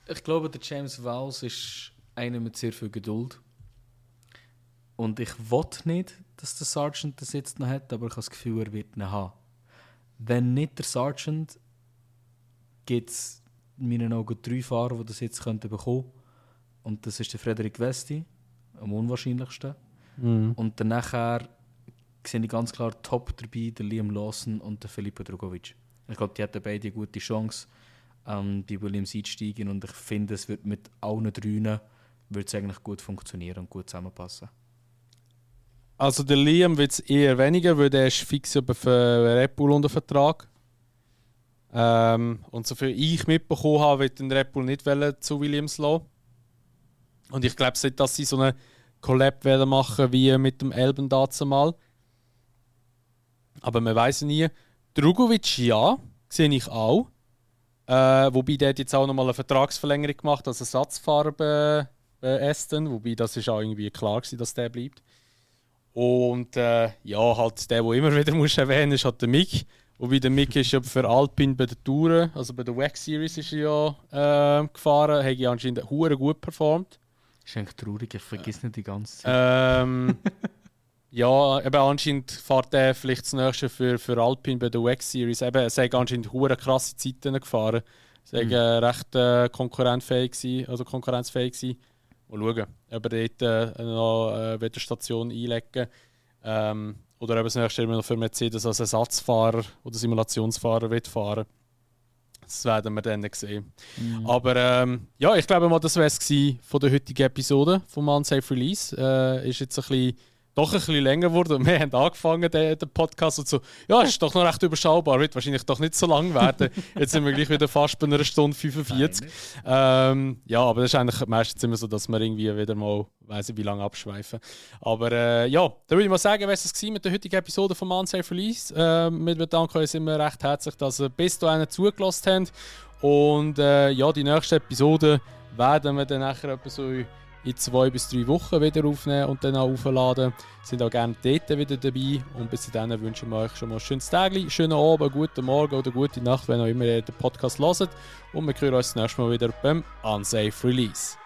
Ich glaube, der James Vowles ist einer mit sehr viel Geduld. Und ich will nicht, dass der Sargent das jetzt noch hat, aber ich habe das Gefühl, er wird ihn haben. Wenn nicht der Sargent, gibt es in meinen Augen 3 Fahrer, die das jetzt bekommen könnten. Und das ist der Frederik Vesti, am unwahrscheinlichsten. Und danach sehe ich ganz klar top dabei, der Liam Lawson und der Felipe Drugovic. Ich glaube, die hätten beide eine gute Chance, bei Williams einzusteigen. Und ich finde, es wird mit allen 3 eigentlich gut funktionieren und gut zusammenpassen. Also der Liam wird es eher weniger, weil der ist fix für Red Bull unter Vertrag. Und so viel ich mitbekommen habe, wird den Red Bull nicht zu Williams lassen. Und ich glaube, dass sie so eine Collab werden machen wie mit dem Elben dazumal. Aber man weiß nie. Drugovic ja, sehe ich auch. Wobei der hat jetzt auch nochmal eine Vertragsverlängerung gemacht als Ersatzfahrer bei Aston. Wobei das ist auch irgendwie klar gewesen, dass der bleibt. Und ja, halt der immer wieder muss erwähnen, ist halt der Mick. Wobei der Mick ist ja für Alpine bei der Touren, also bei der WEC Series ist er ja gefahren, hat ja anscheinend hure gut performt. Das ist eigentlich traurig, ich vergesse nicht die ganze Zeit. Ja, eben anscheinend fährt er vielleicht das nächste für Alpine bei der WEC Series. Eben, er sei anscheinend hure krasse Zeiten gefahren. Er sei recht konkurrenzfähig gewesen. Mal schauen, ob er dort noch eine Station einlegen oder ob das nächste immer noch für Mercedes als Ersatzfahrer oder Simulationsfahrer wird fahren. Das werden wir dann sehen. Aber ja, ich glaube mal, das wäre es von der heutigen Episode vom Unsafe Release. Ist jetzt ein bisschen doch ein bisschen länger geworden und wir haben angefangen, den Podcast und so, ja, ist doch noch recht überschaubar, wird wahrscheinlich doch nicht so lang werden. Jetzt sind wir gleich wieder fast bei einer Stunde 45. Ja, aber das ist eigentlich meistens immer so, dass wir irgendwie wieder mal, weiss ich wie lange abschweifen. Aber ja, dann würde ich mal sagen, was es war mit der heutigen Episode vom Unsafe Release. Wir bedanken uns immer recht herzlich, dass ihr bis dahin zugelassen habt. Und ja, die nächste Episode werden wir dann nachher etwa so in 2 bis 3 Wochen wieder aufnehmen und dann auch aufladen. Sind auch gerne dort wieder dabei. Und bis dahin wünschen wir euch schon mal ein schönes Tag, schönen Abend, guten Morgen oder gute Nacht, wenn auch immer ihr den Podcast hört. Und wir hören uns das nächste Mal wieder beim Unsafe Release.